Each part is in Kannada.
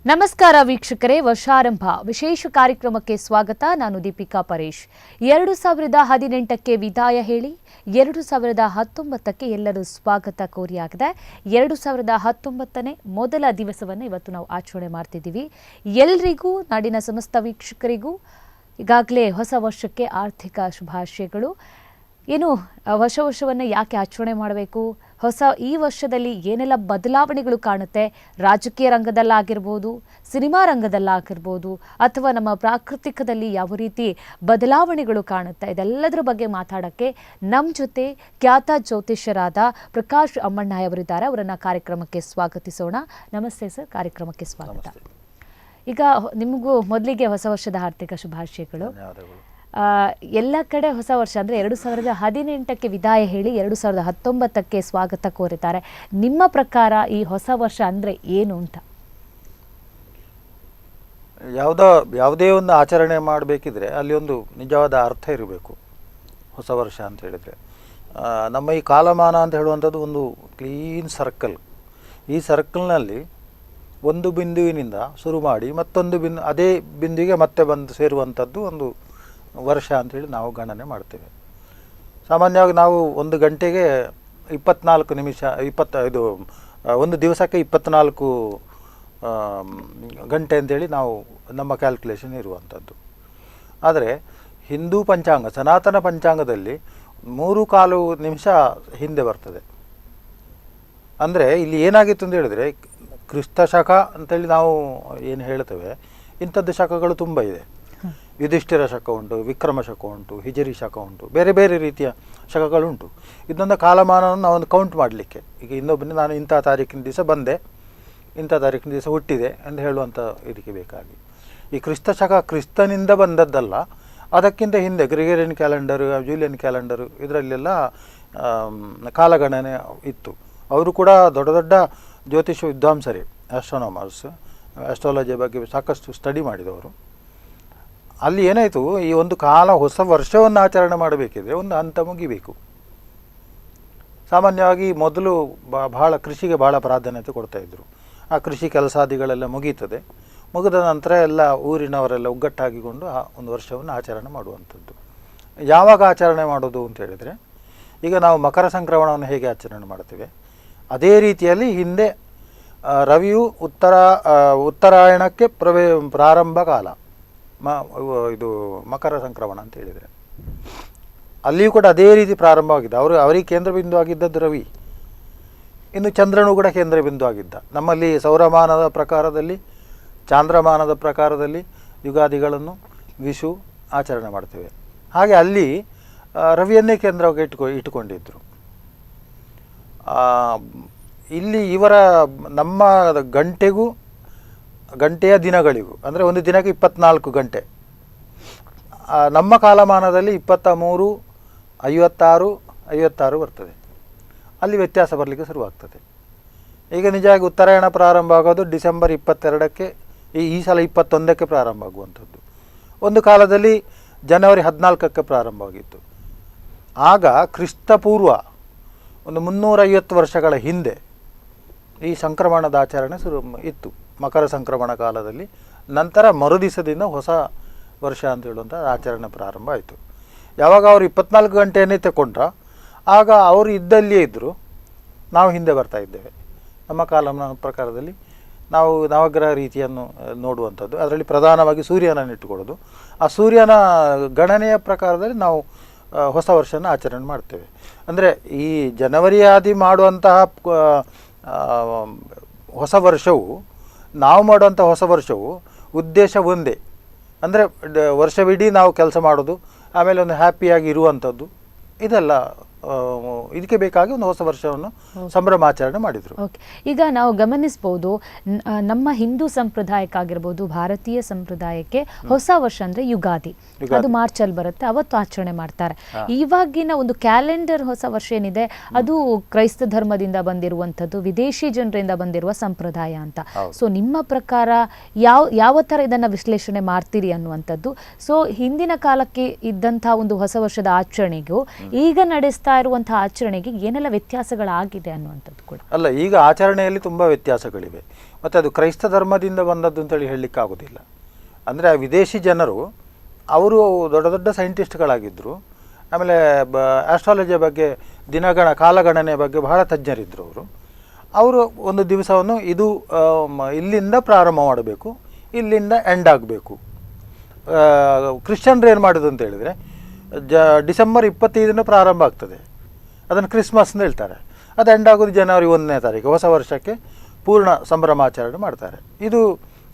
ನಮಸ್ಕಾರ ವೀಕ್ಷಕರೇ, ವರ್ಷಾರಂಭ ವಿಶೇಷ ಕಾರ್ಯಕ್ರಮಕ್ಕೆ ಸ್ವಾಗತ. ನಾನು ದೀಪಿಕಾ ಪರೇಶ್. 2018ಕ್ಕೆ ವಿದಾಯ ಹೇಳಿ 2019ಕ್ಕೆ ಎಲ್ಲರೂ ಸ್ವಾಗತ ಕೋರಿಯಾಗಿದೆ. 2019ನೇ ಮೊದಲ ದಿವಸವನ್ನು ಇವತ್ತು ನಾವು ಆಚರಣೆ ಮಾಡ್ತಿದ್ದೀವಿ. ಎಲ್ರಿಗೂ, ನಾಡಿನ ಸಮಸ್ತ ವೀಕ್ಷಕರಿಗೂ ಈಗಾಗಲೇ ಹೊಸ ವರ್ಷಕ್ಕೆ ಆರ್ಥಿಕ ಶುಭಾಶಯಗಳು. ಏನು ಹೊಸ ವರ್ಷವನ್ನು ಯಾಕೆ ಆಚರಣೆ ಮಾಡಬೇಕು, ಈ ವರ್ಷದಲ್ಲಿ ಏನೆಲ್ಲ ಬದಲಾವಣೆಗಳು ಕಾಣುತ್ತೆ, ರಾಜಕೀಯ ರಂಗದಲ್ಲಾಗಿರ್ಬೋದು, ಸಿನಿಮಾ ರಂಗದಲ್ಲಾಗಿರ್ಬೋದು, ಅಥವಾ ನಮ್ಮ ಪ್ರಾಕೃತಿಕದಲ್ಲಿ ಯಾವ ರೀತಿ ಬದಲಾವಣೆಗಳು ಕಾಣುತ್ತೆ, ಇದೆಲ್ಲದರ ಬಗ್ಗೆ ಮಾತಾಡೋಕ್ಕೆ ನಮ್ಮ ಜೊತೆ ಖ್ಯಾತ ಜ್ಯೋತಿಷ್ಯರಾದ ಪ್ರಕಾಶ್ ಅಮ್ಮಣ್ಣಾಯ್ ಅವರಿದ್ದಾರೆ. ಅವರನ್ನು ಕಾರ್ಯಕ್ರಮಕ್ಕೆ ಸ್ವಾಗತಿಸೋಣ. ನಮಸ್ತೆ ಸರ್, ಕಾರ್ಯಕ್ರಮಕ್ಕೆ ಸ್ವಾಗತ. ಈಗ ನಿಮಗೂ ಮೊದಲಿಗೆ ಹೊಸ ವರ್ಷದ ಆರ್ಥಿಕ ಶುಭಾಶಯಗಳು. ಎಲ್ಲ ಕಡೆ ಹೊಸ ವರ್ಷ ಅಂದರೆ 2018ಕ್ಕೆ ವಿದಾಯ ಹೇಳಿ 2019ಕ್ಕೆ ಸ್ವಾಗತ ಕೋರುತ್ತಾರೆ. ನಿಮ್ಮ ಪ್ರಕಾರ ಈ ಹೊಸ ವರ್ಷ ಅಂದರೆ ಏನು ಅಂತ? ಯಾವುದೇ ಒಂದು ಆಚರಣೆ ಮಾಡಬೇಕಿದ್ರೆ ಅಲ್ಲಿ ಒಂದು ನಿಜವಾದ ಅರ್ಥ ಇರಬೇಕು. ಹೊಸ ವರ್ಷ ಅಂತ ಹೇಳಿದರೆ ನಮ್ಮ ಈ ಕಾಲಮಾನ ಅಂತ ಹೇಳುವಂಥದ್ದು ಒಂದು ಕ್ಲೀನ್ ಸರ್ಕಲ್. ಈ ಸರ್ಕಲ್ನಲ್ಲಿ ಒಂದು ಬಿಂದುವಿನಿಂದ ಶುರು ಮಾಡಿ ಮತ್ತೊಂದು ಅದೇ ಬಿಂದುವಿಗೆ ಮತ್ತೆ ಬಂದು ಸೇರುವಂಥದ್ದು ಒಂದು ವರ್ಷ ಅಂಥೇಳಿ ನಾವು ಗಣನೆ ಮಾಡ್ತೇವೆ. ಸಾಮಾನ್ಯವಾಗಿ ನಾವು ಒಂದು ಗಂಟೆಗೆ 24 ನಿಮಿಷ, ಒಂದು ದಿವಸಕ್ಕೆ 24 ಗಂಟೆ ಅಂತೇಳಿ ನಾವು ನಮ್ಮ ಕ್ಯಾಲ್ಕುಲೇಷನ್ ಇರುವಂಥದ್ದು. ಆದರೆ ಹಿಂದೂ ಪಂಚಾಂಗ, ಸನಾತನ ಪಂಚಾಂಗದಲ್ಲಿ 3/4 ನಿಮಿಷ ಹಿಂದೆ ಬರ್ತದೆ. ಅಂದರೆ ಇಲ್ಲಿ ಏನಾಗಿತ್ತು ಅಂತ ಹೇಳಿದರೆ, ಕ್ರಿಸ್ತ ಶಕ ಅಂತೇಳಿ ನಾವು ಏನು ಹೇಳ್ತೇವೆ, ಇಂಥದ್ದು ಶಕಗಳು ತುಂಬ ಇದೆ. ಯುಧಿಷ್ಠಿರ ಶಕ ಉಂಟು, ವಿಕ್ರಮ ಶಕ ಉಂಟು, ಹಿಜರಿ ಶಕ ಉಂಟು, ಬೇರೆ ಬೇರೆ ರೀತಿಯ ಶಕಗಳುಂಟು. ಇದೊಂದು ಕಾಲಮಾನವನ್ನು ನಾವೊಂದು ಕೌಂಟ್ ಮಾಡಲಿಕ್ಕೆ, ಈಗ ಇನ್ನೊಬ್ಬನೇ ನಾನು ಇಂಥ ತಾರೀಕಿನ ದಿವಸ ಬಂದೆ, ಇಂಥ ತಾರೀಕಿನ ದಿವಸ ಹುಟ್ಟಿದೆ ಎಂದು ಹೇಳುವಂಥ ಇದಕ್ಕೆ ಬೇಕಾಗಿ. ಈ ಕ್ರಿಸ್ತ ಶಕ ಕ್ರಿಸ್ತನಿಂದ ಬಂದದ್ದಲ್ಲ, ಅದಕ್ಕಿಂತ ಹಿಂದೆ ಗ್ರಿಗೇರಿಯನ್ ಕ್ಯಾಲೆಂಡರು, ಜೂಲಿಯನ್ ಕ್ಯಾಲೆಂಡರು, ಇದರಲ್ಲೆಲ್ಲ ಕಾಲಗಣನೆ ಇತ್ತು. ಅವರು ಕೂಡ ದೊಡ್ಡ ದೊಡ್ಡ ಜ್ಯೋತಿಷ ವಿದ್ವಾಂಸರೇ, ಆಸ್ಟ್ರೋನಾಮರ್ಸ್, ಆಸ್ಟ್ರಾಲಜಿ ಬಗ್ಗೆ ಸಾಕಷ್ಟು ಸ್ಟಡಿ ಮಾಡಿದವರು. ಅಲ್ಲಿ ಏನಾಯಿತು, ಈ ಒಂದು ಹೊಸ ವರ್ಷವನ್ನು ಆಚರಣೆ ಮಾಡಬೇಕಿದ್ರೆ ಒಂದು ಹಂತ ಮುಗಿಬೇಕು. ಸಾಮಾನ್ಯವಾಗಿ ಮೊದಲು ಕೃಷಿಗೆ ಭಾಳ ಪ್ರಾಧಾನ್ಯತೆ ಕೊಡ್ತಾಯಿದ್ರು. ಆ ಕೃಷಿ ಕೆಲಸಾದಿಗಳೆಲ್ಲ ಮುಗೀತದೆ. ಮುಗಿದ ನಂತರ ಎಲ್ಲ ಊರಿನವರೆಲ್ಲ ಒಗ್ಗಟ್ಟಾಗಿಕೊಂಡು ಆ ಒಂದು ವರ್ಷವನ್ನು ಆಚರಣೆ ಮಾಡುವಂಥದ್ದು. ಯಾವಾಗ ಆಚರಣೆ ಮಾಡೋದು ಅಂತ ಹೇಳಿದರೆ, ಈಗ ನಾವು ಮಕರ ಸಂಕ್ರಮಣವನ್ನು ಹೇಗೆ ಆಚರಣೆ ಮಾಡ್ತೇವೆ ಅದೇ ರೀತಿಯಲ್ಲಿ ಹಿಂದೆ ರವಿಯು ಉತ್ತರಾಯಣಕ್ಕೆ ಪ್ರಾರಂಭ ಕಾಲ ಇದು ಮಕರ ಸಂಕ್ರಮಣ ಅಂತ ಹೇಳಿದರೆ, ಅಲ್ಲಿಯೂ ಕೂಡ ಅದೇ ರೀತಿ ಪ್ರಾರಂಭವಾಗಿದ್ದ. ಅವರಿಗೆ ಕೇಂದ್ರ ಬಿಂದು ಆಗಿದ್ದದ್ದು ರವಿ. ಇನ್ನು ಚಂದ್ರನು ಕೂಡ ಕೇಂದ್ರ ಬಿಂದು ಆಗಿದ್ದ. ನಮ್ಮಲ್ಲಿ ಸೌರಮಾನದ ಪ್ರಕಾರದಲ್ಲಿ, ಚಾಂದ್ರಮಾನದ ಪ್ರಕಾರದಲ್ಲಿ ಯುಗಾದಿಗಳನ್ನು ವಿಷು ಆಚರಣೆ ಮಾಡ್ತೇವೆ. ಹಾಗೆ ಅಲ್ಲಿ ರವಿಯನ್ನೇ ಕೇಂದ್ರವಾಗಿ ಇಟ್ಟುಕೊಂಡಿದ್ದರು. ಇಲ್ಲಿ ನಮ್ಮ ಗಂಟೆಯ ದಿನಗಳಿಗೂ, ಅಂದರೆ ಒಂದು ದಿನಕ್ಕೆ 24 ಗಂಟೆ. ನಮ್ಮ ಕಾಲಮಾನದಲ್ಲಿ 23, 56 ಬರ್ತದೆ. ಅಲ್ಲಿ ವ್ಯತ್ಯಾಸ ಬರಲಿಕ್ಕೆ ಶುರುವಾಗ್ತದೆ. ಈಗ ನಿಜವಾಗಿ ಉತ್ತರಾಯಣ ಪ್ರಾರಂಭ ಆಗೋದು ಡಿಸೆಂಬರ್ 22ಕ್ಕೆ, ಈ ಸಲ 21ಕ್ಕೆ ಪ್ರಾರಂಭ ಆಗುವಂಥದ್ದು. ಒಂದು ಕಾಲದಲ್ಲಿ ಜನವರಿ 14ಕ್ಕೆ ಪ್ರಾರಂಭವಾಗಿತ್ತು. ಆಗ ಕ್ರಿಸ್ತಪೂರ್ವ ಒಂದು 350 ವರ್ಷಗಳ ಹಿಂದೆ ಈ ಸಂಕ್ರಮಣದ ಆಚರಣೆ ಇತ್ತು, ಮಕರ ಸಂಕ್ರಮಣ ಕಾಲದಲ್ಲಿ. ನಂತರ ಮರುದಿವಸದಿಂದ ಹೊಸ ವರ್ಷ ಅಂತ ಹೇಳುವಂಥ ಆಚರಣೆ ಪ್ರಾರಂಭ ಆಯಿತು. ಯಾವಾಗ ಅವರು 24 ಗಂಟೆಯನ್ನೇ ತಗೊಂಡ್ರ, ಆಗ ಅವರು ಇದ್ದಲ್ಲಿಯೇ ಇದ್ದರು, ನಾವು ಹಿಂದೆ ಬರ್ತಾ ಇದ್ದೇವೆ. ನಮ್ಮ ಕಾಲಮಾನ ಪ್ರಕಾರದಲ್ಲಿ ನಾವು ನವಗ್ರಹ ರೀತಿಯನ್ನು ನೋಡುವಂಥದ್ದು, ಅದರಲ್ಲಿ ಪ್ರಧಾನವಾಗಿ ಸೂರ್ಯನನ್ನು ಇಟ್ಟುಕೊಳ್ಳೋದು. ಆ ಸೂರ್ಯನ ಗಣನೆಯ ಪ್ರಕಾರದಲ್ಲಿ ನಾವು ಹೊಸ ವರ್ಷನ ಆಚರಣೆ ಮಾಡ್ತೇವೆ. ಅಂದರೆ ಈ ಜನವರಿ ಆದಿ ಮಾಡುವಂತಹ ಹೊಸ ವರ್ಷವು, ನಾವು ಮಾಡುವಂಥ ಹೊಸ ವರ್ಷವು ಉದ್ದೇಶ ಒಂದೇ. ಅಂದರೆ ವರ್ಷವಿಡೀ ನಾವು ಕೆಲಸ ಮಾಡೋದು, ಆಮೇಲೆ ಒಂದು ಹ್ಯಾಪಿಯಾಗಿ ಇರುವಂಥದ್ದು, ಇದೆಲ್ಲ ಇದಕ್ಕೆ ಬೇಕಾಗಿ ಒಂದು ಹೊಸ ವರ್ಷವನ್ನು ಸಂಭ್ರಮಾಚರಣೆ ಮಾಡಿದರು. ಓಕೆ, ಈಗ ನಾವು ಗಮನಿಸ್ಬೋದು, ನಮ್ಮ ಹಿಂದೂ ಸಂಪ್ರದಾಯಕ್ಕಾಗಿರ್ಬೋದು, ಭಾರತೀಯ ಸಂಪ್ರದಾಯಕ್ಕೆ ಹೊಸ ವರ್ಷ ಅಂದರೆ ಯುಗಾದಿ. ಅದು ಮಾರ್ಚಲ್ಲಿ ಬರುತ್ತೆ, ಅವತ್ತು ಆಚರಣೆ ಮಾಡ್ತಾರೆ. ಇವಾಗಿನ ಒಂದು ಕ್ಯಾಲೆಂಡರ್ ಹೊಸ ವರ್ಷ ಏನಿದೆ ಅದು ಕ್ರೈಸ್ತ ಧರ್ಮದಿಂದ ಬಂದಿರುವಂಥದ್ದು, ವಿದೇಶಿ ಜನರಿಂದ ಬಂದಿರುವ ಸಂಪ್ರದಾಯ ಅಂತ. ಸೊ ನಿಮ್ಮ ಪ್ರಕಾರ ಯಾವ ಥರ ಇದನ್ನು ವಿಶ್ಲೇಷಣೆ ಮಾಡ್ತೀರಿ ಅನ್ನುವಂಥದ್ದು. ಸೊ ಹಿಂದಿನ ಕಾಲಕ್ಕೆ ಇದ್ದಂಥ ಒಂದು ಹೊಸ ವರ್ಷದ ಆಚರಣೆಗೂ ಈಗ ನಡೆಸ್ತಾ ಮಾಡ್ತಾ ಇರುವಂತಹ ಆಚರಣೆಗೆ ಏನೆಲ್ಲ ವ್ಯತ್ಯಾಸಗಳಾಗಿದೆ ಅನ್ನುವಂಥದ್ದು ಕೂಡ. ಅಲ್ಲ, ಈಗ ಆಚರಣೆಯಲ್ಲಿ ತುಂಬ ವ್ಯತ್ಯಾಸಗಳಿವೆ. ಮತ್ತು ಅದು ಕ್ರೈಸ್ತ ಧರ್ಮದಿಂದ ಬಂದದ್ದು ಅಂತೇಳಿ ಹೇಳಲಿಕ್ಕಾಗೋದಿಲ್ಲ. ಅಂದರೆ ಆ ವಿದೇಶಿ ಜನರು ಅವರು ದೊಡ್ಡ ದೊಡ್ಡ ಸೈಂಟಿಸ್ಟ್ಗಳಾಗಿದ್ದರು. ಆಮೇಲೆ ಆಸ್ಟ್ರಾಲಜಿಯ ಬಗ್ಗೆ, ಕಾಲಗಣನೆ ಬಗ್ಗೆ ಬಹಳ ತಜ್ಞರಿದ್ದರು. ಅವರು ಒಂದು ದಿವಸವನ್ನು ಇದು ಇಲ್ಲಿಂದ ಪ್ರಾರಂಭ ಮಾಡಬೇಕು, ಇಲ್ಲಿಂದ ಎಂಡ್ ಆಗಬೇಕು. ಕ್ರಿಶ್ಚಿಯನ್ರು ಏನು ಮಾಡೋದು ಅಂತ ಹೇಳಿದರೆ ಡಿಸೆಂಬರ್ 25 ಪ್ರಾರಂಭ ಆಗ್ತದೆ, ಅದನ್ನು ಕ್ರಿಸ್ಮಸ್ ಅಂತ ಹೇಳ್ತಾರೆ. ಅದು ಎಂಡ್ ಆಗೋದು ಜನವರಿ 1ನೇ ತಾರೀಕು, ಹೊಸ ವರ್ಷಕ್ಕೆ ಪೂರ್ಣ ಸಂಭ್ರಮಾಚರಣೆ ಮಾಡ್ತಾರೆ. ಇದು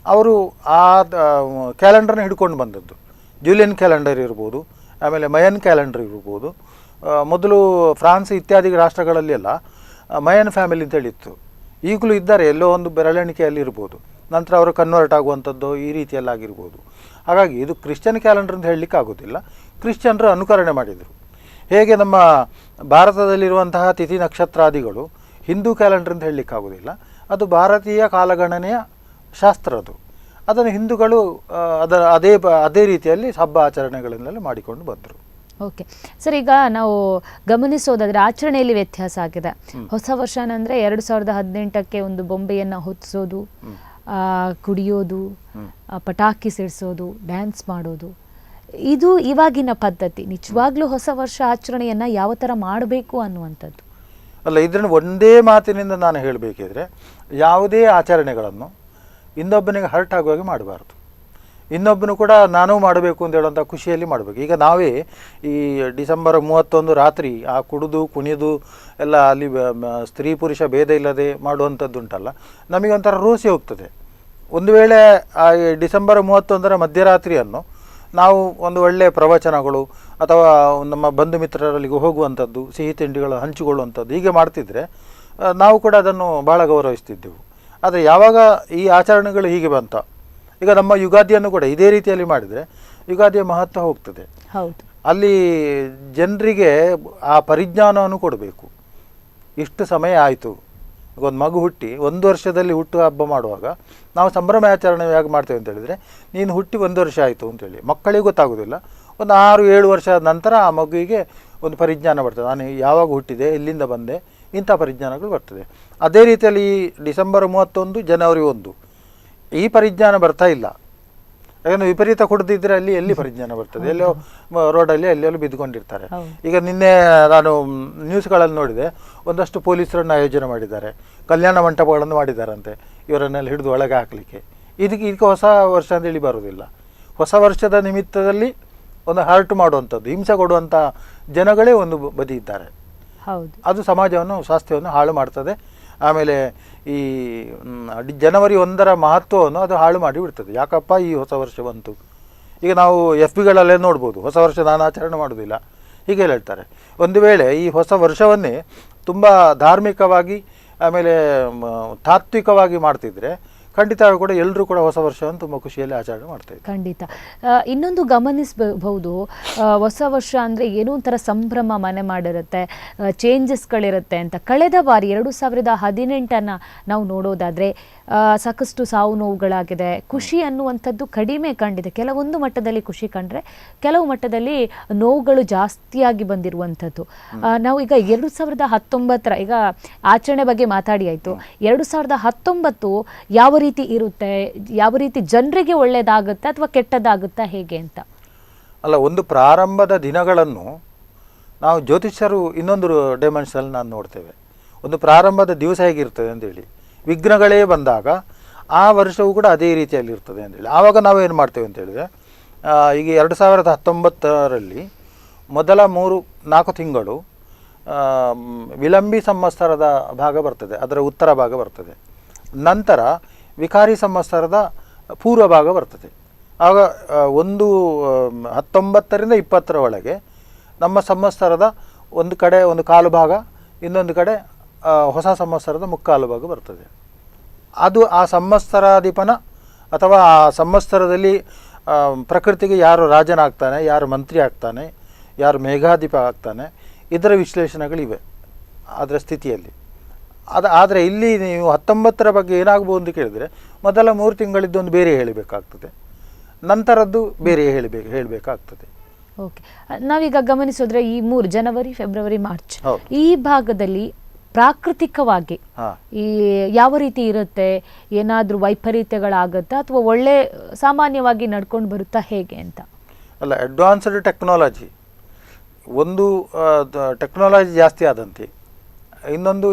ಅವರು ಆ ಕ್ಯಾಲೆಂಡರ್ನ ಹಿಡ್ಕೊಂಡು ಬಂದದ್ದು. ಜೂಲಿಯನ್ ಕ್ಯಾಲೆಂಡರ್ ಇರ್ಬೋದು, ಆಮೇಲೆ ಮಯನ್ ಕ್ಯಾಲೆಂಡರ್ ಇರ್ಬೋದು. ಮೊದಲು ಫ್ರಾನ್ಸ್ ಇತ್ಯಾದಿ ರಾಷ್ಟ್ರಗಳಲ್ಲಿ ಎಲ್ಲ ಮಯನ್ ಫ್ಯಾಮಿಲಿ ಅಂತೇಳಿತ್ತು. ಈಗಲೂ ಇದ್ದಾರೆ, ಎಲ್ಲೋ ಒಂದು ಬೆರಳೆಣಿಕೆಯಲ್ಲಿ ಇರ್ಬೋದು. ನಂತರ ಅವರು ಕನ್ವರ್ಟ್ ಆಗುವಂಥದ್ದು ಈ ರೀತಿಯಲ್ಲಿ ಆಗಿರ್ಬೋದು. ಹಾಗಾಗಿ ಇದು ಕ್ರಿಶ್ಚಿಯನ್ ಕ್ಯಾಲೆಂಡರ್ ಅಂತ ಹೇಳಲಿಕ್ಕೆ ಆಗೋದಿಲ್ಲ. ಕ್ರಿಶ್ಚಿಯನ್ರು ಅನುಕರಣೆ ಮಾಡಿದರು. ಹೇಗೆ ನಮ್ಮ ಭಾರತದಲ್ಲಿರುವಂತಹ ತಿಥಿ ನಕ್ಷತ್ರಾದಿಗಳು ಹಿಂದೂ ಕ್ಯಾಲೆಂಡರ್ ಅಂತ ಹೇಳಲಿಕ್ಕಾಗೋದಿಲ್ಲ, ಅದು ಭಾರತೀಯ ಕಾಲಗಣನೆಯ ಶಾಸ್ತ್ರ. ಅದನ್ನು ಹಿಂದೂಗಳು ಅದೇ ರೀತಿಯಲ್ಲಿ ಹಬ್ಬ ಆಚರಣೆಗಳನ್ನೆಲ್ಲ ಮಾಡಿಕೊಂಡು ಬಂದರು. ಓಕೆ ಸರ್, ಈಗ ನಾವು ಗಮನಿಸೋದಾದರೆ ಆಚರಣೆಯಲ್ಲಿ ವ್ಯತ್ಯಾಸ ಆಗಿದೆ. ಹೊಸ ವರ್ಷ ಅಂದರೆ 2018ಕ್ಕೆ ಒಂದು ಬೊಂಬೆಯನ್ನು ಹೊತ್ತಿಸೋದು, ಕುಡಿಯೋದು, ಪಟಾಕಿ ಸಿಡಿಸೋದು, ಡ್ಯಾನ್ಸ್ ಮಾಡೋದು, ಇದು ಇವಾಗಿನ ಪದ್ಧತಿ. ನಿಜವಾಗ್ಲೂ ಹೊಸ ವರ್ಷ ಆಚರಣೆಯನ್ನು ಯಾವ ಥರ ಮಾಡಬೇಕು ಅನ್ನುವಂಥದ್ದು ಅಲ್ಲ. ಇದನ್ನು ಒಂದೇ ಮಾತಿನಿಂದ ನಾನು ಹೇಳಬೇಕಿದ್ರೆ, ಯಾವುದೇ ಆಚರಣೆಗಳನ್ನು ಇನ್ನೊಬ್ಬನಿಗೆ ಹರ್ಟ್ ಆಗುವಾಗೆ ಮಾಡಬಾರ್ದು. ಇನ್ನೊಬ್ಬನು ಕೂಡ ನಾನು ಮಾಡಬೇಕು ಅಂತ ಹೇಳುವಂಥ ಖುಷಿಯಲ್ಲಿ ಮಾಡಬೇಕು. ಈಗ ನಾವೇ ಈ ಡಿಸೆಂಬರ್ 31 ರಾತ್ರಿ ಆ ಕುಡಿದು ಕುಣಿದು ಎಲ್ಲ ಅಲ್ಲಿ ಸ್ತ್ರೀ ಪುರುಷ ಭೇದ ಇಲ್ಲದೆ ಮಾಡುವಂಥದ್ದು ಉಂಟಲ್ಲ, ನಮಗೊಂಥರ ರೋಸಿ ಹೋಗ್ತದೆ. ಒಂದು ವೇಳೆ ಆ ಡಿಸೆಂಬರ್ 31 ಮಧ್ಯರಾತ್ರಿಯನ್ನು ನಾವು ಒಂದು ಒಳ್ಳೆಯ ಪ್ರವಚನಗಳು ಅಥವಾ ನಮ್ಮ ಬಂಧು ಮಿತ್ರರಲ್ಲಿಗೆ ಹೋಗುವಂಥದ್ದು, ಸಿಹಿ ತಿಂಡಿಗಳು ಹಂಚಿಕೊಳ್ಳುವಂಥದ್ದು ಹೀಗೆ ಮಾಡ್ತಿದ್ರೆ ನಾವು ಕೂಡ ಅದನ್ನು ಭಾಳ ಗೌರವಿಸ್ತಿದ್ದೆವು. ಆದರೆ ಯಾವಾಗ ಈ ಆಚರಣೆಗಳು ಹೀಗೆ ಬಂತ, ಈಗ ನಮ್ಮ ಯುಗಾದಿಯನ್ನು ಕೂಡ ಇದೇ ರೀತಿಯಲ್ಲಿ ಮಾಡಿದರೆ ಯುಗಾದಿಯ ಮಹತ್ವ ಹೋಗ್ತದೆ. ಹೌದು, ಅಲ್ಲಿ ಜನರಿಗೆ ಆ ಪರಿಜ್ಞಾನವನ್ನು ಕೊಡಬೇಕು. ಇಷ್ಟು ಸಮಯ ಆಯಿತು, ಒಂದು ಮಗು ಹುಟ್ಟಿ 1 ವರ್ಷದಲ್ಲಿ ಹುಟ್ಟು ಹಬ್ಬ ಮಾಡುವಾಗ ನಾವು ಸಂಭ್ರಮಾಚರಣೆ ಹೇಗೆ ಮಾಡ್ತೇವೆ ಅಂತ ಹೇಳಿದರೆ, ನೀನು ಹುಟ್ಟಿ 1 ವರ್ಷ ಆಯಿತು ಅಂತೇಳಿ ಮಕ್ಕಳಿಗೆ ಗೊತ್ತಾಗೋದಿಲ್ಲ. ಒಂದು 6-7 ವರ್ಷದ ನಂತರ ಆ ಮಗುವಿಗೆ ಒಂದು ಪರಿಜ್ಞಾನ ಬರ್ತದೆ, ನಾನು ಯಾವಾಗ ಹುಟ್ಟಿದೆ, ಎಲ್ಲಿಂದ ಬಂದೆ, ಇಂಥ ಪರಿಜ್ಞಾನಗಳು ಬರ್ತದೆ. ಅದೇ ರೀತಿಯಲ್ಲಿ ಈ ಡಿಸೆಂಬರ್ 31 ಜನವರಿ 1 ಈ ಪರಿಜ್ಞಾನ ಬರ್ತಾ ಇಲ್ಲ. ಯಾಕಂದರೆ ವಿಪರೀತ ಕುಡಿದಿದ್ದರೆ ಅಲ್ಲಿ ಎಲ್ಲಿ ಪರಿಜ್ಞಾನ ಬರ್ತದೆ, ಎಲ್ಲೋ ರೋಡಲ್ಲಿ ಎಲ್ಲೆಲ್ಲೋ ಬಿದ್ದುಕೊಂಡಿರ್ತಾರೆ. ಈಗ ನಿನ್ನೆ ನಾನು ನ್ಯೂಸ್ಗಳಲ್ಲಿ ನೋಡಿದೆ, ಒಂದಷ್ಟು ಪೊಲೀಸರನ್ನು ಆಯೋಜನೆ ಮಾಡಿದ್ದಾರೆ, ಕಲ್ಯಾಣ ಮಂಟಪಗಳನ್ನು ಮಾಡಿದ್ದಾರಂತೆ ಇವರನ್ನೆಲ್ಲ ಹಿಡಿದು ಒಳಗೆ ಹಾಕಲಿಕ್ಕೆ. ಇದಕ್ಕೆ ಹೊಸ ವರ್ಷ ಅಂತೇಳಿ ಬರೋದಿಲ್ಲ. ಹೊಸ ವರ್ಷದ ನಿಮಿತ್ತದಲ್ಲಿ ಒಂದು ಹರ್ಟ್ ಮಾಡುವಂಥದ್ದು, ಹಿಂಸೆ ಕೊಡುವಂಥ ಜನಗಳೇ ಒಂದು ಬದಿ ಇದ್ದಾರೆ. ಅದು ಸಮಾಜವನ್ನು, ಸ್ವಾಸ್ಥ್ಯವನ್ನು ಹಾಳು ಮಾಡ್ತದೆ. ಆಮೇಲೆ ಈ ಜನವರಿ 1ರ ಮಹತ್ವವನ್ನು ಅದು ಹಾಳು ಮಾಡಿ ಬಿಡ್ತದೆ. ಯಾಕಪ್ಪ ಈ ಹೊಸ ವರ್ಷ ಬಂತು, ಈಗ ನಾವು FB-ಗಳಲ್ಲೇ ನೋಡ್ಬೋದು, ಹೊಸ ವರ್ಷ ನಾನು ಆಚರಣೆ ಮಾಡೋದಿಲ್ಲ ಹೀಗೆ ಹೇಳ್ತಾರೆ. ಒಂದು ವೇಳೆ ಈ ಹೊಸ ವರ್ಷವನ್ನೇ ತುಂಬ ಧಾರ್ಮಿಕವಾಗಿ ಆಮೇಲೆ ತಾತ್ವಿಕವಾಗಿ ಮಾಡ್ತಿದ್ರೆ ಖಂಡಿತ ಕೂಡ ಎಲ್ಲರೂ ಕೂಡ ಹೊಸ ವರ್ಷವನ್ನು ತುಂಬ ಖುಷಿಯಲ್ಲಿ ಆಚರಣೆ ಮಾಡ್ತಾರೆ. ಖಂಡಿತ. ಇನ್ನೊಂದು ಗಮನಿಸಬಹುದು, ಹೊಸ ವರ್ಷ ಅಂದರೆ ಏನೋ ಒಂಥರ ಸಂಭ್ರಮ ಮನೆ ಮಾಡಿರುತ್ತೆ, ಚೇಂಜಸ್ಗಳಿರುತ್ತೆ ಅಂತ. ಕಳೆದ ಬಾರಿ 2018 ನಾವು ನೋಡೋದಾದರೆ ಸಾಕಷ್ಟು ಸಾವು ನೋವುಗಳಾಗಿದೆ. ಖುಷಿ ಅನ್ನುವಂಥದ್ದು ಕಡಿಮೆ ಕಂಡಿದೆ. ಕೆಲವೊಂದು ಮಟ್ಟದಲ್ಲಿ ಖುಷಿ ಕಂಡ್ರೆ ಕೆಲವು ಮಟ್ಟದಲ್ಲಿ ನೋವುಗಳು ಜಾಸ್ತಿಯಾಗಿ ಬಂದಿರುವಂಥದ್ದು. ನಾವು ಈಗ 2019 ಈಗ ಆಚರಣೆ ಬಗ್ಗೆ ಮಾತಾಡಿ ಆಯಿತು. 2019 ಯಾವ ರೀತಿ ಇರುತ್ತೆ, ಯಾವ ರೀತಿ ಜನರಿಗೆ ಒಳ್ಳೆಯದಾಗುತ್ತೆ ಅಥವಾ ಕೆಟ್ಟದಾಗುತ್ತಾ ಹೇಗೆ ಅಂತ? ಅಲ್ಲ, ಒಂದು ಪ್ರಾರಂಭದ ದಿನಗಳನ್ನು ನಾವು ಜ್ಯೋತಿಷ್ಯರು ಇನ್ನೊಂದು ಡೈಮೆನ್ಷನಲ್ಲಿ ನಾನು ನೋಡ್ತೇವೆ. ಒಂದು ಪ್ರಾರಂಭದ ದಿವಸ ಹೇಗಿರ್ತದೆ ಅಂತೇಳಿ, ವಿಘ್ನಗಳೇ ಬಂದಾಗ ಆ ವರ್ಷವೂ ಕೂಡ ಅದೇ ರೀತಿಯಲ್ಲಿ ಇರ್ತದೆ ಅಂತೇಳಿ. ಆವಾಗ ನಾವೇನು ಮಾಡ್ತೇವೆ ಅಂತೇಳಿದರೆ, ಈಗ 2019ರಲ್ಲಿ ಮೊದಲ 3-4 ತಿಂಗಳು ವಿಳಂಬಿ ಸಂವತ್ಸರದ ಭಾಗ ಬರ್ತದೆ, ಅದರ ಉತ್ತರ ಭಾಗ ಬರ್ತದೆ. ನಂತರ ವಿಕಾರಿ ಸಂವತ್ಸರದ ಪೂರ್ವ ಭಾಗ ಬರ್ತದೆ. ಆಗ 19ರಿಂದ 20ರ ಒಳಗೆ ನಮ್ಮ ಸಂವತ್ಸರದ ಒಂದು ಕಡೆ ಒಂದು ಕಾಲು ಭಾಗ, ಇನ್ನೊಂದು ಕಡೆ ಹೊಸ ಸಂವತ್ಸರದ ಮುಕ್ಕಾಲು ಭಾಗ ಬರ್ತದೆ. ಅದು ಆ ಸಂವತ್ಸರಾಧಿಪನ ಅಥವಾ ಆ ಸಂವತ್ಸರದಲ್ಲಿ ಪ್ರಕೃತಿಗೆ ಯಾರು ರಾಜನಾಗ್ತಾನೆ, ಯಾರು ಮಂತ್ರಿ ಆಗ್ತಾನೆ, ಯಾರು ಮೇಘಾಧಿಪ ಆಗ್ತಾನೆ, ಇದರ ವಿಶ್ಲೇಷಣೆಗಳಿವೆ ಅದರ ಸ್ಥಿತಿಯಲ್ಲಿ. ಆದರೆ ಇಲ್ಲಿ ನೀವು 19ರ ಬಗ್ಗೆ ಏನಾಗ್ಬೋದು ಅಂತ ಕೇಳಿದರೆ, ಮೊದಲ 3 ತಿಂಗಳಿದ್ದೊಂದು ಬೇರೆ ಹೇಳಬೇಕಾಗ್ತದೆ, ನಂತರದ್ದು ಬೇರೆ ಹೇಳಬೇಕಾಗ್ತದೆ. ಓಕೆ, ನಾವೀಗ ಗಮನಿಸಿದ್ರೆ ಈ 3 ಜನವರಿ, ಫೆಬ್ರವರಿ, ಮಾರ್ಚ್ ಹೌದು. ಈ ಭಾಗದಲ್ಲಿ ಪ್ರಾಕೃತಿಕವಾಗಿ ಹಾ. ಈ ಯಾವ ರೀತಿ ಇರುತ್ತೆ? ಏನಾದ್ರೂ ವೈಪರೀತ್ಯಗಳಾಗತ್ತಾ ಅಥವಾ ಒಳ್ಳೆ ಸಾಮಾನ್ಯವಾಗಿ ನಡ್ಕೊಂಡು ಬರುತ್ತಾ ಹೇಗೆ ಅಂತ? ಅಲ್ಲ, ಅಡ್ವಾನ್ಸ್ಡ್ ಟೆಕ್ನಾಲಜಿ ಒಂದು, ಟೆಕ್ನಾಲಜಿ ಜಾಸ್ತಿ ಆದಂತೆ ಇನ್ನೊಂದು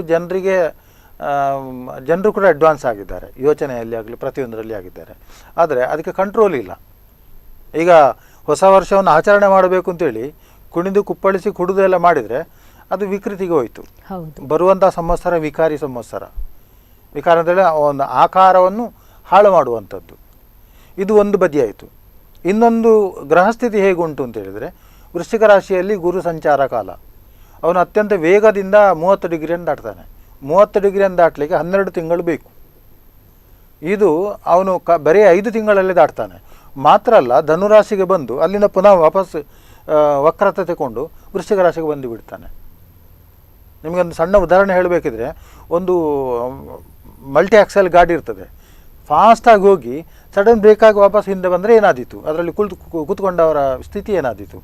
ಜನರು ಕೂಡ ಅಡ್ವಾನ್ಸ್ ಆಗಿದ್ದಾರೆ, ಯೋಚನೆಯಲ್ಲಿ ಆಗಲಿ ಪ್ರತಿಯೊಂದರಲ್ಲಿ ಆಗಿದ್ದಾರೆ. ಆದರೆ ಅದಕ್ಕೆ ಕಂಟ್ರೋಲ್ ಇಲ್ಲ. ಈಗ ಹೊಸ ವರ್ಷವನ್ನು ಆಚರಣೆ ಮಾಡಬೇಕು ಅಂತೇಳಿ ಕುಣಿದು ಕುಪ್ಪಳಿಸಿ ಕುಡಿದು ಎಲ್ಲ ಮಾಡಿದರೆ ಅದು ವಿಕೃತಿಗೆ ಹೋಯಿತು. ಬರುವಂಥ ಸಂವತ್ಸರ ವಿಕಾರಿ ಸಂವತ್ಸರ. ವಿಕಾರ ಅಂತೇಳಿ ಒಂದು ಆಕಾರವನ್ನು ಹಾಳು ಮಾಡುವಂಥದ್ದು. ಇದು ಒಂದು ಬದಿಯಾಯಿತು. ಇನ್ನೊಂದು ಗ್ರಹಸ್ಥಿತಿ ಹೇಗುಂಟು ಅಂತ ಹೇಳಿದರೆ, ವೃಶ್ಚಿಕ ರಾಶಿಯಲ್ಲಿ ಗುರು ಸಂಚಾರ ಕಾಲ. ಅವನು ಅತ್ಯಂತ ವೇಗದಿಂದ 30 ಡಿಗ್ರಿಯನ್ನು ದಾಟ್ತಾನೆ. 30 ಡಿಗ್ರಿಯನ್ನು ದಾಟಲಿಕ್ಕೆ 12 ತಿಂಗಳು ಬೇಕು. ಇದು ಅವನು ಬರೀ 5 ತಿಂಗಳಲ್ಲೇ ದಾಟ್ತಾನೆ. ಮಾತ್ರ ಅಲ್ಲ, ಧನುರಾಶಿಗೆ ಬಂದು ಅಲ್ಲಿಂದ ಪುನಃ ವಾಪಸ್ ವಕ್ರತೆ ತಗೊಂಡು ವೃಶ್ಚಿಕ ರಾಶಿಗೆ ಬಂದು ಬಿಡ್ತಾನೆ. ನಿಮಗೊಂದು ಸಣ್ಣ ಉದಾಹರಣೆ ಹೇಳಬೇಕಿದ್ರೆ, ಒಂದು ಮಲ್ಟಿ ಆಕ್ಸೆಲ್ ಗಾಡಿ ಇರ್ತದೆ, ಫಾಸ್ಟಾಗಿ ಹೋಗಿ ಸಡನ್ ಬ್ರೇಕಾಗಿ ವಾಪಸ್ ಹಿಂದೆ ಬಂದರೆ ಏನಾದೀತು? ಅದರಲ್ಲಿ ಕೂತ್ಕೊಂಡವರ ಸ್ಥಿತಿ ಏನಾದೀತು?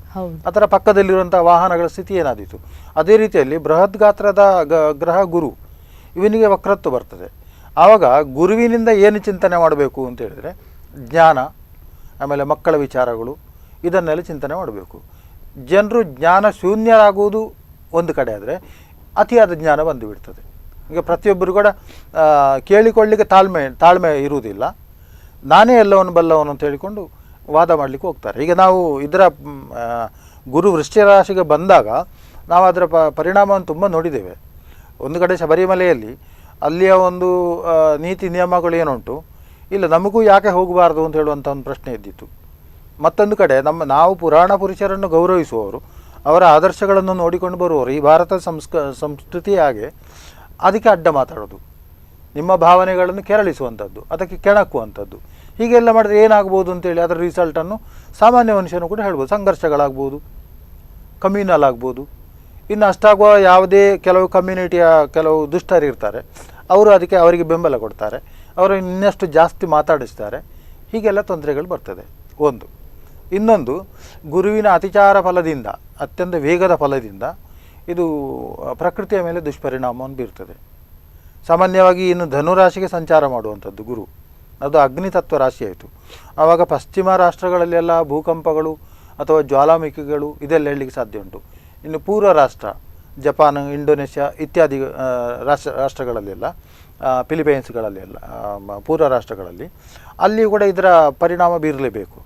ಅದರ ಪಕ್ಕದಲ್ಲಿರುವಂಥ ವಾಹನಗಳ ಸ್ಥಿತಿ ಏನಾದೀತು? ಅದೇ ರೀತಿಯಲ್ಲಿ ಬೃಹತ್ ಗಾತ್ರದ ಗ್ರಹ ಗುರು, ಇವನಿಗೆ ವಕ್ರತ್ವ ಬರ್ತದೆ. ಆವಾಗ ಗುರುವಿನಿಂದ ಏನು ಚಿಂತನೆ ಮಾಡಬೇಕು ಅಂತ ಹೇಳಿದರೆ, ಜ್ಞಾನ, ಆಮೇಲೆ ಮಕ್ಕಳ ವಿಚಾರಗಳು, ಇದನ್ನೆಲ್ಲ ಚಿಂತನೆ ಮಾಡಬೇಕು. ಜನರು ಜ್ಞಾನ ಶೂನ್ಯರಾಗುವುದು ಒಂದು ಕಡೆ ಆದರೆ, ಅತಿಯಾದ ಜ್ಞಾನ ಬಂದು ಬಿಡ್ತದೆ. ಈಗ ಪ್ರತಿಯೊಬ್ಬರು ಕೂಡ ಕೇಳಿಕೊಳ್ಳಲಿಕ್ಕೆ ತಾಳ್ಮೆ ಇರುವುದಿಲ್ಲ. ನಾನೇ ಎಲ್ಲವನ್ನು ಬಲ್ಲವನು ಅಂತ ಹೇಳಿಕೊಂಡು ವಾದ ಮಾಡಲಿಕ್ಕೆ ಹೋಗ್ತಾರೆ. ಈಗ ನಾವು ಇದರ ಗುರು ವೃಶ್ಚಿಕ ರಾಶಿಗೆ ಬಂದಾಗ ನಾವು ಅದರ ಪರಿಣಾಮವನ್ನು ತುಂಬ ನೋಡಿದ್ದೇವೆ. ಒಂದು ಕಡೆ ಶಬರಿಮಲೆಯಲ್ಲಿ ಅಲ್ಲಿಯ ಒಂದು ನೀತಿ ನಿಯಮಗಳು ಏನುಂಟು, ಇಲ್ಲ ನಮಗೂ ಯಾಕೆ ಹೋಗಬಾರ್ದು ಅಂತ ಹೇಳುವಂಥ ಒಂದು ಪ್ರಶ್ನೆ ಇದ್ದಿತ್ತು. ಮತ್ತೊಂದು ಕಡೆ ನಾವು ಪುರಾಣ ಪುರುಷರನ್ನು ಗೌರವಿಸುವವರು, ಅವರ ಆದರ್ಶಗಳನ್ನು ನೋಡಿಕೊಂಡು ಬರುವವರು, ಈ ಭಾರತದ ಸಂಸ್ಕೃತಿ ಹಾಗೆ ಅದಕ್ಕೆ ಅಡ್ಡ ಮಾತಾಡೋದು, ನಿಮ್ಮ ಭಾವನೆಗಳನ್ನು ಕೆರಳಿಸುವಂಥದ್ದು, ಅದಕ್ಕೆ ಕೆಣಕುವಂಥದ್ದು, ಹೀಗೆಲ್ಲ ಮಾಡಿದ್ರೆ ಏನಾಗ್ಬೋದು ಅಂತೇಳಿ ಅದರ ರಿಸಲ್ಟನ್ನು ಸಾಮಾನ್ಯ ಮನುಷ್ಯನು ಕೂಡ ಹೇಳ್ಬೋದು. ಸಂಘರ್ಷಗಳಾಗ್ಬೋದು, ಕಮ್ಯುನಲ್ ಆಗ್ಬೋದು. ಇನ್ನು ಅಷ್ಟಾಗುವ ಯಾವುದೇ ಕೆಲವು ಕಮ್ಯುನಿಟಿಯ ಕೆಲವು ದುಷ್ಟರಿರ್ತಾರೆ, ಅವರು ಅದಕ್ಕೆ ಅವರಿಗೆ ಬೆಂಬಲ ಕೊಡ್ತಾರೆ, ಅವರು ಇನ್ನಷ್ಟು ಜಾಸ್ತಿ ಮಾತಾಡಿಸ್ತಾರೆ. ಹೀಗೆಲ್ಲ ತೊಂದರೆಗಳು ಬರ್ತದೆ ಒಂದು. ಇನ್ನೊಂದು, ಗುರುವಿನ ಅತಿಚಾರ ಫಲದಿಂದ, ಅತ್ಯಂತ ವೇಗದ ಫಲದಿಂದ ಇದು ಪ್ರಕೃತಿಯ ಮೇಲೆ ದುಷ್ಪರಿಣಾಮವನ್ನು ಬೀರ್ತದೆ. ಸಾಮಾನ್ಯವಾಗಿ ಇನ್ನು ಧನುರಾಶಿಗೆ ಸಂಚಾರ ಮಾಡುವಂಥದ್ದು ಗುರು, ಅದು ಅಗ್ನಿತತ್ವ ರಾಶಿ ಆಯಿತು. ಆವಾಗ ಪಶ್ಚಿಮ ರಾಷ್ಟ್ರಗಳಲ್ಲೆಲ್ಲ ಭೂಕಂಪಗಳು ಅಥವಾ ಜ್ವಾಲಾಮುಖಿಗಳು ಇದೆಲ್ಲ ಹೇಳಲಿಕ್ಕೆ ಸಾಧ್ಯ ಉಂಟು. ಇನ್ನು ಪೂರ್ವ ರಾಷ್ಟ್ರ, ಜಪಾನ್, ಇಂಡೋನೇಷ್ಯಾ ಇತ್ಯಾದಿ ರಾಷ್ಟ್ರಗಳಲ್ಲೆಲ್ಲ, ಫಿಲಿಪೈನ್ಸ್ಗಳಲ್ಲೆಲ್ಲ, ಪೂರ್ವ ರಾಷ್ಟ್ರಗಳಲ್ಲಿ ಅಲ್ಲಿ ಕೂಡ ಇದರ ಪರಿಣಾಮ ಬೀರಲೇಬೇಕು.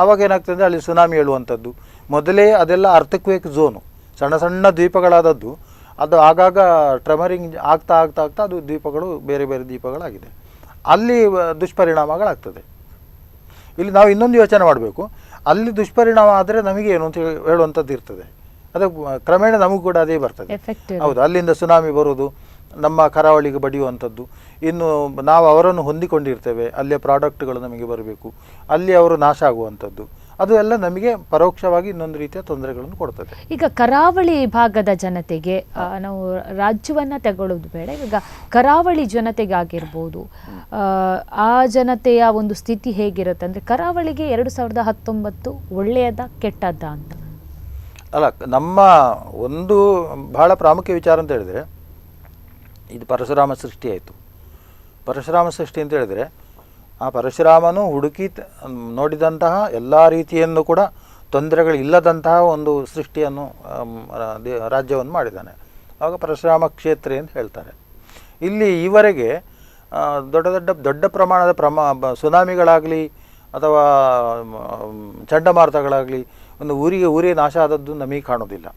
ಆವಾಗ ಏನಾಗ್ತದೆ, ಅಲ್ಲಿ ಸುನಾಮಿ ಹೇಳುವಂಥದ್ದು. ಮೊದಲೇ ಅದೆಲ್ಲ ಅರ್ಥಕ್ವೇಕ್ ಝೋನು, ಸಣ್ಣ ಸಣ್ಣ ದ್ವೀಪಗಳಾದದ್ದು, ಅದು ಆಗಾಗ ಟ್ರೆಮರಿಂಗ್ ಆಗ್ತಾ ಆಗ್ತಾ ಆಗ್ತಾ ಅದು ದ್ವೀಪಗಳು ಬೇರೆ ಬೇರೆ ದ್ವೀಪಗಳಾಗಿದೆ. ಅಲ್ಲಿ ದುಷ್ಪರಿಣಾಮಗಳಾಗ್ತದೆ. ಇಲ್ಲಿ ನಾವು ಇನ್ನೊಂದು ಯೋಚನೆ ಮಾಡಬೇಕು, ಅಲ್ಲಿ ದುಷ್ಪರಿಣಾಮ ಆದರೆ ನಮಗೆ ಏನು ಅಂತ ಹೇಳುವಂಥದ್ದು ಇರ್ತದೆ. ಅದು ಕ್ರಮೇಣ ನಮಗೂ ಕೂಡ ಅದೇ ಬರ್ತದೆ. ಹೌದು, ಅಲ್ಲಿಂದ ಸುನಾಮಿ ಬರೋದು, ನಮ್ಮ ಕರಾವಳಿಗೆ ಬಡಿಯುವಂಥದ್ದು. ಇನ್ನು ನಾವು ಅವರನ್ನು ಹೊಂದಿಕೊಂಡಿರ್ತೇವೆ, ಅಲ್ಲಿಯ ಪ್ರಾಡಕ್ಟ್ಗಳು ನಮಗೆ ಬರಬೇಕು, ಅಲ್ಲಿ ಅವರು ನಾಶ ಆಗುವಂಥದ್ದು, ಅದು ಎಲ್ಲ ನಮಗೆ ಪರೋಕ್ಷವಾಗಿ ಇನ್ನೊಂದು ರೀತಿಯ ತೊಂದರೆಗಳನ್ನು ಕೊಡ್ತದೆ. ಈಗ ಕರಾವಳಿ ಭಾಗದ ಜನತೆಗೆ ನಾವು ರಾಜ್ಯವನ್ನ ತಗೊಳ್ಳೋದು ಬೇಡ, ಈಗ ಕರಾವಳಿ ಜನತೆಗಾಗಿರ್ಬೋದು, ಆ ಜನತೆಯ ಒಂದು ಸ್ಥಿತಿ ಹೇಗಿರುತ್ತೆ ಅಂದರೆ, ಕರಾವಳಿಗೆ 2019 ಒಳ್ಳೆಯದ ಕೆಟ್ಟದ್ದ ಅಂತ? ಅಲ್ಲ, ನಮ್ಮ ಒಂದು ಬಹಳ ಪ್ರಾಮುಖ್ಯ ವಿಚಾರ ಅಂತ ಹೇಳಿದರೆ, ಇದು ಪರಶುರಾಮ ಸೃಷ್ಟಿ ಆಯಿತು. ಪರಶುರಾಮ ಸೃಷ್ಟಿ ಅಂತ ಹೇಳಿದರೆ, ಆ ಪರಶುರಾಮನು ಹುಡುಕಿ ನೋಡಿದಂತಹ ಎಲ್ಲ ರೀತಿಯನ್ನು ಕೂಡ ತೊಂದರೆಗಳಿಲ್ಲದಂತಹ ಒಂದು ಸೃಷ್ಟಿಯನ್ನು, ರಾಜ್ಯವನ್ನು ಮಾಡಿದ್ದಾನೆ. ಆವಾಗ ಪರಶುರಾಮ ಕ್ಷೇತ್ರ ಅಂತ ಹೇಳ್ತಾರೆ. ಇಲ್ಲಿ ಈವರೆಗೆ ದೊಡ್ಡ ಪ್ರಮಾಣದ ಸುನಾಮಿಗಳಾಗಲಿ ಅಥವಾ ಚಂಡಮಾರುತಗಳಾಗಲಿ ಒಂದು ಊರೇ ನಾಶ ಆದದ್ದು ನಮಗೆ ಕಾಣೋದಿಲ್ಲ.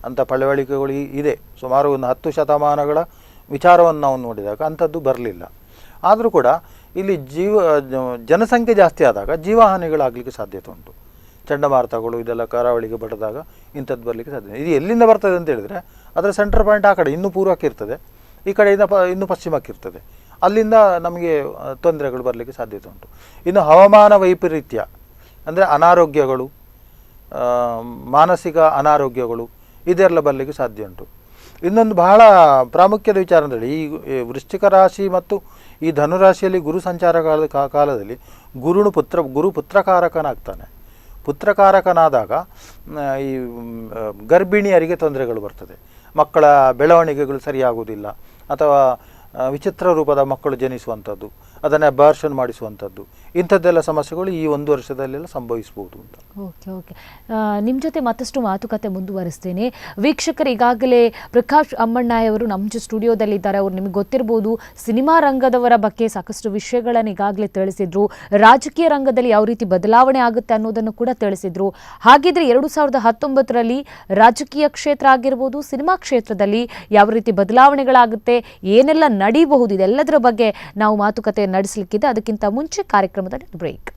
ಅಂಥ ಪಳವಳಿಕೆಗಳು ಇದೆ. ಸುಮಾರು ಒಂದು 10 ಶತಮಾನಗಳ ವಿಚಾರವನ್ನು ನಾವು ನೋಡಿದಾಗ ಅಂಥದ್ದು ಬರಲಿಲ್ಲ. ಆದರೂ ಕೂಡ ಇಲ್ಲಿ ಜನಸಂಖ್ಯೆ ಜಾಸ್ತಿ ಆದಾಗ ಜೀವಹಾನಿಗಳಾಗಲಿಕ್ಕೆ ಸಾಧ್ಯತೆ ಉಂಟು. ಚಂಡಮಾರುತಗಳು ಇದೆಲ್ಲ ಕರಾವಳಿಗೆ ಬಡಿದಾಗ ಇಂಥದ್ದು ಬರಲಿಕ್ಕೆ ಸಾಧ್ಯ. ಇದು ಎಲ್ಲಿಂದ ಬರ್ತದೆ ಅಂತ ಹೇಳಿದರೆ, ಅದರ ಸೆಂಟ್ರ್ ಪಾಯಿಂಟ್ ಆ ಕಡೆ ಇನ್ನೂ ಪೂರ್ವಕ್ಕೆ ಇರ್ತದೆ, ಈ ಕಡೆಯಿಂದ ಇನ್ನೂ ಪಶ್ಚಿಮಕ್ಕೆ ಇರ್ತದೆ. ಅಲ್ಲಿಂದ ನಮಗೆ ತೊಂದರೆಗಳು ಬರಲಿಕ್ಕೆ ಸಾಧ್ಯತೆ ಉಂಟು. ಇನ್ನು ಹವಾಮಾನ ವೈಪರೀತ್ಯ ಅಂದರೆ ಅನಾರೋಗ್ಯಗಳು, ಮಾನಸಿಕ ಅನಾರೋಗ್ಯಗಳು ಇದೆಲ್ಲ ಬರಲಿಕ್ಕೆ ಸಾಧ್ಯ ಉಂಟು. ಇನ್ನೊಂದು ಬಹಳ ಪ್ರಾಮುಖ್ಯದ ವಿಚಾರ ಅಂದರೆ, ಈ ವೃಶ್ಚಿಕ ರಾಶಿ ಮತ್ತು ಈ ಧನುರಾಶಿಯಲ್ಲಿ ಗುರು ಸಂಚಾರ ಕಾಲದಲ್ಲಿ ಗುರು ಪುತ್ರಕಾರಕನಾಗ್ತಾನೆ. ಪುತ್ರಕಾರಕನಾದಾಗ ಈ ಗರ್ಭಿಣಿಯರಿಗೆ ತೊಂದರೆಗಳು ಬರ್ತದೆ, ಮಕ್ಕಳ ಬೆಳವಣಿಗೆಗಳು ಸರಿಯಾಗುವುದಿಲ್ಲ, ಅಥವಾ ವಿಚಿತ್ರ ರೂಪದ ಮಕ್ಕಳು ಜನಿಸುವಂಥದ್ದು, ಅದನ್ನು ಅಬಾರ್ಷನ್ ಮಾಡಿಸುವಂಥದ್ದು, ಇಂಥದ್ದೆಲ್ಲ ಸಮಸ್ಯೆಗಳು ಈ 1 ವರ್ಷದಲ್ಲೆಲ್ಲ ಸಂಭವಿಸ್ಬೋದು ಅಂತ. ಓಕೆ ಓಕೆ ನಿಮ್ಮ ಜೊತೆ ಮತ್ತಷ್ಟು ಮಾತುಕತೆ ಮುಂದುವರಿಸ್ತೇನೆ. ವೀಕ್ಷಕರು, ಈಗಾಗಲೇ ಪ್ರಕಾಶ್ ಅಮ್ಮಣ್ಣಾಯ್ ಅವರು ನಮ್ಮ ಸ್ಟುಡಿಯೋದಲ್ಲಿದ್ದಾರೆ. ಅವರು ನಿಮಗೆ ಗೊತ್ತಿರ್ಬೋದು, ಸಿನಿಮಾ ರಂಗದವರ ಬಗ್ಗೆ ಸಾಕಷ್ಟು ವಿಷಯಗಳನ್ನು ಈಗಾಗಲೇ ತಿಳಿಸಿದ್ರು. ರಾಜಕೀಯ ರಂಗದಲ್ಲಿ ಯಾವ ರೀತಿ ಬದಲಾವಣೆ ಆಗುತ್ತೆ ಅನ್ನೋದನ್ನು ಕೂಡ ತಿಳಿಸಿದ್ರು. ಹಾಗಿದ್ರೆ 2019ರಲ್ಲಿ ರಾಜಕೀಯ ಕ್ಷೇತ್ರ ಆಗಿರ್ಬೋದು, ಸಿನಿಮಾ ಕ್ಷೇತ್ರದಲ್ಲಿ ಯಾವ ರೀತಿ ಬದಲಾವಣೆಗಳಾಗುತ್ತೆ, ಏನೆಲ್ಲ ನಡೀಬಹುದು, ಇದೆಲ್ಲದರ ಬಗ್ಗೆ ನಾವು ಮಾತುಕತೆ ನಡೆಸಲಿಕ್ಕಿದೆ. ಅದಕ್ಕಿಂತ ಮುಂಚೆ ಕಾರ್ಯಕ್ರಮದಲ್ಲಿ ಬ್ರೇಕ್.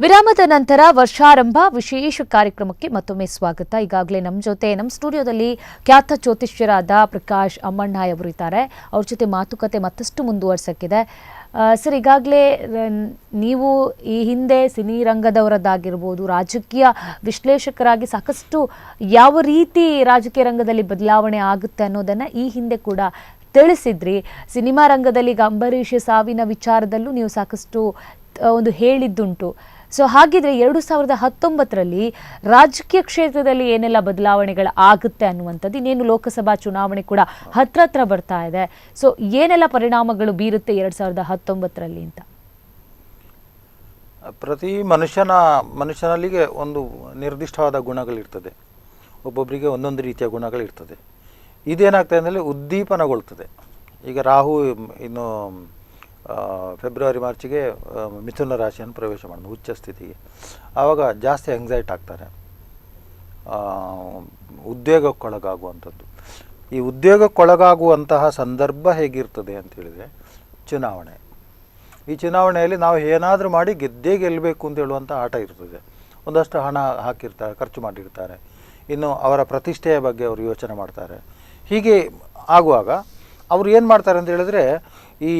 ವಿರಾಮದ ನಂತರ ವರ್ಷಾರಂಭ ವಿಶೇಷ ಕಾರ್ಯಕ್ರಮಕ್ಕೆ ಮತ್ತೊಮ್ಮೆ ಸ್ವಾಗತ. ಈಗಾಗಲೇ ನಮ್ಮ ಜೊತೆ ನಮ್ಮ ಸ್ಟುಡಿಯೋದಲ್ಲಿ ಖ್ಯಾತ ಜ್ಯೋತಿಷ್ಯರಾದ ಪ್ರಕಾಶ್ ಅಮ್ಮಣ್ಣಾಯ್ ಅವರು ಇದ್ದಾರೆ. ಅವ್ರ ಜೊತೆ ಮಾತುಕತೆ ಮತ್ತಷ್ಟು ಮುಂದುವರ್ಸಕ್ಕಿದೆ. ಸರ್, ಈಗಾಗಲೇ ನೀವು ಈ ಹಿಂದೆ ಸಿನಿ ರಂಗದವರದ್ದಾಗಿರ್ಬೋದು, ರಾಜಕೀಯ ವಿಶ್ಲೇಷಕರಾಗಿ ಸಾಕಷ್ಟು ಯಾವ ರೀತಿ ರಾಜಕೀಯ ರಂಗದಲ್ಲಿ ಬದಲಾವಣೆ ಆಗುತ್ತೆ ಅನ್ನೋದನ್ನು ಈ ಹಿಂದೆ ಕೂಡ ತಿಳಿಸಿದ್ರಿ. ಸಿನಿಮಾ ರಂಗದಲ್ಲಿ ಈಗ ಅಂಬರೀಷ್ ಸಾವಿನ ವಿಚಾರದಲ್ಲೂ ನೀವು ಸಾಕಷ್ಟು ಒಂದು ಹೇಳಿದ್ದುಂಟು. ಸೊ ಹಾಗಿದ್ರೆ 2019ರಲ್ಲಿ ರಾಜಕೀಯ ಕ್ಷೇತ್ರದಲ್ಲಿ ಏನೆಲ್ಲ ಬದಲಾವಣೆಗಳು ಆಗುತ್ತೆ ಅನ್ನುವಂಥದ್ದು, ಇನ್ನೇನು ಲೋಕಸಭಾ ಚುನಾವಣೆ ಕೂಡ ಹತ್ರ ಬರ್ತಾ ಇದೆ. ಸೊ ಏನೆಲ್ಲ ಪರಿಣಾಮಗಳು ಬೀರುತ್ತೆ 2019ರಲ್ಲಿ ಅಂತ? ಪ್ರತಿ ಮನುಷ್ಯನಲ್ಲಿಗೆ ಒಂದು ನಿರ್ದಿಷ್ಟವಾದ ಗುಣಗಳಿರ್ತದೆ, ಒಬ್ಬೊಬ್ಬರಿಗೆ ಒಂದೊಂದು ರೀತಿಯ ಗುಣಗಳಿರ್ತದೆ. ಇದೇನಾಗ್ತದೆ ಅಂದರೆ ಉದ್ದೀಪನಗೊಳ್ತದೆ. ಈಗ ರಾಹು ಇನ್ನು ಫೆಬ್ರವರಿ ಮಾರ್ಚಿಗೆ ಮಿಥುನ ರಾಶಿಯನ್ನು ಪ್ರವೇಶ ಮಾಡೋದು ಉಚ್ಚ ಸ್ಥಿತಿಗೆ. ಆವಾಗ ಜಾಸ್ತಿ ಆಂಗ್ಸೈಟಿ ಆಗ್ತಾರೆ, ಉದ್ವೇಗಕ್ಕೊಳಗಾಗುವಂಥದ್ದು. ಈ ಉದ್ವೇಗಕ್ಕೊಳಗಾಗುವಂತಹ ಸಂದರ್ಭ ಹೇಗಿರ್ತದೆ ಅಂತೇಳಿದರೆ ಚುನಾವಣೆ. ಈ ಚುನಾವಣೆಯಲ್ಲಿ ನಾವು ಏನಾದರೂ ಮಾಡಿ ಗೆದ್ದೇ ಗೆಲ್ಲಬೇಕು ಅಂತ ಹೇಳುವಂಥ ಆಟ ಇರ್ತದೆ. ಒಂದಷ್ಟು ಹಣ ಹಾಕಿರ್ತಾರೆ, ಖರ್ಚು ಮಾಡಿರ್ತಾರೆ, ಇನ್ನು ಅವರ ಪ್ರತಿಷ್ಠೆಯ ಬಗ್ಗೆ ಅವರು ಯೋಚನೆ ಮಾಡ್ತಾರೆ. ಹೀಗೆ ಆಗುವಾಗ ಅವರು ಏನು ಮಾಡ್ತಾರೆ ಅಂತ ಹೇಳಿದ್ರೆ, ಈ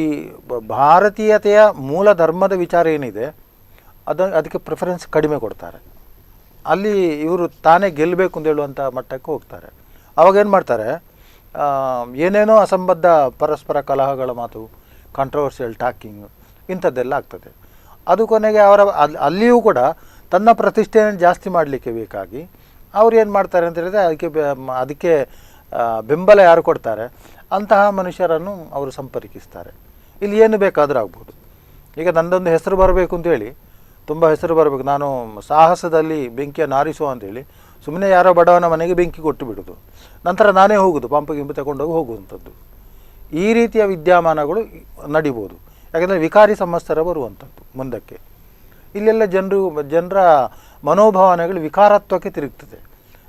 ಭಾರತೀಯತೆಯ ಮೂಲ ಧರ್ಮದ ವಿಚಾರ ಏನಿದೆ ಅದಕ್ಕೆ ಪ್ರಿಫರೆನ್ಸ್ ಕಡಿಮೆ ಕೊಡ್ತಾರೆ. ಅಲ್ಲಿ ಇವರು ತಾನೇ ಗೆಲ್ಲಬೇಕು ಅಂತ ಹೇಳುವಂಥ ಮಟ್ಟಕ್ಕೆ ಹೋಗ್ತಾರೆ. ಅವಾಗ ಏನು ಮಾಡ್ತಾರೆ, ಏನೇನೋ ಅಸಂಬದ್ಧ ಪರಸ್ಪರ ಕಲಹಗಳ ಮಾತು, ಕಾಂಟ್ರವರ್ಸಿಯಲ್ ಟಾಕಿಂಗ್, ಇಂಥದ್ದೆಲ್ಲ ಆಗ್ತದೆ. ಅದು ಕೊನೆಗೆ ಅಲ್ಲಿಯೂ ಕೂಡ ತನ್ನ ಪ್ರತಿಷ್ಠೆಯನ್ನು ಜಾಸ್ತಿ ಮಾಡಲಿಕ್ಕೆ ಬೇಕಾಗಿ ಅವ್ರು ಏನು ಮಾಡ್ತಾರೆ ಅಂತ ಹೇಳಿದ್ರೆ, ಅದಕ್ಕೆ ಬೆಂಬಲ ಯಾರು ಕೊಡ್ತಾರೆ ಅಂತಹ ಮನುಷ್ಯರನ್ನು ಅವರು ಸಂಪರ್ಕಿಸ್ತಾರೆ. ಇಲ್ಲಿ ಏನು ಬೇಕಾದರೂ ಆಗ್ಬೋದು. ಈಗ ನನ್ನದೊಂದು ಹೆಸರು ಬರಬೇಕು ಅಂತೇಳಿ, ತುಂಬ ಹೆಸರು ಬರಬೇಕು, ನಾನು ಸಾಹಸದಲ್ಲಿ ಬೆಂಕಿಯನ್ನು ಆರಿಸುವ ಅಂತೇಳಿ ಸುಮ್ಮನೆ ಯಾರೋ ಬಡವನ ಮನೆಗೆ ಬೆಂಕಿ ಕೊಟ್ಟು ಬಿಡೋದು, ನಂತರ ನಾನೇ ಹೋಗೋದು, ಪಂಪ ಗಿಂಪು ತಗೊಂಡೋಗಿ ಹೋಗುವಂಥದ್ದು. ಈ ರೀತಿಯ ವಿದ್ಯಮಾನಗಳು ನಡಿಬೋದು. ಯಾಕೆಂದರೆ ವಿಕಾರಿ ಸಂವತ್ಸರ ಬರುವಂಥದ್ದು ಮುಂದಕ್ಕೆ. ಇಲ್ಲೆಲ್ಲ ಜನರ ಮನೋಭಾವನೆಗಳು ವಿಕಾರತ್ವಕ್ಕೆ ತಿರುಗ್ತದೆ.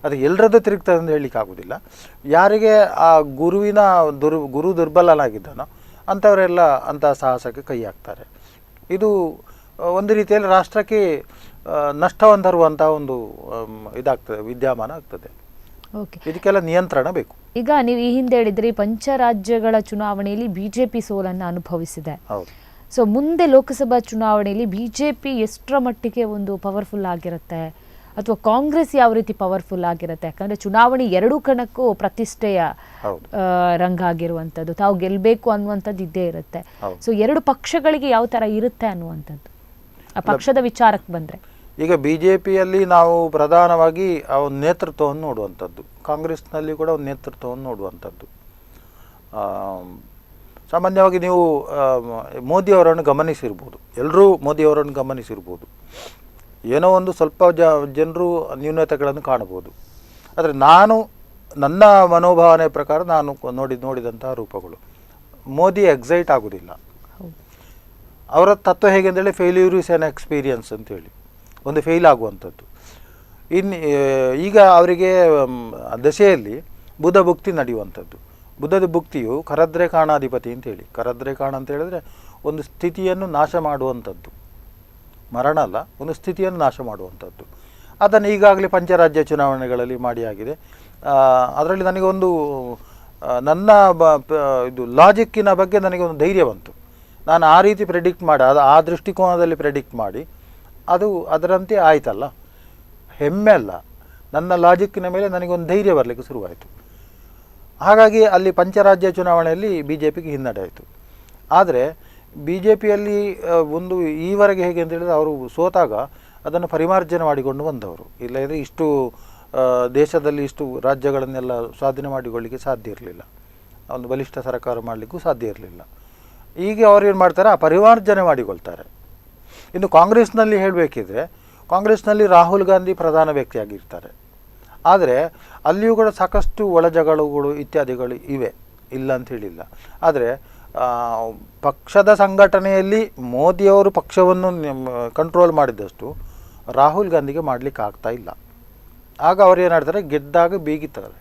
ಅದು ಎಲ್ಲರದ್ದು ತಿರುಗ್ತದೆ ಅಂತ ಹೇಳಲಿಕ್ಕಾಗೋದಿಲ್ಲ. ಯಾರಿಗೆ ಆ ಗುರು ದುರ್ಬಲನಾಗಿದ್ದಾನೋ ಅಂಥವರೆಲ್ಲ ಅಂಥ ಸಾಹಸಕ್ಕೆ ಕೈ ಹಾಕ್ತಾರೆ. ಇದು ಒಂದು ರೀತಿಯಲ್ಲಿ ರಾಷ್ಟ್ರಕ್ಕೆ ನಷ್ಟವನ್ನು ತರುವಂಥ ಒಂದು ಇದಾಗ್ತದೆ, ವಿದ್ಯಮಾನ ಆಗ್ತದೆ. ಓಕೆ, ಇದಕ್ಕೆಲ್ಲ ನಿಯಂತ್ರಣ ಬೇಕು. ಈಗ ನೀವು ಈ ಹಿಂದೆ ಹೇಳಿದ್ರಿ ಪಂಚರಾಜ್ಯಗಳ ಚುನಾವಣೆಯಲ್ಲಿ ಬಿಜೆಪಿ ಸೋಲನ್ನು ಅನುಭವಿಸಿದೆ. ಹೌದು. ಸೊ ಮುಂದೆ ಲೋಕಸಭಾ ಚುನಾವಣೆಯಲ್ಲಿ ಬಿಜೆಪಿ ಎಷ್ಟರ ಮಟ್ಟಿಗೆ ಒಂದು ಪವರ್ಫುಲ್ ಆಗಿರುತ್ತೆ, ಅಥವಾ ಕಾಂಗ್ರೆಸ್ ಯಾವ ರೀತಿ ಪವರ್ಫುಲ್ ಆಗಿರುತ್ತೆ? ಯಾಕಂದ್ರೆ ಚುನಾವಣೆ ಎರಡೂ ಕಣಕ್ಕೂ ಪ್ರತಿಷ್ಠೆಯ ರಂಗ ಆಗಿರುವಂಥದ್ದು, ತಾವು ಗೆಲ್ಲಬೇಕು ಅನ್ನುವಂಥದ್ದು ಇದ್ದೇ ಇರುತ್ತೆ. ಸೊ ಎರಡು ಪಕ್ಷಗಳಿಗೆ ಯಾವ ಥರ ಇರುತ್ತೆ ಅನ್ನುವಂಥದ್ದು ಆ ಪಕ್ಷದ ವಿಚಾರಕ್ಕೆ ಬಂದರೆ, ಈಗ ಬಿಜೆಪಿಯಲ್ಲಿ ನಾವು ಪ್ರಧಾನವಾಗಿ ಆ ಒಂದು ನೇತೃತ್ವವನ್ನು ನೋಡುವಂಥದ್ದು, ಕಾಂಗ್ರೆಸ್ನಲ್ಲಿ ಕೂಡ ಒಂದು ನೇತೃತ್ವವನ್ನು ನೋಡುವಂಥದ್ದು. ಸಾಮಾನ್ಯವಾಗಿ ನೀವು ಮೋದಿಯವರನ್ನು ಗಮನಿಸಿರ್ಬೋದು, ಎಲ್ಲರೂ ಮೋದಿಯವರನ್ನು ಗಮನಿಸಿರ್ಬೋದು. ಏನೋ ಒಂದು ಸ್ವಲ್ಪ ಜನರು ನ್ಯೂನತೆಗಳನ್ನು ಕಾಣಬಹುದು. ಆದರೆ ನನ್ನ ಮನೋಭಾವನೆ ಪ್ರಕಾರ ನಾನು ನೋಡಿದಂತಹ ರೂಪಗಳು, ಮೋದಿ ಎಕ್ಸೈಟ್ ಆಗೋದಿಲ್ಲ. ಅವರ ತತ್ವ ಹೇಗೆ ಅಂತೇಳಿ ಫೇಲ್ಯೂರ್ ಇಸ್ ಆನ್ ಎಕ್ಸ್ಪೀರಿಯನ್ಸ್ ಅಂತೇಳಿ, ಒಂದು ಫೇಲ್ ಆಗುವಂಥದ್ದು. ಈಗ ಅವರಿಗೆ ದಶೆಯಲ್ಲಿ ಬುಧ ಭುಕ್ತಿ ನಡೆಯುವಂಥದ್ದು. ಬುಧದ ಭುಕ್ತಿಯು ಕರದ್ರೆ ಕಾಣಾಧಿಪತಿ ಅಂತೇಳಿ, ಕರದ್ರೆ ಕಾಣ ಅಂತ ಹೇಳಿದ್ರೆ ಒಂದು ಸ್ಥಿತಿಯನ್ನು ನಾಶ ಮಾಡುವಂಥದ್ದು, ಮರಣ ಅಲ್ಲ, ಒಂದು ಸ್ಥಿತಿಯನ್ನು ನಾಶ ಮಾಡುವಂಥದ್ದು. ಅದನ್ನು ಈಗಾಗಲೇ ಪಂಚರಾಜ್ಯ ಚುನಾವಣೆಗಳಲ್ಲಿ ಮಾಡಿ ಆಗಿದೆ. ಅದರಲ್ಲಿ ನನಗೊಂದು ನನ್ನ ಇದು ಲಾಜಿಕ್ಕಿನ ಬಗ್ಗೆ ನನಗೆ ಒಂದು ಧೈರ್ಯ ಬಂತು. ನಾನು ಆ ರೀತಿ ಪ್ರೆಡಿಕ್ಟ್ ಮಾಡಿ ಆ ದೃಷ್ಟಿಕೋನದಲ್ಲಿ ಪ್ರೆಡಿಕ್ಟ್ ಮಾಡಿ ಅದು ಅದರಂತೆ ಆಯ್ತಲ್ಲ, ಹೆಮ್ಮೆ ಅಲ್ಲ, ನನ್ನ ಲಾಜಿಕ್ಕಿನ ಮೇಲೆ ನನಗೊಂದು ಧೈರ್ಯ ಬರಲಿಕ್ಕೆ ಶುರುವಾಯಿತು. ಹಾಗಾಗಿ ಅಲ್ಲಿ ಪಂಚರಾಜ್ಯ ಚುನಾವಣೆಯಲ್ಲಿ ಬಿ ಜೆ ಪಿಗೆ ಹಿನ್ನಡೆ ಆಯಿತು. ಆದರೆ ಬಿ ಜೆ ಪಿಯಲ್ಲಿ ಒಂದು ಈವರೆಗೆ ಹೇಗೆ ಅಂತ ಹೇಳಿದರೆ ಅವರು ಸೋತಾಗ ಅದನ್ನು ಪರಿಮಾರ್ಜನೆ ಮಾಡಿಕೊಂಡು ಬಂದವರು. ಇಲ್ಲದಿದ್ದರೆ ಇಷ್ಟು ದೇಶದಲ್ಲಿ ಇಷ್ಟು ರಾಜ್ಯಗಳನ್ನೆಲ್ಲ ಸ್ವಾಧೀನ ಮಾಡಿಕೊಳ್ಳಿಕ್ಕೆ ಸಾಧ್ಯ ಇರಲಿಲ್ಲ, ಒಂದು ಬಲಿಷ್ಠ ಸರ್ಕಾರ ಮಾಡಲಿಕ್ಕೂ ಸಾಧ್ಯ ಇರಲಿಲ್ಲ. ಈಗ ಅವರು ಏನು ಮಾಡ್ತಾರೆ, ಆ ಪರಿಮಾರ್ಜನೆ ಮಾಡಿಕೊಳ್ತಾರೆ. ಇನ್ನು ಕಾಂಗ್ರೆಸ್ನಲ್ಲಿ ಹೇಳಬೇಕಿದ್ರೆ, ಕಾಂಗ್ರೆಸ್ನಲ್ಲಿ ರಾಹುಲ್ ಗಾಂಧಿ ಪ್ರಧಾನ ವ್ಯಕ್ತಿಯಾಗಿರ್ತಾರೆ. ಆದರೆ ಅಲ್ಲಿಯೂ ಕೂಡ ಸಾಕಷ್ಟು ಒಳಜಗಳಗಳು ಇತ್ಯಾದಿಗಳು ಇವೆ, ಇಲ್ಲ ಅಂತ ಹೇಳಿಲ್ಲ. ಆದರೆ ಪಕ್ಷದ ಸಂಘಟನೆಯಲ್ಲಿ ಮೋದಿಯವರು ಪಕ್ಷವನ್ನು ಕಂಟ್ರೋಲ್ ಮಾಡಿದಷ್ಟು ರಾಹುಲ್ ಗಾಂಧಿಗೆ ಮಾಡಲಿಕ್ಕೆ ಆಗ್ತಾ ಇಲ್ಲ. ಆಗ ಅವ್ರು ಏನು ಮಾಡ್ತಾರೆ, ಗೆದ್ದಾಗ ಬೀಗಿತಾರೆ,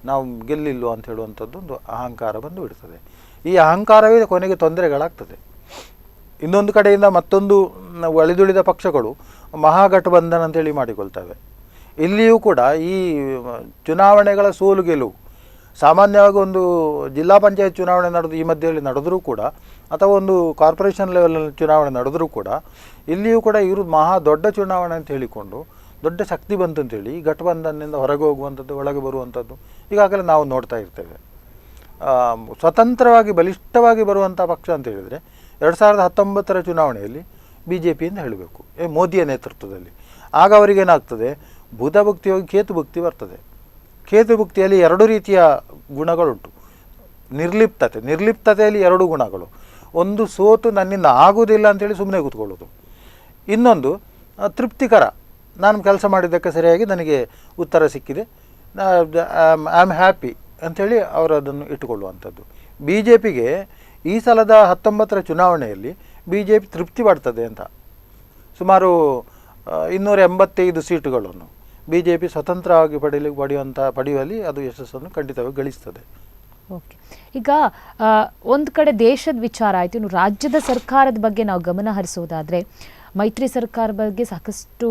ನಾವು ಗೆಲ್ಲಿಲ್ವ ಅಂತ ಹೇಳುವಂಥದ್ದು ಒಂದು ಅಹಂಕಾರ ಬಂದು ಬಿಡ್ತದೆ. ಈ ಅಹಂಕಾರವೇ ಕೊನೆಗೆ ತೊಂದರೆಗಳಾಗ್ತದೆ. ಇನ್ನೊಂದು ಕಡೆಯಿಂದ ಮತ್ತೊಂದು ಉಳಿದುಳಿದ ಪಕ್ಷಗಳು ಮಹಾಗಠಬಂಧನ ಅಂತೇಳಿ ಮಾಡಿಕೊಳ್ತವೆ. ಇಲ್ಲಿಯೂ ಕೂಡ ಈ ಚುನಾವಣೆಗಳ ಸೋಲು ಗೆಲುವು ಸಾಮಾನ್ಯವಾಗಿ ಒಂದು ಜಿಲ್ಲಾ ಪಂಚಾಯತ್ ಚುನಾವಣೆ ನಡೆದು ಈ ಮಧ್ಯೆಯಲ್ಲಿ ನಡೆದರೂ ಕೂಡ, ಅಥವಾ ಒಂದು ಕಾರ್ಪೊರೇಷನ್ ಲೆವೆಲಲ್ಲಿ ಚುನಾವಣೆ ನಡೆದರೂ ಕೂಡ, ಇಲ್ಲಿಯೂ ಕೂಡ ಇವರು ಮಹಾ ದೊಡ್ಡ ಚುನಾವಣೆ ಅಂತ ಹೇಳಿಕೊಂಡು ದೊಡ್ಡ ಶಕ್ತಿ ಬಂತು ಅಂತೇಳಿ ಗಠಬಂಧನದಿಂದ ಹೊರಗೆ ಹೋಗುವಂಥದ್ದು, ಒಳಗೆ ಬರುವಂಥದ್ದು ಈಗಾಗಲೇ ನಾವು ನೋಡ್ತಾ ಇರ್ತೇವೆ. ಸ್ವತಂತ್ರವಾಗಿ ಬಲಿಷ್ಠವಾಗಿ ಬರುವಂಥ ಪಕ್ಷ ಅಂತ ಹೇಳಿದರೆ 2019 ಚುನಾವಣೆಯಲ್ಲಿ ಬಿ ಜೆ ಪಿ ಅಂತ ಹೇಳಬೇಕು, ಮೋದಿಯ ನೇತೃತ್ವದಲ್ಲಿ. ಆಗ ಅವರಿಗೇನಾಗ್ತದೆ, ಬುಧ ಭುಕ್ತಿ ಹೋಗಿ ಕೇತು ಭುಕ್ತಿ ಬರ್ತದೆ. ಕೇತು ಭುಕ್ತಿಯಲ್ಲಿ ಎರಡು ರೀತಿಯ ಗುಣಗಳುಂಟು. ನಿರ್ಲಿಪ್ತತೆಯಲ್ಲಿ ಎರಡು ಗುಣಗಳು. ಒಂದು ಸೋತು ನನ್ನಿಂದ ಆಗುವುದಿಲ್ಲ ಅಂಥೇಳಿ ಸುಮ್ಮನೆ ಕೂತ್ಕೊಳ್ಳೋದು. ಇನ್ನೊಂದು ತೃಪ್ತಿಕರ, ನಾನು ಕೆಲಸ ಮಾಡಿದ್ದಕ್ಕೆ ಸರಿಯಾಗಿ ನನಗೆ ಉತ್ತರ ಸಿಕ್ಕಿದೆ, ಐ ಆಮ್ ಹ್ಯಾಪಿ ಅಂಥೇಳಿ ಅವರು ಅದನ್ನು ಇಟ್ಟುಕೊಳ್ಳುವಂಥದ್ದು. ಬಿ ಜೆ ಪಿಗೆ ಈ ಸಲದ 19 ಚುನಾವಣೆಯಲ್ಲಿ ಬಿ ಜೆ ಪಿ ತೃಪ್ತಿ ಪಡ್ತದೆ ಅಂತ. ಸುಮಾರು 285 ಸೀಟುಗಳನ್ನು ಬಿ ಜೆ ಪಿ ಸ್ವತಂತ್ರವಾಗಿ ಪಡೆಯುವಲ್ಲಿ ಅದು ಯಶಸ್ಸನ್ನು ಖಂಡಿತವಾಗಿ ಗಳಿಸ್ತದೆ. ಓಕೆ, ಈಗ ಒಂದು ಕಡೆ ದೇಶದ ವಿಚಾರ ಆಯಿತು, ಇನ್ನು ರಾಜ್ಯದ ಸರ್ಕಾರದ ಬಗ್ಗೆ ನಾವು ಗಮನ ಹರಿಸೋದಾದರೆ, ಮೈತ್ರಿ ಸರ್ಕಾರ ಬಗ್ಗೆ ಸಾಕಷ್ಟು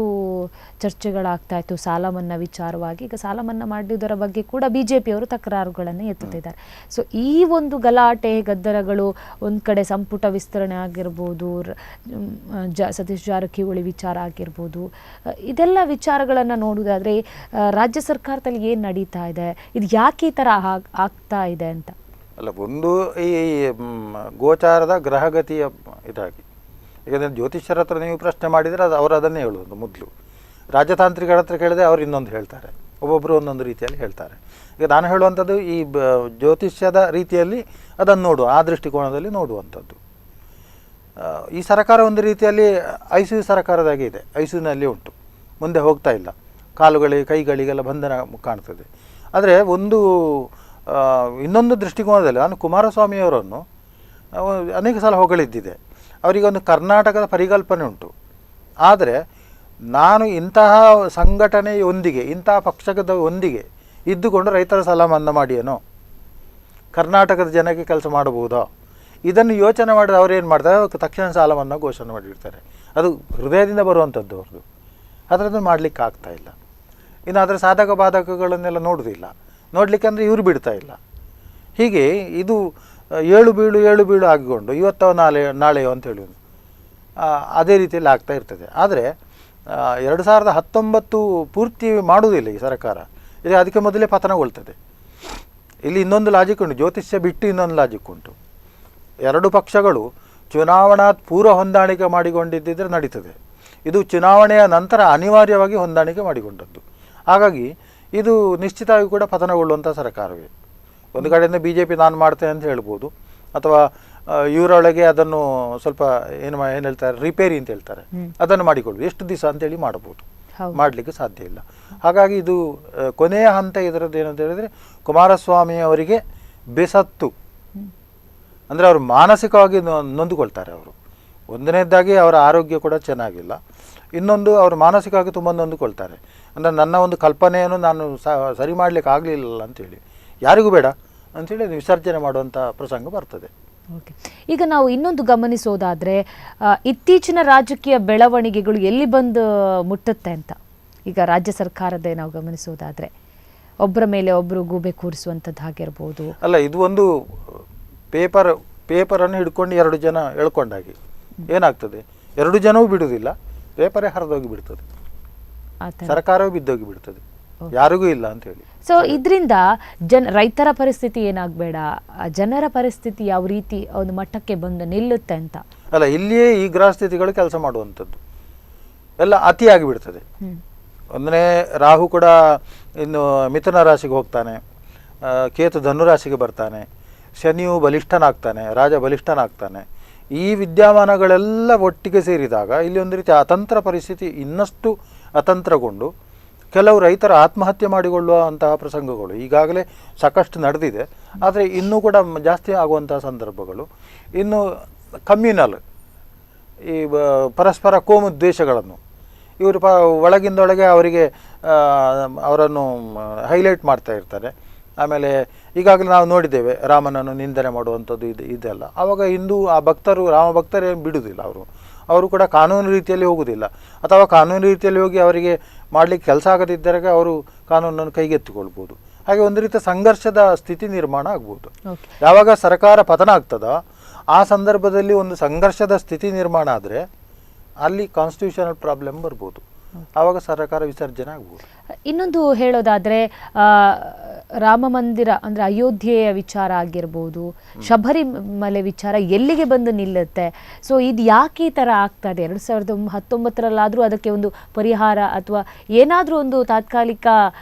ಚರ್ಚೆಗಳಾಗ್ತಾ ಇತ್ತು ಸಾಲ ಮನ್ನಾ ವಿಚಾರವಾಗಿ. ಈಗ ಸಾಲ ಮನ್ನಾ ಮಾಡಿದ್ದರ ಬಗ್ಗೆ ಕೂಡ ಬಿ ಜೆ ಪಿಯವರು ತಕರಾರುಗಳನ್ನು ಎತ್ತುತ್ತಿದ್ದಾರೆ. ಸೊ ಈ ಒಂದು ಗಲಾಟೆ ಗದ್ದಲಗಳು, ಒಂದು ಕಡೆ ಸಂಪುಟ ವಿಸ್ತರಣೆ ಆಗಿರ್ಬೋದು, ಸತೀಶ್ ಜಾರಕಿಹೊಳಿ ವಿಚಾರ ಆಗಿರ್ಬೋದು, ಇದೆಲ್ಲ ವಿಚಾರಗಳನ್ನು ನೋಡೋದಾದರೆ ರಾಜ್ಯ ಸರ್ಕಾರದಲ್ಲಿ ಏನು ನಡೀತಾ ಇದೆ, ಇದು ಯಾಕೆ ಈ ಥರ ಆಗ್ತಾ ಇದೆ ಅಂತ? ಅಲ್ಲ, ಒಂದು ಈ ಗೋಚಾರದ ಗ್ರಹಗತಿಯ ಇದಾಗಿ, ಯಾಕಂದರೆ ಜ್ಯೋತಿಷ್ಯರ ಹತ್ರ ನೀವು ಪ್ರಶ್ನೆ ಮಾಡಿದರೆ ಅವರು ಅದನ್ನೇ ಹೇಳುವುದು ಮೊದಲು. ರಾಜತಾಂತ್ರಿಕರ ಹತ್ರ ಕೇಳಿದ್ರೆ ಅವ್ರು ಇನ್ನೊಂದು ಹೇಳ್ತಾರೆ, ಒಬ್ಬೊಬ್ಬರು ಒಂದೊಂದು ರೀತಿಯಲ್ಲಿ ಹೇಳ್ತಾರೆ. ಈಗ ನಾನು ಹೇಳುವಂಥದ್ದು ಈ ಜ್ಯೋತಿಷ್ಯದ ರೀತಿಯಲ್ಲಿ ಅದನ್ನು ನೋಡುವ, ಆ ದೃಷ್ಟಿಕೋನದಲ್ಲಿ ನೋಡುವಂಥದ್ದು. ಈ ಸರ್ಕಾರ ಒಂದು ರೀತಿಯಲ್ಲಿ ಐಸಿಯು ಸರ್ಕಾರದಾಗೆ ಇದೆ, ಐಸಿಯುನಲ್ಲಿ ಉಂಟು, ಮುಂದೆ ಹೋಗ್ತಾ ಇಲ್ಲ, ಕೈಗಳಿಗೆಲ್ಲ ಬಂಧನ ಕಾಣ್ತದೆ. ಆದರೆ ಇನ್ನೊಂದು ದೃಷ್ಟಿಕೋನದಲ್ಲಿ ನಾನು ಕುಮಾರಸ್ವಾಮಿಯವರನ್ನು ಅನೇಕ ಸಲ ಹೊಗಳಿದ್ದಿದೆ. ಅವರಿಗೊಂದು ಕರ್ನಾಟಕದ ಪರಿಕಲ್ಪನೆ ಉಂಟು. ಆದರೆ ನಾನು ಇಂತಹ ಸಂಘಟನೆಯೊಂದಿಗೆ, ಇಂತಹ ಪಕ್ಷದ ಒಂದಿಗೆ ಇದ್ದುಕೊಂಡು ರೈತರ ಸಾಲ ಮನ್ನಾ ಮಾಡಿಯೇನೋ, ಕರ್ನಾಟಕದ ಜನಕ್ಕೆ ಕೆಲಸ ಮಾಡಬಹುದೋ, ಇದನ್ನು ಯೋಚನೆ ಮಾಡಿದ್ರೆ ಅವ್ರೇನು ಮಾಡ್ತಾರೆ, ತಕ್ಷಣ ಸಾಲ ಮನ್ನಾ ಘೋಷಣೆ ಮಾಡಿರ್ತಾರೆ. ಅದು ಹೃದಯದಿಂದ ಬರುವಂಥದ್ದು ಅವ್ರದ್ದು. ಅದರದ್ದು ಮಾಡಲಿಕ್ಕೆ ಆಗ್ತಾ ಇಲ್ಲ. ಇನ್ನು ಅದರ ಸಾಧಕ ಬಾಧಕಗಳನ್ನೆಲ್ಲ ನೋಡೋದಿಲ್ಲ, ನೋಡಲಿಕ್ಕೆ ಅಂದರೆ ಇವರು ಬಿಡ್ತಾ ಇಲ್ಲ. ಹೀಗೆ ಇದು ಏಳು ಬೀಳು ಆಗಿಕೊಂಡು ಇವತ್ತೋ ನಾಳೆಯೋ ಅಂತ ಹೇಳಿ ಅದೇ ರೀತಿಯಲ್ಲಿ ಆಗ್ತಾ ಇರ್ತದೆ. ಆದರೆ 2019 ಪೂರ್ತಿ ಮಾಡುವುದಿಲ್ಲ ಈ ಸರ್ಕಾರ, ಇದು ಅದಕ್ಕೆ ಮೊದಲೇ ಪತನಗೊಳ್ತದೆ. ಇಲ್ಲಿ ಇನ್ನೊಂದು ಲಾಜಿಕ್ ಉಂಟು, ಜ್ಯೋತಿಷ್ಯ ಬಿಟ್ಟು ಇನ್ನೊಂದು ಲಾಜಿಕ್ ಉಂಟು. ಎರಡು ಪಕ್ಷಗಳು ಚುನಾವಣಾ ಪೂರ್ವ ಹೊಂದಾಣಿಕೆ ಮಾಡಿಕೊಂಡಿದ್ದರೆ ನಡೀತದೆ. ಇದು ಚುನಾವಣೆಯ ನಂತರ ಅನಿವಾರ್ಯವಾಗಿ ಹೊಂದಾಣಿಕೆ ಮಾಡಿಕೊಂಡದ್ದು. ಹಾಗಾಗಿ ಇದು ನಿಶ್ಚಿತವಾಗಿ ಕೂಡ ಪತನಗೊಳ್ಳುವಂಥ ಸರ್ಕಾರವೇ. ಒಂದು ಕಡೆಯಿಂದ ಬಿ ಜೆ ಪಿ ನಾನು ಮಾಡ್ತೇನೆ ಅಂತ ಹೇಳ್ಬೋದು, ಅಥವಾ ಇವರೊಳಗೆ ಅದನ್ನು ಸ್ವಲ್ಪ ಏನು ಹೇಳ್ತಾರೆ, ರಿಪೇರಿ ಅಂತ ಹೇಳ್ತಾರೆ, ಅದನ್ನು ಮಾಡಿಕೊಳ್ಳೋದು. ಎಷ್ಟು ದಿವಸ ಅಂತೇಳಿ ಮಾಡ್ಬೋದು, ಮಾಡಲಿಕ್ಕೆ ಸಾಧ್ಯ ಇಲ್ಲ. ಹಾಗಾಗಿ ಇದು ಕೊನೆಯ ಹಂತ. ಇದರದ್ದು ಏನಂತ ಹೇಳಿದರೆ, ಕುಮಾರಸ್ವಾಮಿ ಅವರಿಗೆ ಬೇಸತ್ತು, ಅಂದರೆ ಅವರು ಮಾನಸಿಕವಾಗಿ ನೊಂದುಕೊಳ್ತಾರೆ. ಅವರು ಒಂದನೇದಾಗಿ ಅವರ ಆರೋಗ್ಯ ಕೂಡ ಚೆನ್ನಾಗಿಲ್ಲ, ಇನ್ನೊಂದು ಅವರು ಮಾನಸಿಕವಾಗಿ ತುಂಬ ನೊಂದುಕೊಳ್ತಾರೆ. ಅಂದರೆ ನನ್ನ ಒಂದು ಕಲ್ಪನೆಯನ್ನು ನಾನು ಸರಿ ಮಾಡಲಿಕ್ಕೆ ಆಗಲಿಲ್ಲ ಅಂತೇಳಿ ಯಾರಿಗೂ ಬೇಡ ಅಂಥೇಳಿ ವಿಸರ್ಜನೆ ಮಾಡುವಂಥ ಪ್ರಸಂಗ ಬರ್ತದೆ. ಓಕೆ, ಈಗ ನಾವು ಇನ್ನೊಂದು ಗಮನಿಸೋದಾದರೆ ಇತ್ತೀಚಿನ ರಾಜಕೀಯ ಬೆಳವಣಿಗೆಗಳು ಎಲ್ಲಿ ಬಂದು ಮುಟ್ಟುತ್ತೆ ಅಂತ ಈಗ ರಾಜ್ಯ ಸರ್ಕಾರದೇ ನಾವು ಗಮನಿಸೋದಾದರೆ ಒಬ್ಬರ ಮೇಲೆ ಒಬ್ಬರು ಗೂಬೆ ಕೂರಿಸುವಂಥದ್ದು ಆಗಿರ್ಬೋದು. ಅಲ್ಲ, ಇದು ಒಂದು ಪೇಪರನ್ನು ಹಿಡ್ಕೊಂಡು 2 ಜನ ಎಳ್ಕೊಂಡಾಗಿ ಏನಾಗ್ತದೆ, 2 ಜನವೂ ಬಿಡುವುದಿಲ್ಲ, ಪೇಪರೇ ಹರಿದೋಗಿ ಬಿಡ್ತದೆ, ಸರ್ಕಾರವೂ ಬಿದ್ದೋಗಿ ಬಿಡ್ತದೆ, ಯಾರಿಗೂ ಇಲ್ಲ ಅಂತ ಹೇಳಿ. ಸೊ ಇದರಿಂದ ರೈತರ ಪರಿಸ್ಥಿತಿ ಏನಾಗಬೇಡ, ಜನರ ಪರಿಸ್ಥಿತಿ ಯಾವ ರೀತಿ ಒಂದು ಮಟ್ಟಕ್ಕೆ ಬಂದು ನಿಲ್ಲುತ್ತೆ ಅಂತ. ಅಲ್ಲ, ಇಲ್ಲಿಯೇ ಈ ಗ್ರಹ ಸ್ಥಿತಿಗಳು ಕೆಲಸ ಮಾಡುವಂಥದ್ದು ಎಲ್ಲ ಅತಿಯಾಗಿ ಬಿಡ್ತದೆ. ಒಂದನೇ ರಾಹು ಕೂಡ ಇನ್ನು ಮಿಥುನ ರಾಶಿಗೆ ಹೋಗ್ತಾನೆ, ಕೇತು ಧನು ರಾಶಿಗೆ ಬರ್ತಾನೆ, ಶನಿಯು ಬಲಿಷ್ಠನಾಗ್ತಾನೆ, ರಾಜ ಬಲಿಷ್ಠನಾಗ್ತಾನೆ. ಈ ವಿದ್ಯಮಾನಗಳೆಲ್ಲ ಒಟ್ಟಿಗೆ ಸೇರಿದಾಗ ಇಲ್ಲಿ ಒಂದು ರೀತಿ ಅತಂತ್ರ ಪರಿಸ್ಥಿತಿ ಇನ್ನಷ್ಟು ಅತಂತ್ರಗೊಂಡು ಕೆಲವು ರೈತರ ಆತ್ಮಹತ್ಯೆ ಮಾಡಿಕೊಳ್ಳುವಂತಹ ಪ್ರಸಂಗಗಳು ಈಗಾಗಲೇ ಸಾಕಷ್ಟು ನಡೆದಿದೆ. ಆದರೆ ಇನ್ನೂ ಕೂಡ ಜಾಸ್ತಿ ಆಗುವಂತಹ ಸಂದರ್ಭಗಳು, ಇನ್ನು ಕಮ್ಯುನಲ್ ಈ ಪರಸ್ಪರ ಕೋಮು ದ್ವೇಷಗಳನ್ನು ಇವರು ಒಳಗಿಂದೊಳಗೆ ಅವರಿಗೆ ಅವರನ್ನು ಹೈಲೈಟ್ ಮಾಡ್ತಾ ಇರ್ತಾರೆ. ಆಮೇಲೆ ಈಗಾಗಲೇ ನಾವು ನೋಡಿದ್ದೇವೆ ರಾಮನನ್ನು ನಿಂದನೆ ಮಾಡುವಂಥದ್ದು ಇದೆಲ್ಲ. ಆವಾಗ ಆ ಭಕ್ತರು ರಾಮ ಭಕ್ತರೇನು ಬಿಡುವುದಿಲ್ಲ, ಅವರು ಕೂಡ ಕಾನೂನು ರೀತಿಯಲ್ಲಿ ಹೋಗುವುದಿಲ್ಲ, ಅಥವಾ ಕಾನೂನು ರೀತಿಯಲ್ಲಿ ಹೋಗಿ ಅವರಿಗೆ ಮಾಡಲಿಕ್ಕೆ ಕೆಲಸ ಆಗದಿದ್ದಾಗ ಅವರು ಕಾನೂನನ್ನು ಕೈಗೆತ್ತಿಕೊಳ್ಬೋದು. ಹಾಗೆ ಒಂದು ರೀತಿಯ ಸಂಘರ್ಷದ ಸ್ಥಿತಿ ನಿರ್ಮಾಣ ಆಗ್ಬೋದು. ಯಾವಾಗ ಸರ್ಕಾರ ಪತನ ಆಗ್ತದೋ ಆ ಸಂದರ್ಭದಲ್ಲಿ ಒಂದು ಸಂಘರ್ಷದ ಸ್ಥಿತಿ ನಿರ್ಮಾಣ ಆದರೆ ಅಲ್ಲಿ ಕಾನ್ಸ್ಟಿಟ್ಯೂಷನಲ್ ಪ್ರಾಬ್ಲಮ್ ಬರ್ಬೋದು, ಆವಾಗ ಸರ್ಕಾರ ವಿಸರ್ಜನೆ ಆಗ್ಬೋದು. ಇನ್ನೊಂದು ಹೇಳೋದಾದರೆ ರಾಮ ಮಂದಿರ ಅಂದರೆ ಅಯೋಧ್ಯೆಯ ವಿಚಾರ ಆಗಿರ್ಬೋದು, ಶಬರಿಮಲೆ ವಿಚಾರ ಎಲ್ಲಿಗೆ ಬಂದು ನಿಲ್ಲುತ್ತೆ? ಸೊ ಇದು ಯಾಕೆ ಈ ಥರ ಆಗ್ತದೆ? 2019ರಲ್ಲಾದರೂ ಅದಕ್ಕೆ ಒಂದು ಪರಿಹಾರ ಅಥವಾ ಏನಾದರೂ ಒಂದು ತಾತ್ಕಾಲಿಕ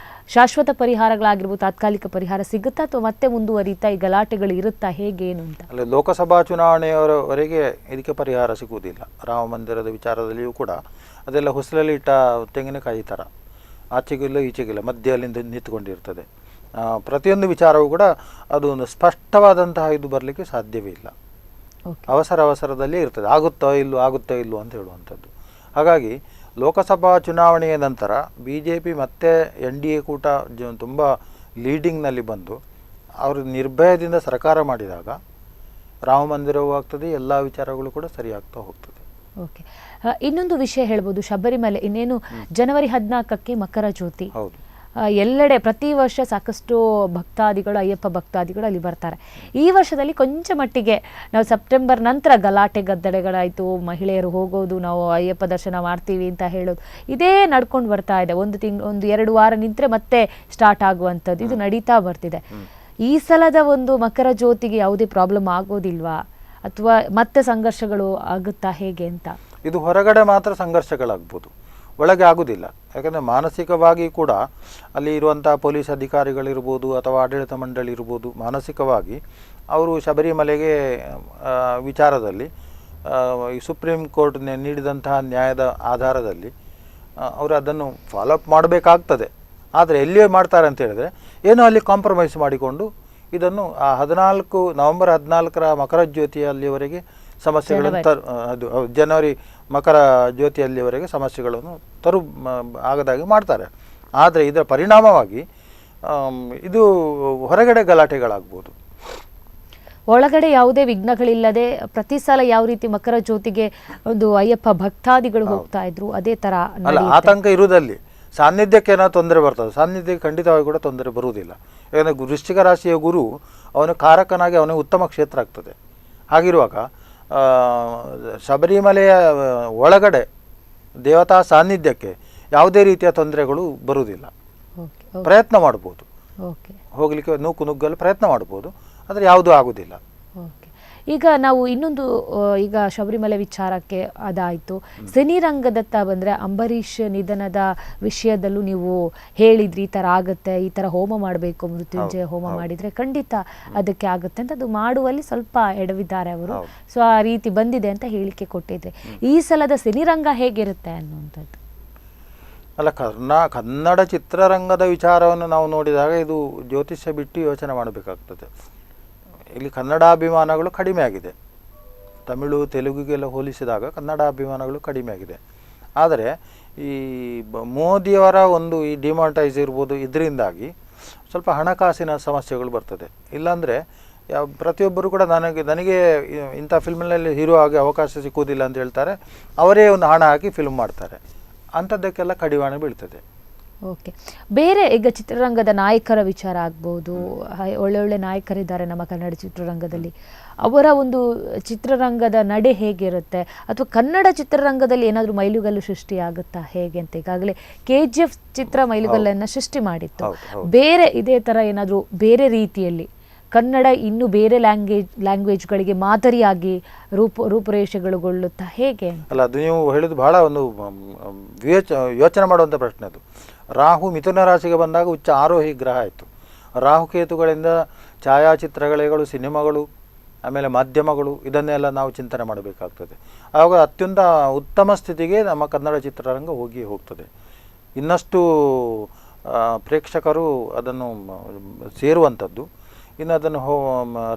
ಶಾಶ್ವತ ಪರಿಹಾರಗಳಾಗಿರ್ಬೋದು, ತಾತ್ಕಾಲಿಕ ಪರಿಹಾರ ಸಿಗುತ್ತಾ ಅಥವಾ ಮತ್ತೆ ಮುಂದುವರಿತಾ ಈ ಗಲಾಟೆಗಳು ಇರುತ್ತಾ, ಹೇಗೇನು ಅಂತ? ಅಲ್ಲ, ಲೋಕಸಭಾ ಚುನಾವಣೆಯವರೆಗೆ ಇದಕ್ಕೆ ಪರಿಹಾರ ಸಿಗುವುದಿಲ್ಲ. ರಾಮ ಮಂದಿರದ ವಿಚಾರದಲ್ಲಿಯೂ ಕೂಡ ಅದೆಲ್ಲ ಹೊಸಲಲ್ಲಿ ಇಟ್ಟ ತೆಂಗಿನಕಾಯಿ ಥರ, ಆಚೆಗಿಲ್ಲ ಈಚೆಗಿಲ್ಲ, ಮಧ್ಯದಲ್ಲಿ ನಿಂತುಕೊಂಡಿರ್ತದೆ. ಪ್ರತಿಯೊಂದು ವಿಚಾರವೂ ಕೂಡ ಅದು ಒಂದು ಸ್ಪಷ್ಟವಾದಂತಹ ಇದು ಬರಲಿಕ್ಕೆ ಸಾಧ್ಯವೇ ಇಲ್ಲ. ಅವಸರದಲ್ಲಿ ಇರ್ತದೆ, ಆಗುತ್ತೋ ಇಲ್ಲೋ ಅಂತ ಹೇಳುವಂಥದ್ದು. ಹಾಗಾಗಿ ಲೋಕಸಭಾ ಚುನಾವಣೆಯ ನಂತರ BJP ಮತ್ತೆ NDA ಕೂಟ ತುಂಬ ಲೀಡಿಂಗ್ನಲ್ಲಿ ಬಂದು ಅವರು ನಿರ್ಭಯದಿಂದ ಸರ್ಕಾರ ಮಾಡಿದಾಗ ರಾಮ ಮಂದಿರವೂ ಆಗ್ತದೆ, ಎಲ್ಲ ವಿಚಾರಗಳು ಕೂಡ ಸರಿಯಾಗ್ತಾ ಹೋಗ್ತದೆ. ಓಕೆ, ಇನ್ನೊಂದು ವಿಷಯ ಹೇಳ್ಬೋದು, ಶಬರಿಮಲೆ ಇನ್ನೇನು ಜನವರಿ 14ಕ್ಕೆ ಮಕರ ಜ್ಯೋತಿ. ಹೌದು, ಎಲ್ಲೆಡೆ ಪ್ರತಿ ವರ್ಷ ಸಾಕಷ್ಟು ಭಕ್ತಾದಿಗಳು, ಅಯ್ಯಪ್ಪ ಭಕ್ತಾದಿಗಳು ಅಲ್ಲಿ ಬರ್ತಾರೆ. ಈ ವರ್ಷದಲ್ಲಿ ಕೊಂಚ ಮಟ್ಟಿಗೆ ನಾವು ಸೆಪ್ಟೆಂಬರ್ ನಂತರ ಗಲಾಟೆ ಗದ್ದಳೆಗಳಾಯಿತು, ಮಹಿಳೆಯರು ಹೋಗೋದು, ನಾವು ಅಯ್ಯಪ್ಪ ದರ್ಶನ ಮಾಡ್ತೀವಿ ಅಂತ ಹೇಳೋದು, ಇದೇ ನಡ್ಕೊಂಡು ಬರ್ತಾ ಇದೆ. ಒಂದು 2 ವಾರ ನಿಂತರೆ ಮತ್ತೆ ಸ್ಟಾರ್ಟ್ ಆಗುವಂಥದ್ದು ಇದು ನಡೀತಾ ಬರ್ತಿದೆ. ಈ ಸಲದ ಒಂದು ಮಕರ ಜ್ಯೋತಿಗೆ ಯಾವುದೇ ಪ್ರಾಬ್ಲಮ್ ಆಗೋದಿಲ್ವಾ ಅಥವಾ ಮತ್ತೆ ಸಂಘರ್ಷಗಳು ಆಗುತ್ತಾ, ಹೇಗೆ ಅಂತ? ಇದು ಹೊರಗಡೆ ಮಾತ್ರ ಸಂಘರ್ಷಗಳಾಗ್ಬೋದು, ಒಳಗೆ ಆಗುವುದಿಲ್ಲ. ಯಾಕಂದರೆ ಮಾನಸಿಕವಾಗಿ ಕೂಡ ಅಲ್ಲಿ ಇರುವಂಥ ಪೊಲೀಸ್ ಅಧಿಕಾರಿಗಳಿರ್ಬೋದು ಅಥವಾ ಆಡಳಿತ ಮಂಡಳಿ ಇರ್ಬೋದು, ಮಾನಸಿಕವಾಗಿ ಅವರು ಶಬರಿಮಲೆಗೆ ವಿಚಾರದಲ್ಲಿ ಈ ಸುಪ್ರೀಂ ಕೋರ್ಟ್ ನೀಡಿದಂತಹ ನ್ಯಾಯದ ಆಧಾರದಲ್ಲಿ ಅವರು ಅದನ್ನು ಫಾಲೋಅಪ್ ಮಾಡಬೇಕಾಗ್ತದೆ. ಆದರೆ ಎಲ್ಲಿಯೇ ಮಾಡ್ತಾರೆ ಅಂತ ಹೇಳಿದ್ರೆ ಏನೋ ಅಲ್ಲಿ ಕಾಂಪ್ರಮೈಸ್ ಮಾಡಿಕೊಂಡು ಇದನ್ನು ನವೆಂಬರ್ 14ರ ಮಕರ ಜ್ಯೋತಿಯಲ್ಲಿವರೆಗೆ ಸಮಸ್ಯೆಗಳನ್ನು ಜನವರಿ ಮಕರ ಜ್ಯೋತಿಯಲ್ಲಿವರೆಗೆ ಸಮಸ್ಯೆಗಳನ್ನು ಆಗದಾಗಿ ಮಾಡ್ತಾರೆ. ಆದರೆ ಇದರ ಪರಿಣಾಮವಾಗಿ ಇದು ಹೊರಗಡೆ ಗಲಾಟೆಗಳಾಗ್ಬೋದು. ಒಳಗಡೆ ಯಾವುದೇ ವಿಘ್ನಗಳಿಲ್ಲದೆ ಪ್ರತಿ ಸಲ ಯಾವ ರೀತಿ ಮಕರ ಜ್ಯೋತಿಗೆ ಒಂದು ಅಯ್ಯಪ್ಪ ಭಕ್ತಾದಿಗಳು ಹೋಗ್ತಾ ಇದ್ರು ಅದೇ ತರ ಅಲ್ಲ, ಆತಂಕ ಇರುವುದಲ್ಲಿ ಸಾನ್ನಿಧ್ಯಕ್ಕೆ ಏನೋ ತೊಂದರೆ ಬರ್ತದೆ, ಸಾನ್ನಿಧ್ಯಕ್ಕೆ ಖಂಡಿತವಾಗಿ ಕೂಡ ತೊಂದರೆ ಬರುವುದಿಲ್ಲ. ಯಾಕಂದರೆ ವೃಶ್ಚಿಕ ರಾಶಿಯ ಗುರು ಅವನು ಕಾರಕನಾಗಿ ಅವನಿಗೆ ಉತ್ತಮ ಕ್ಷೇತ್ರ ಆಗ್ತದೆ. ಹಾಗಿರುವಾಗ ಶಬರಿಮಲೆಯ ಒಳಗಡೆ ದೇವತಾ ಸಾನ್ನಿಧ್ಯಕ್ಕೆ ಯಾವುದೇ ರೀತಿಯ ತೊಂದರೆಗಳು ಬರುವುದಿಲ್ಲ. ಪ್ರಯತ್ನ ಮಾಡ್ಬೋದು, ಹೋಗಲಿಕ್ಕೆ ನುಗ್ಗಲು ಪ್ರಯತ್ನ ಮಾಡ್ಬೋದು, ಆದರೆ ಯಾವುದೂ ಆಗುವುದಿಲ್ಲ. ಈಗ ನಾವು ಇನ್ನೊಂದು ಈಗ ಶಬರಿಮಲೆ ವಿಚಾರಕ್ಕೆ ಅದಾಯಿತು. ಸಿನಿರಂಗದತ್ತ ಬಂದರೆ ಅಂಬರೀಷ್ ನಿಧನದ ವಿಷಯದಲ್ಲೂ ನೀವು ಹೇಳಿದ್ರಿ ಈ ಥರ ಆಗುತ್ತೆ, ಈ ಥರ ಹೋಮ ಮಾಡಬೇಕು, ಮೃತ್ಯುಂಜಯ ಹೋಮ ಮಾಡಿದರೆ ಖಂಡಿತ ಅದಕ್ಕೆ ಆಗುತ್ತೆ ಅಂತ. ಅದು ಮಾಡುವಲ್ಲಿ ಸ್ವಲ್ಪ ಎಡವಿದ್ದಾರೆ ಅವರು. ಸೊ ಆ ರೀತಿ ಬಂದಿದೆ ಅಂತ ಹೇಳಿಕೆ ಕೊಟ್ಟಿದ್ರಿ. ಈ ಸಲದ ಸಿನಿರಂಗ ಹೇಗಿರುತ್ತೆ ಅನ್ನುವಂಥದ್ದು? ಅಲ್ಲ, ಕನ್ನಡ ಚಿತ್ರರಂಗದ ವಿಚಾರವನ್ನು ನಾವು ನೋಡಿದಾಗ ಇದು ಜ್ಯೋತಿಷ್ಯ ಬಿಟ್ಟು ಯೋಚನೆ ಮಾಡಬೇಕಾಗ್ತದೆ. ಇಲ್ಲಿ ಕನ್ನಡಾಭಿಮಾನಗಳು ಕಡಿಮೆ ಆಗಿದೆ. ತಮಿಳು ತೆಲುಗಿಗೆಲ್ಲ ಹೋಲಿಸಿದಾಗ ಕನ್ನಡ ಅಭಿಮಾನಗಳು ಕಡಿಮೆ ಆಗಿದೆ. ಆದರೆ ಈ ಮೋದಿಯವರ ಒಂದು ಈ ಡಿಮಾನಿಟೈಸ್ ಇರ್ಬೋದು, ಇದರಿಂದಾಗಿ ಸ್ವಲ್ಪ ಹಣಕಾಸಿನ ಸಮಸ್ಯೆಗಳು ಬರ್ತದೆ. ಇಲ್ಲಾಂದರೆ ಪ್ರತಿಯೊಬ್ಬರು ಕೂಡ ನನಗೆ ಇಂಥ ಫಿಲ್ಮ್ನಲ್ಲಿ ಹೀರೋ ಆಗಿ ಅವಕಾಶ ಸಿಕ್ಕುವುದಿಲ್ಲ ಅಂತ ಹೇಳ್ತಾರೆ, ಅವರೇ ಒಂದು ಹಣ ಹಾಕಿ ಫಿಲ್ಮ್ ಮಾಡ್ತಾರೆ. ಅಂಥದ್ದಕ್ಕೆಲ್ಲ ಕಡಿವಾಣ ಬೀಳ್ತದೆ. ಓಕೆ, ಬೇರೆ ಈಗ ಚಿತ್ರರಂಗದ ನಾಯಕರ ವಿಚಾರ ಆಗ್ಬೋದು, ಒಳ್ಳೆ ನಾಯಕರಿದ್ದಾರೆ ನಮ್ಮ ಕನ್ನಡ ಚಿತ್ರರಂಗದಲ್ಲಿ, ಅವರ ಒಂದು ಚಿತ್ರರಂಗದ ನಡೆ ಹೇಗಿರುತ್ತೆ, ಅಥವಾ ಕನ್ನಡ ಚಿತ್ರರಂಗದಲ್ಲಿ ಏನಾದರೂ ಮೈಲುಗಲ್ಲು ಸೃಷ್ಟಿಯಾಗುತ್ತಾ ಹೇಗೆ ಅಂತ? ಈಗಾಗಲೇ KGF ಚಿತ್ರ ಮೈಲುಗಲ್ಲನ್ನು ಸೃಷ್ಟಿ ಮಾಡಿತ್ತು. ಬೇರೆ ಇದೇ ಥರ ಏನಾದರೂ ಬೇರೆ ರೀತಿಯಲ್ಲಿ ಕನ್ನಡ ಇನ್ನು ಬೇರೆ ಲ್ಯಾಂಗ್ವೇಜ್ಗಳಿಗೆ ಮಾದರಿಯಾಗಿ ರೂಪುರೇಷೆಗಳುಗೊಳ್ಳುತ್ತಾ ಹೇಗೆ? ಅಲ್ಲ, ಅದು ನೀವು ಹೇಳಿದ್ದು ಬಹಳ ಒಂದು ಯೋಚನೆ ಮಾಡುವಂಥ ಪ್ರಶ್ನೆ. ಅದು ರಾಹು ಮಿಥುನ ರಾಶಿಗೆ ಬಂದಾಗ ಉಚ್ಚ ಆರೋಹಿ ಗ್ರಹ ಆಯಿತು. ರಾಹುಕೇತುಗಳಿಂದ ಛಾಯಾಚಿತ್ರಗಳು, ಸಿನಿಮಾಗಳು, ಆಮೇಲೆ ಮಾಧ್ಯಮಗಳು, ಇದನ್ನೆಲ್ಲ ನಾವು ಚಿಂತನೆ ಮಾಡಬೇಕಾಗ್ತದೆ. ಆವಾಗ ಅತ್ಯಂತ ಉತ್ತಮ ಸ್ಥಿತಿಗೆ ನಮ್ಮ ಕನ್ನಡ ಚಿತ್ರರಂಗ ಹೋಗ್ತದೆ. ಇನ್ನಷ್ಟು ಪ್ರೇಕ್ಷಕರು ಅದನ್ನು ಸೇರುವಂಥದ್ದು, ಇನ್ನು ಅದನ್ನು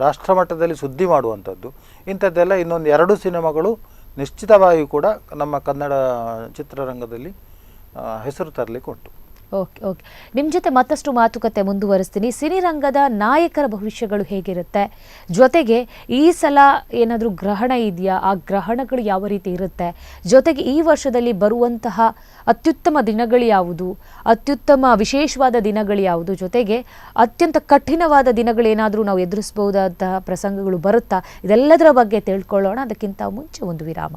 ರಾಷ್ಟ್ರ ಮಟ್ಟದಲ್ಲಿ ಸುದ್ದಿ ಮಾಡುವಂಥದ್ದು, ಇಂಥದ್ದೆಲ್ಲ ಇನ್ನೊಂದು 2 ಸಿನಿಮಾಗಳು ನಿಶ್ಚಿತವಾಗಿಯೂ ಕೂಡ ನಮ್ಮ ಕನ್ನಡ ಚಿತ್ರರಂಗದಲ್ಲಿ ಹೆಸರು ತರಲಿಕ್ಕೆ ಉಂಟು. ಓಕೆ ಓಕೆ, ನಿಮ್ಮ ಜೊತೆ ಮತ್ತಷ್ಟು ಮಾತುಕತೆ ಮುಂದುವರಿಸ್ತೀನಿ. ಸಿನಿರಂಗದ ನಾಯಕರ ಭವಿಷ್ಯಗಳು ಹೇಗಿರುತ್ತೆ, ಜೊತೆಗೆ ಈ ಸಲ ಏನಾದರೂ ಗ್ರಹಣ ಇದೆಯಾ, ಆ ಗ್ರಹಣಗಳು ಯಾವ ರೀತಿ ಇರುತ್ತೆ, ಜೊತೆಗೆ ಈ ವರ್ಷದಲ್ಲಿ ಬರುವಂತಹ ಅತ್ಯುತ್ತಮ ದಿನಗಳು ಯಾವುದು, ಅತ್ಯುತ್ತಮ ವಿಶೇಷವಾದ ದಿನಗಳು ಯಾವುದು, ಜೊತೆಗೆ ಅತ್ಯಂತ ಕಠಿಣವಾದ ದಿನಗಳೇನಾದರೂ ನಾವು ಎದುರಿಸಬಹುದಾದಂತಹ ಪ್ರಸಂಗಗಳು ಬರುತ್ತಾ, ಇದೆಲ್ಲದರ ಬಗ್ಗೆ ತಿಳ್ಕೊಳ್ಳೋಣ. ಅದಕ್ಕಿಂತ ಮುಂಚೆ ಒಂದು ವಿರಾಮ.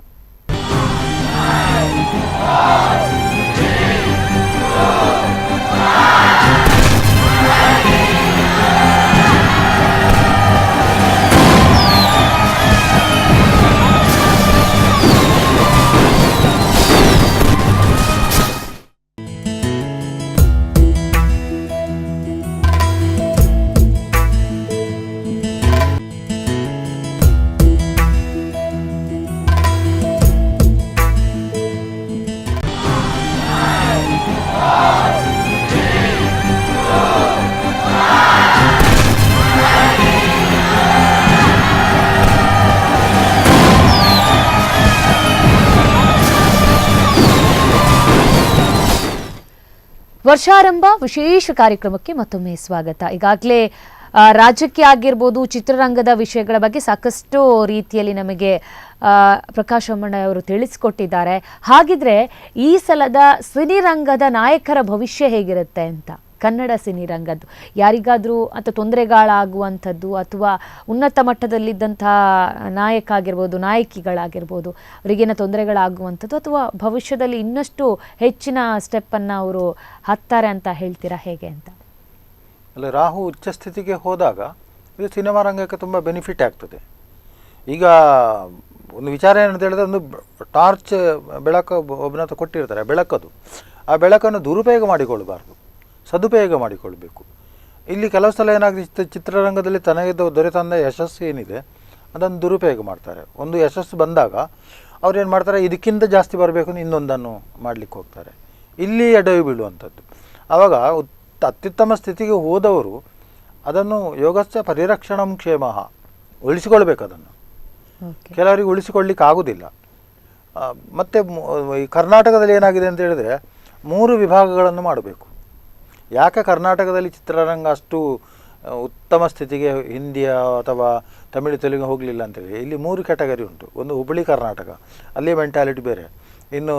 ವರ್ಷಾರಂಭ ವಿಶೇಷ ಕಾರ್ಯಕ್ರಮಕ್ಕೆ ಮತ್ತೊಮ್ಮೆ ಸ್ವಾಗತ. ಈಗಾಗಲೇ ರಾಜ್ಯಕ್ಕೆ ಆಗಿರ್ಬೋದು, ಚಿತ್ರರಂಗದ ವಿಷಯಗಳ ಬಗ್ಗೆ ಸಾಕಷ್ಟು ರೀತಿಯಲ್ಲಿ ನಮಗೆ ಪ್ರಕಾಶ್ ಅಮ್ಮಣ್ಣ ಅವರು ತಿಳಿಸಿಕೊಟ್ಟಿದ್ದಾರೆ. ಹಾಗಿದ್ರೆ ಈ ಸಲದ ಸಿನಿರಂಗದ ನಾಯಕರ ಭವಿಷ್ಯ ಹೇಗಿರುತ್ತೆ ಅಂತ, ಕನ್ನಡ ಸಿನಿರಂಗದ್ದು ಯಾರಿಗಾದರೂ ಅಥವಾ ತೊಂದರೆಗಳಾಗುವಂಥದ್ದು, ಅಥವಾ ಉನ್ನತ ಮಟ್ಟದಲ್ಲಿದ್ದಂತಹ ನಾಯಕ ಆಗಿರ್ಬೋದು, ನಾಯಕಿಗಳಾಗಿರ್ಬೋದು, ಅವರಿಗೇನೋ ತೊಂದರೆಗಳಾಗುವಂಥದ್ದು, ಅಥವಾ ಭವಿಷ್ಯದಲ್ಲಿ ಇನ್ನಷ್ಟು ಹೆಚ್ಚಿನ ಸ್ಟೆಪ್ಪನ್ನು ಅವರು ಹತ್ತಾರೆ ಅಂತ ಹೇಳ್ತೀರಾ, ಹೇಗೆ ಅಂತ? ಅಲ್ಲ, ರಾಹು ಉಚ್ಚ ಸ್ಥಿತಿಗೆ ಹೋದಾಗ ಇದು ಸಿನಿಮಾ ರಂಗಕ್ಕೆ ತುಂಬ ಬೆನಿಫಿಟ್ ಆಗ್ತದೆ. ಈಗ ಒಂದು ವಿಚಾರ ಏನಂತ ಹೇಳಿದ್ರೆ, ಒಂದು ಟಾರ್ಚ್ ಬೆಳಕು ಒಬ್ಬನ ಹತ್ರ ಕೊಟ್ಟಿರ್ತಾರೆ, ಬೆಳಕದು, ಆ ಬೆಳಕನ್ನು ದುರುಪಯೋಗ ಮಾಡಿಕೊಳ್ಳಬಾರ್ದು, ಸದುಪಯೋಗ ಮಾಡಿಕೊಳ್ಬೇಕು. ಇಲ್ಲಿ ಕೆಲವು ಸಲ ಏನಾಗುತ್ತೆ, ಚಿತ್ರರಂಗದಲ್ಲಿ ತನಗೆ ದೊರೆತಂದ ಯಶಸ್ಸು ಏನಿದೆ ಅದನ್ನು ದುರುಪಯೋಗ ಮಾಡ್ತಾರೆ. ಒಂದು ಯಶಸ್ಸು ಬಂದಾಗ ಅವ್ರು ಏನು ಮಾಡ್ತಾರೆ, ಇದಕ್ಕಿಂತ ಜಾಸ್ತಿ ಬರಬೇಕು ಅಂತ ಇನ್ನೊಂದನ್ನು ಮಾಡಲಿಕ್ಕೆ ಹೋಗ್ತಾರೆ. ಇಲ್ಲಿ ಎಡವಿ ಬೀಳುವಂಥದ್ದು. ಆವಾಗ ಅತ್ಯುತ್ತಮ ಸ್ಥಿತಿಗೆ ಹೋದವರು ಅದನ್ನು ಯೋಗಸ್ಯ ಪರಿರಕ್ಷಣಂ ಕ್ಷೇಮ, ಉಳಿಸಿಕೊಳ್ಬೇಕು ಅದನ್ನು. ಕೆಲವರಿಗೆ ಉಳಿಸಿಕೊಳ್ಳಿಕ್ಕೆ ಆಗೋದಿಲ್ಲ. ಮತ್ತು ಈ ಕರ್ನಾಟಕದಲ್ಲಿ ಏನಾಗಿದೆ ಅಂತ ಹೇಳಿದ್ರೆ 3 ವಿಭಾಗಗಳನ್ನು ಮಾಡಬೇಕು. ಯಾಕೆ ಕರ್ನಾಟಕದಲ್ಲಿ ಚಿತ್ರರಂಗ ಅಷ್ಟು ಉತ್ತಮ ಸ್ಥಿತಿಗೆ ಹಿಂದಿಯ ಅಥವಾ ತಮಿಳು ತೆಲುಗು ಹೋಗಲಿಲ್ಲ ಅಂತೇಳಿ, ಇಲ್ಲಿ 3 ಕ್ಯಾಟಗರಿ ಉಂಟು. ಒಂದು ಹುಬ್ಬಳ್ಳಿ ಕರ್ನಾಟಕ, ಅಲ್ಲಿಯ ಮೆಂಟ್ಯಾಲಿಟಿ ಬೇರೆ. ಇನ್ನು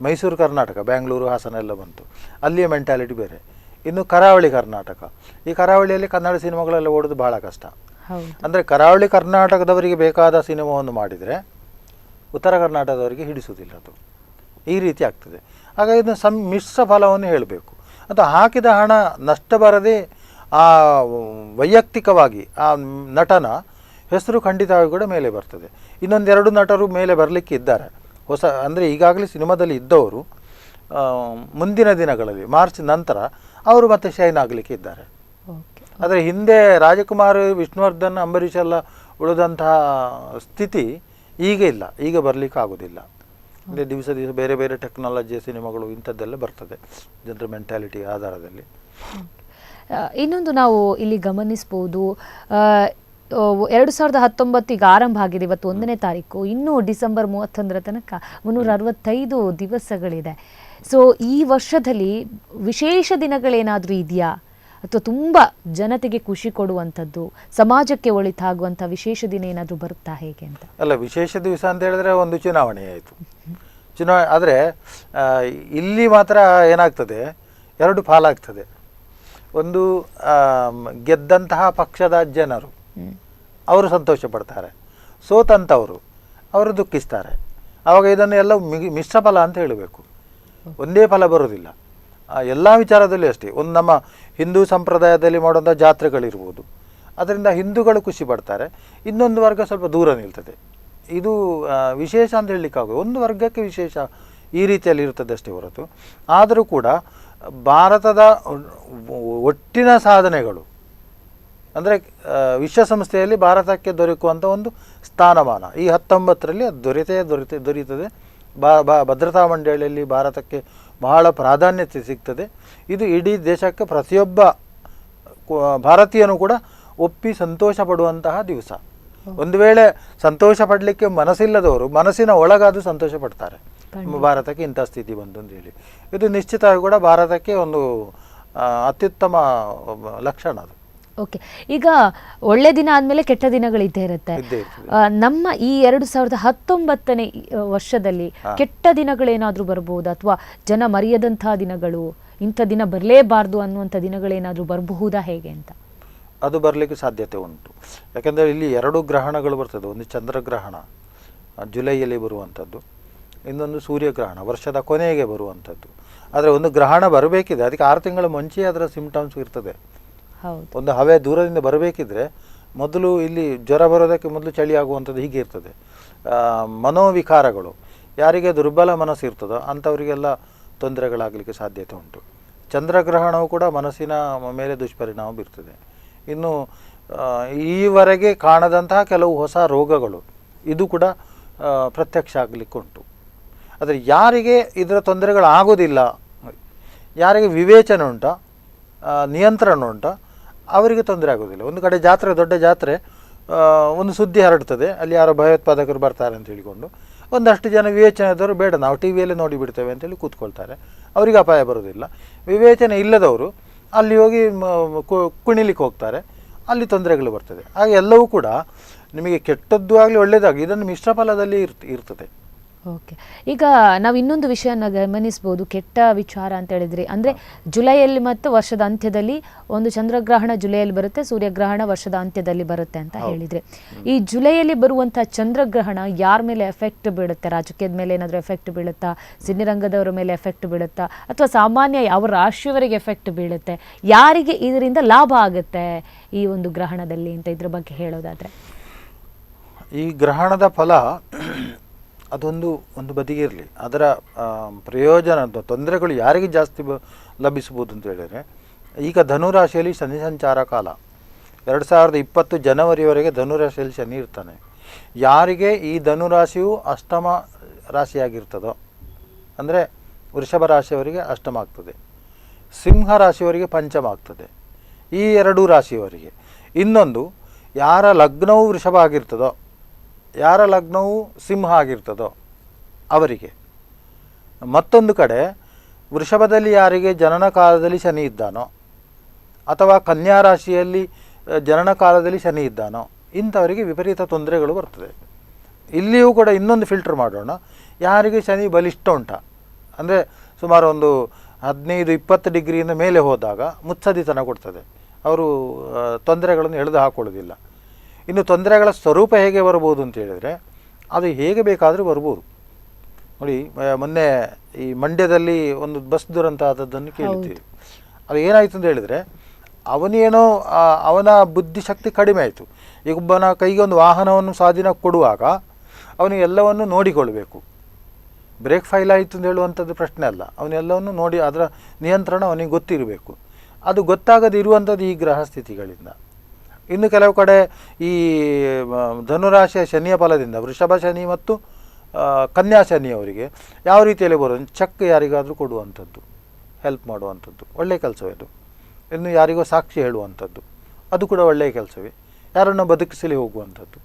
ಮೈಸೂರು ಕರ್ನಾಟಕ, ಬ್ಯಾಂಗ್ಳೂರು ಹಾಸನ ಎಲ್ಲ ಬಂತು, ಅಲ್ಲಿಯ ಮೆಂಟ್ಯಾಲಿಟಿ ಬೇರೆ. ಇನ್ನು ಕರಾವಳಿ ಕರ್ನಾಟಕ, ಈ ಕರಾವಳಿಯಲ್ಲಿ ಕನ್ನಡ ಸಿನಿಮಾಗಳೆಲ್ಲ ಓಡೋದು ಬಹಳ ಕಷ್ಟ. ಅಂದರೆ ಕರಾವಳಿ ಕರ್ನಾಟಕದವರಿಗೆ ಬೇಕಾದ ಸಿನಿಮಾವನ್ನು ಮಾಡಿದರೆ ಉತ್ತರ ಕರ್ನಾಟಕದವರಿಗೆ ಹಿಡಿಸುವುದಿಲ್ಲ, ಅದು ಈ ರೀತಿ ಆಗ್ತದೆ. ಹಾಗಾಗಿ ಇದನ್ನು ಮಿಶ್ರ ಫಲವನ್ನು ಹೇಳಬೇಕು. ಅಥವಾ ಹಾಕಿದ ಹಣ ನಷ್ಟ ಬರದೆ ಆ ವೈಯಕ್ತಿಕವಾಗಿ ಆ ನಟನ ಹೆಸರು ಖಂಡಿತವಾಗಿ ಕೂಡ ಮೇಲೆ ಬರ್ತದೆ. ಇನ್ನೊಂದು 2 ನಟರು ಮೇಲೆ ಬರಲಿಕ್ಕೆ ಇದ್ದಾರೆ ಹೊಸ, ಅಂದರೆ ಈಗಾಗಲೇ ಸಿನಿಮಾದಲ್ಲಿ ಇದ್ದವರು ಮುಂದಿನ ದಿನಗಳಲ್ಲಿ ಮಾರ್ಚ್ ನಂತರ ಅವರು ಮತ್ತೆ ಶೈನ್ ಆಗಲಿಕ್ಕೆ ಇದ್ದಾರೆ. ಆದರೆ ಹಿಂದೆ ರಾಜಕುಮಾರ್, ವಿಷ್ಣುವರ್ಧನ್, ಅಂಬರೀಷ್ ಎಲ್ಲ ಉಳಿದಂತಹ ಸ್ಥಿತಿ ಈಗ ಇಲ್ಲ, ಈಗ ಬರಲಿಕ್ಕೆ ಆಗೋದಿಲ್ಲ. ಅಂದರೆ ದಿವಸ ಬೇರೆ ಬೇರೆ ಟೆಕ್ನಾಲಜಿಯ ಸಿನಿಮಾಗಳು ಇಂಥದ್ದೆಲ್ಲ ಬರ್ತದೆ ಜನರ ಮೆಂಟ್ಯಾಲಿಟಿ ಆಧಾರದಲ್ಲಿ. ಇನ್ನೊಂದು ನಾವು ಇಲ್ಲಿ ಗಮನಿಸ್ಬೋದು, 2019 ಈಗ ಆರಂಭ ಆಗಿದೆ, ಇವತ್ತು 1ನೇ ತಾರೀಕು, ಇನ್ನೂ ಡಿಸೆಂಬರ್ 31ರ ತನಕ 365 ದಿವಸಗಳಿದೆ. ಸೊ ಈ ವರ್ಷದಲ್ಲಿ ವಿಶೇಷ ದಿನಗಳೇನಾದರೂ ಇದೆಯಾ, ಅಥವಾ ತುಂಬ ಜನತೆಗೆ ಖುಷಿ ಕೊಡುವಂಥದ್ದು, ಸಮಾಜಕ್ಕೆ ಒಳಿತಾಗುವಂಥ ವಿಶೇಷ ದಿನ ಏನಾದರೂ ಬರುತ್ತಾ ಹೇಗೆ ಅಂತ? ಅಲ್ಲ, ವಿಶೇಷ ದಿವಸ ಅಂತ ಹೇಳಿದ್ರೆ ಒಂದು ಚುನಾವಣೆ ಆಯಿತು. ಚುನಾವಣೆ ಆದರೆ ಇಲ್ಲಿ ಮಾತ್ರ ಏನಾಗ್ತದೆ, ಎರಡು ಪಾಲಾಗ್ತದೆ. ಒಂದು ಗೆದ್ದಂತಹ ಪಕ್ಷದ ಜನರು ಅವರು ಸಂತೋಷ ಪಡ್ತಾರೆ, ಸೋತಂಥವರು ಅವರು ದುಃಖಿಸ್ತಾರೆ. ಆವಾಗ ಇದನ್ನು ಎಲ್ಲ ಮಿಶ್ರ ಫಲ ಅಂತ ಹೇಳಬೇಕು, ಒಂದೇ ಫಲ ಬರೋದಿಲ್ಲ. ಎಲ್ಲ ವಿಚಾರದಲ್ಲಿ ಅಷ್ಟೇ. ಒಂದು ನಮ್ಮ ಹಿಂದೂ ಸಂಪ್ರದಾಯದಲ್ಲಿ ಮಾಡುವಂಥ ಜಾತ್ರೆಗಳಿರ್ಬೋದು, ಅದರಿಂದ ಹಿಂದೂಗಳು ಖುಷಿ ಪಡ್ತಾರೆ, ಇನ್ನೊಂದು ವರ್ಗ ಸ್ವಲ್ಪ ದೂರ ನಿಲ್ತದೆ. ಇದು ವಿಶೇಷ ಅಂತ ಹೇಳಲಿಕ್ಕಾಗೋದು. ಒಂದು ವರ್ಗಕ್ಕೆ ವಿಶೇಷ ಈ ರೀತಿಯಲ್ಲಿ ಇರ್ತದೆ ಅಷ್ಟೇ ಹೊರತು. ಆದರೂ ಕೂಡ ಭಾರತದ ಒಟ್ಟಿನ ಸಾಧನೆಗಳು ಅಂದರೆ ವಿಶ್ವಸಂಸ್ಥೆಯಲ್ಲಿ ಭಾರತಕ್ಕೆ ದೊರಕುವಂಥ ಒಂದು ಸ್ಥಾನಮಾನ ಈ 19ರಲ್ಲಿ ಅದು ದೊರೀತದೆ. ಭದ್ರತಾ ಮಂಡಳಿಯಲ್ಲಿ ಭಾರತಕ್ಕೆ ಬಹಳ ಪ್ರಾಧಾನ್ಯತೆ ಸಿಗ್ತದೆ. ಇದು ಇಡೀ ದೇಶಕ್ಕೆ ಪ್ರತಿಯೊಬ್ಬ ಭಾರತೀಯನು ಕೂಡ ಒಪ್ಪಿ ಸಂತೋಷ ಪಡುವಂತಹ ದಿವಸ. ಒಂದು ವೇಳೆ ಸಂತೋಷ ಪಡಲಿಕ್ಕೆ ಮನಸ್ಸಿಲ್ಲದವರು ಮನಸ್ಸಿನ ಒಳಗಾದರೂ ಸಂತೋಷ ಪಡ್ತಾರೆ, ಭಾರತಕ್ಕೆ ಇಂಥ ಸ್ಥಿತಿ ಬಂತು ಅಂತ ಹೇಳಿ. ಇದು ನಿಶ್ಚಿತವಾಗಿ ಕೂಡ ಭಾರತಕ್ಕೆ ಒಂದು ಅತ್ಯುತ್ತಮ ಲಕ್ಷಣ ಅದು. ಓಕೆ, ಈಗ ಒಳ್ಳೆ ದಿನ ಆದಮೇಲೆ ಕೆಟ್ಟ ದಿನಗಳಿದ್ದೇ ಇರುತ್ತೆ. ನಮ್ಮ ಈ 2019ನೇ ವರ್ಷದಲ್ಲಿ ಕೆಟ್ಟ ದಿನಗಳೇನಾದರೂ ಬರ್ಬೋದು, ಅಥವಾ ಜನ ಮರೆಯದಂತಹ ದಿನಗಳು, ಇಂಥ ದಿನ ಬರಲೇಬಾರ್ದು ಅನ್ನುವಂಥ ದಿನಗಳೇನಾದರೂ ಬರಬಹುದಾ ಹೇಗೆ ಅಂತ? ಅದು ಬರಲಿಕ್ಕೆ ಸಾಧ್ಯತೆ ಉಂಟು. ಯಾಕೆಂದರೆ ಇಲ್ಲಿ 2 ಗ್ರಹಣಗಳು ಬರ್ತದೆ. ಒಂದು ಚಂದ್ರಗ್ರಹಣ ಜುಲೈಯಲ್ಲಿ ಬರುವಂಥದ್ದು, ಇನ್ನೊಂದು ಸೂರ್ಯಗ್ರಹಣ ವರ್ಷದ ಕೊನೆಗೆ ಬರುವಂಥದ್ದು. ಆದರೆ ಒಂದು ಗ್ರಹಣ ಬರಬೇಕಿದೆ, ಅದಕ್ಕೆ 6 ತಿಂಗಳ ಮುಂಚೆ ಅದರ ಸಿಂಪ್ಟಮ್ಸ್ ಇರ್ತದೆ. ಒಂದು ಹವೆ ದೂರದಿಂದ ಬರಬೇಕಿದ್ರೆ ಮೊದಲು ಇಲ್ಲಿ ಜ್ವರ ಬರೋದಕ್ಕೆ ಮೊದಲು ಚಳಿ ಆಗುವಂಥದ್ದು ಹೀಗೆ ಇರ್ತದೆ. ಮನೋವಿಕಾರಗಳು, ಯಾರಿಗೆ ದುರ್ಬಲ ಮನಸ್ಸು ಇರ್ತದೋ ಅಂಥವರಿಗೆಲ್ಲ ತೊಂದರೆಗಳಾಗಲಿಕ್ಕೆ ಸಾಧ್ಯತೆ ಉಂಟು. ಚಂದ್ರಗ್ರಹಣವು ಕೂಡ ಮನಸ್ಸಿನ ಮೇಲೆ ದುಷ್ಪರಿಣಾಮ ಬೀರ್ತದೆ. ಇನ್ನು ಈವರೆಗೆ ಕಾಣದಂತಹ ಕೆಲವು ಹೊಸ ರೋಗಗಳು ಇದು ಕೂಡ ಪ್ರತ್ಯಕ್ಷ ಆಗಲಿಕ್ಕೆ ಉಂಟು. ಆದರೆ ಯಾರಿಗೆ ಇದರ ತೊಂದರೆಗಳಾಗೋದಿಲ್ಲ, ಯಾರಿಗೆ ವಿವೇಚನೆ ಉಂಟ, ನಿಯಂತ್ರಣ ಉಂಟ, ಅವರಿಗೆ ತೊಂದರೆ ಆಗೋದಿಲ್ಲ. ಒಂದು ಕಡೆ ಜಾತ್ರೆ, ದೊಡ್ಡ ಜಾತ್ರೆ, ಒಂದು ಸುದ್ದಿ ಹರಡ್ತದೆ, ಅಲ್ಲಿ ಯಾರೋ ಭಯೋತ್ಪಾದಕರು ಬರ್ತಾರೆ ಅಂತ ಹೇಳಿಕೊಂಡು ಒಂದಷ್ಟು ಜನ ವಿವೇಚನೆದವರು ಬೇಡ ನಾವು ಟಿ ವಿಯಲ್ಲೇ ನೋಡಿ ಬಿಡ್ತೇವೆ ಅಂತೇಳಿ ಕೂತ್ಕೊಳ್ತಾರೆ, ಅವರಿಗೆ ಅಪಾಯ ಬರೋದಿಲ್ಲ. ವಿವೇಚನೆ ಇಲ್ಲದವರು ಅಲ್ಲಿ ಹೋಗಿ ಕುಣಿಲಿಕ್ಕೆ ಹೋಗ್ತಾರೆ, ಅಲ್ಲಿ ತೊಂದರೆಗಳು ಬರ್ತದೆ. ಹಾಗೆ ಎಲ್ಲವೂ ಕೂಡ ನಿಮಗೆ ಕೆಟ್ಟದ್ದು ಆಗಲಿ ಒಳ್ಳೆಯದಾಗಲಿ ಇದನ್ನು ಮಿಶ್ರ ಫಲದಲ್ಲಿ ಇರ್ತದೆ. ಓಕೆ, ಈಗ ನಾವು ಇನ್ನೊಂದು ವಿಷಯನ ಗಮನಿಸ್ಬೋದು, ಕೆಟ್ಟ ವಿಚಾರ ಅಂತ ಹೇಳಿದ್ರಿ. ಅಂದರೆ ಜುಲೈಯಲ್ಲಿ ಮತ್ತು ವರ್ಷದ ಅಂತ್ಯದಲ್ಲಿ ಒಂದು ಚಂದ್ರಗ್ರಹಣ ಜುಲೈಯಲ್ಲಿ ಬರುತ್ತೆ, ಸೂರ್ಯಗ್ರಹಣ ವರ್ಷದ ಅಂತ್ಯದಲ್ಲಿ ಬರುತ್ತೆ ಅಂತ ಹೇಳಿದರೆ, ಈ ಜುಲೈಯಲ್ಲಿ ಬರುವಂಥ ಚಂದ್ರಗ್ರಹಣ ಯಾರ ಮೇಲೆ ಎಫೆಕ್ಟ್ ಬೀಳುತ್ತೆ? ರಾಜಕೀಯದ ಮೇಲೆ ಏನಾದರೂ ಎಫೆಕ್ಟ್ ಬೀಳುತ್ತಾ, ಸಿನಿರಂಗದವರ ಮೇಲೆ ಎಫೆಕ್ಟ್ ಬೀಳುತ್ತಾ, ಅಥವಾ ಸಾಮಾನ್ಯ ಯಾವ ರಾಶಿಯವರಿಗೆ ಎಫೆಕ್ಟ್ ಬೀಳುತ್ತೆ? ಯಾರಿಗೆ ಇದರಿಂದ ಲಾಭ ಆಗುತ್ತೆ ಈ ಒಂದು ಗ್ರಹಣದಲ್ಲಿ ಅಂತ ಇದ್ರ ಬಗ್ಗೆ ಹೇಳೋದಾದರೆ? ಈ ಗ್ರಹಣದ ಫಲ ಅದೊಂದು ಬದಿಗೆ ಇರಲಿ, ಅದರ ಪ್ರಯೋಜನ ತೊಂದರೆಗಳು ಯಾರಿಗೆ ಜಾಸ್ತಿ ಲಭಿಸ್ಬೋದು ಅಂತ ಹೇಳಿದರೆ, ಈಗ ಧನುರಾಶಿಯಲ್ಲಿ ಶನಿ ಸಂಚಾರ ಕಾಲ 2020 ಜನವರಿವರೆಗೆ ಧನುರಾಶಿಯಲ್ಲಿ ಶನಿ ಇರ್ತಾನೆ. ಯಾರಿಗೆ ಈ ಧನುರಾಶಿಯು ಅಷ್ಟಮ ರಾಶಿಯಾಗಿರ್ತದೋ, ಅಂದರೆ ವೃಷಭ ರಾಶಿಯವರಿಗೆ ಅಷ್ಟಮ ಆಗ್ತದೆ, ಸಿಂಹ ರಾಶಿಯವರಿಗೆ ಪಂಚಮ ಆಗ್ತದೆ, ಈ 2 ರಾಶಿಯವರಿಗೆ. ಇನ್ನೊಂದು, ಯಾರ ಲಗ್ನವು ವೃಷಭ ಆಗಿರ್ತದೋ, ಯಾರ ಲಗ್ನವು ಸಿಂಹ ಆಗಿರ್ತದೋ ಅವರಿಗೆ. ಮತ್ತೊಂದು ಕಡೆ ವೃಷಭದಲ್ಲಿ ಯಾರಿಗೆ ಜನನ ಕಾಲದಲ್ಲಿ ಶನಿ ಇದ್ದಾನೋ, ಅಥವಾ ಕನ್ಯಾ ರಾಶಿಯಲ್ಲಿ ಜನನ ಕಾಲದಲ್ಲಿ ಶನಿ ಇದ್ದಾನೋ, ಇಂಥವರಿಗೆ ವಿಪರೀತ ತೊಂದರೆಗಳು ಬರ್ತದೆ. ಇಲ್ಲಿಯೂ ಕೂಡ ಇನ್ನೊಂದು ಫಿಲ್ಟರ್ ಮಾಡೋಣ, ಯಾರಿಗೆ ಶನಿ ಬಲಿಷ್ಠ ಉಂಟ, ಅಂದರೆ ಸುಮಾರು ಒಂದು 15-20 ಡಿಗ್ರಿಯಿಂದ ಮೇಲೆ ಹೋದಾಗ ಮುತ್ಸದಿತನ ಕೊಡ್ತದೆ, ಅವರು ತೊಂದರೆಗಳನ್ನು ಎಳೆದು ಹಾಕೊಳ್ಳೋದಿಲ್ಲ. ಇನ್ನು ತೊಂದರೆಗಳ ಸ್ವರೂಪ ಹೇಗೆ ಬರ್ಬೋದು ಅಂತ ಹೇಳಿದರೆ, ಅದು ಹೇಗೆ ಬೇಕಾದರೂ ಬರ್ಬೋದು. ನೋಡಿ, ಮೊನ್ನೆ ಈ ಮಂಡ್ಯದಲ್ಲಿ ಒಂದು ಬಸ್ ದುರಂತ ಆದದ್ದನ್ನು ಕೇಳಿದ್ದೀವಿ. ಅದು ಏನಾಯಿತು ಅಂತ ಹೇಳಿದರೆ, ಅವನೇನೋ ಅವನ ಬುದ್ಧಿಶಕ್ತಿ ಕಡಿಮೆ ಆಯಿತು. ಈಗ ಒಬ್ಬನ ಕೈಗೆ ಒಂದು ವಾಹನವನ್ನು ಸ್ವಾಧೀನ ಕೊಡುವಾಗ ಅವನು ಎಲ್ಲವನ್ನು ನೋಡಿಕೊಳ್ಬೇಕು. ಬ್ರೇಕ್ ಫೈಲ್ ಆಯಿತು ಅಂತ ಹೇಳುವಂಥದ್ದು ಪ್ರಶ್ನೆ ಅಲ್ಲ, ಅವನೆಲ್ಲವನ್ನು ನೋಡಿ ಅದರ ನಿಯಂತ್ರಣ ಅವನಿಗೆ ಗೊತ್ತಿರಬೇಕು. ಅದು ಗೊತ್ತಾಗದೇ ಇರುವಂಥದ್ದು ಈ ಗ್ರಹ ಸ್ಥಿತಿಗಳಿಂದ. ಇನ್ನು ಕೆಲವು ಕಡೆ ಈ ಧನುರಾಶಿಯ ಶನಿಯ ಫಲದಿಂದ ವೃಷಭ ಶನಿ ಮತ್ತು ಕನ್ಯಾ ಶನಿಯವರಿಗೆ ಯಾವ ರೀತಿಯಲ್ಲಿ ಬರೋದು, ಚೆಕ್ ಯಾರಿಗಾದರೂ ಕೊಡುವಂಥದ್ದು, ಹೆಲ್ಪ್ ಮಾಡುವಂಥದ್ದು ಒಳ್ಳೆಯ ಕೆಲಸವೇ ಅದು. ಇನ್ನು ಯಾರಿಗೋ ಸಾಕ್ಷಿ ಹೇಳುವಂಥದ್ದು ಅದು ಕೂಡ ಒಳ್ಳೆಯ ಕೆಲಸವೇ. ಯಾರನ್ನು ಬದುಕಿಸಲಿ ಹೋಗುವಂಥದ್ದು,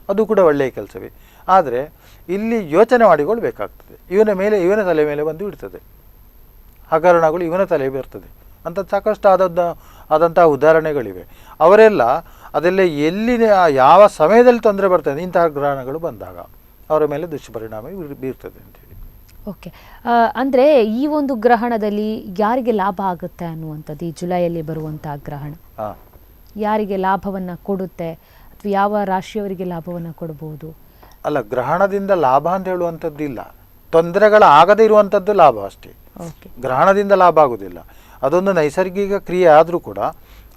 ಅದು ಕೂಡ ಒಳ್ಳೆಯ ಕೆಲಸವೇ. ಆದರೆ ಇಲ್ಲಿ ಯೋಚನೆ ಮಾಡಿಕೊಳ್ಬೇಕಾಗ್ತದೆ. ಇವನ ತಲೆ ಮೇಲೆ ಬಂದು ಬಿಡ್ತದೆ, ಹಗರಣಗಳು ಇವನ ತಲೆ ಬರ್ತದೆ ಅಂತ ಸಾಕಷ್ಟು ಆದಂಥ ಉದಾಹರಣೆಗಳಿವೆ. ಅವರೆಲ್ಲ ಅದೆಲ್ಲ ಯಾವ ಸಮಯದಲ್ಲಿ ತೊಂದರೆ ಬರ್ತದೆ ಇಂತಹ ಗ್ರಹಣಗಳು ಬಂದಾಗ ಅವರ ಮೇಲೆ ದುಷ್ಪರಿಣಾಮ ಬೀರ್ತದೆ ಅಂತೇಳಿ. ಓಕೆ, ಅಂದರೆ ಈ ಒಂದು ಗ್ರಹಣದಲ್ಲಿ ಯಾರಿಗೆ ಲಾಭ ಆಗುತ್ತೆ ಅನ್ನುವಂಥದ್ದು, ಈ ಜುಲೈಯಲ್ಲಿ ಬರುವಂತಹ ಗ್ರಹಣ ಯಾರಿಗೆ ಲಾಭವನ್ನು ಕೊಡುತ್ತೆ ಅಥವಾ ಯಾವ ರಾಶಿಯವರಿಗೆ ಲಾಭವನ್ನು ಕೊಡಬಹುದು? ಅಲ್ಲ, ಗ್ರಹಣದಿಂದ ಲಾಭ ಅಂತ ಹೇಳುವಂಥದ್ದು ಇಲ್ಲ, ತೊಂದರೆಗಳಾಗದೇ ಇರುವಂಥದ್ದು ಲಾಭ ಅಷ್ಟೇ. ಗ್ರಹಣದಿಂದ ಲಾಭ ಆಗುವುದಿಲ್ಲ. ಅದೊಂದು ನೈಸರ್ಗಿಕ ಕ್ರಿಯೆ ಆದರೂ ಕೂಡ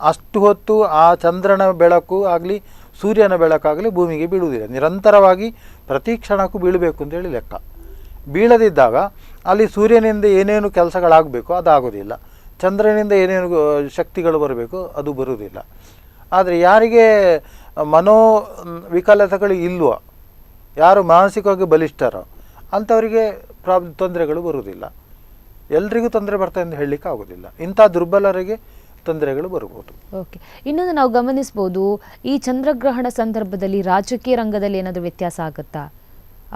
ಅಷ್ಟು ಹೊತ್ತು ಆ ಚಂದ್ರನ ಬೆಳಕು ಆಗಲಿ ಸೂರ್ಯನ ಬೆಳಕಾಗಲಿ ಭೂಮಿಗೆ ಬೀಳುವುದಿಲ್ಲ. ನಿರಂತರವಾಗಿ ಪ್ರತಿ ಕ್ಷಣಕ್ಕೂ ಬೀಳಬೇಕು ಅಂತೇಳಿ ಲೆಕ್ಕ. ಬೀಳದಿದ್ದಾಗ ಅಲ್ಲಿ ಸೂರ್ಯನಿಂದ ಏನೇನು ಕೆಲಸಗಳಾಗಬೇಕು ಅದಾಗೋದಿಲ್ಲ, ಚಂದ್ರನಿಂದ ಏನೇನು ಶಕ್ತಿಗಳು ಬರಬೇಕು ಅದು ಬರುವುದಿಲ್ಲ. ಆದರೆ ಯಾರಿಗೆ ವಿಕಲತೆಗಳು ಇಲ್ವೋ, ಯಾರು ಮಾನಸಿಕವಾಗಿ ಬಲಿಷ್ಠರೋ ಅಂಥವರಿಗೆ ತೊಂದರೆಗಳು ಬರುವುದಿಲ್ಲ. ಎಲ್ರಿಗೂ ತೊಂದರೆ ಬರ್ತದೆ ಅಂತ ಹೇಳಲಿಕ್ಕೆ ಆಗೋದಿಲ್ಲ. ಇಂಥ ದುರ್ಬಲರಿಗೆ ತೊಂದರೆಗಳು ಬರ್ಬೋದು. ಓಕೆ, ಇನ್ನೊಂದು ನಾವು ಗಮನಿಸ್ಬೋದು, ಈ ಚಂದ್ರಗ್ರಹಣ ಸಂದರ್ಭದಲ್ಲಿ ರಾಜಕೀಯ ರಂಗದಲ್ಲಿ ಏನಾದರೂ ವ್ಯತ್ಯಾಸ ಆಗುತ್ತಾ?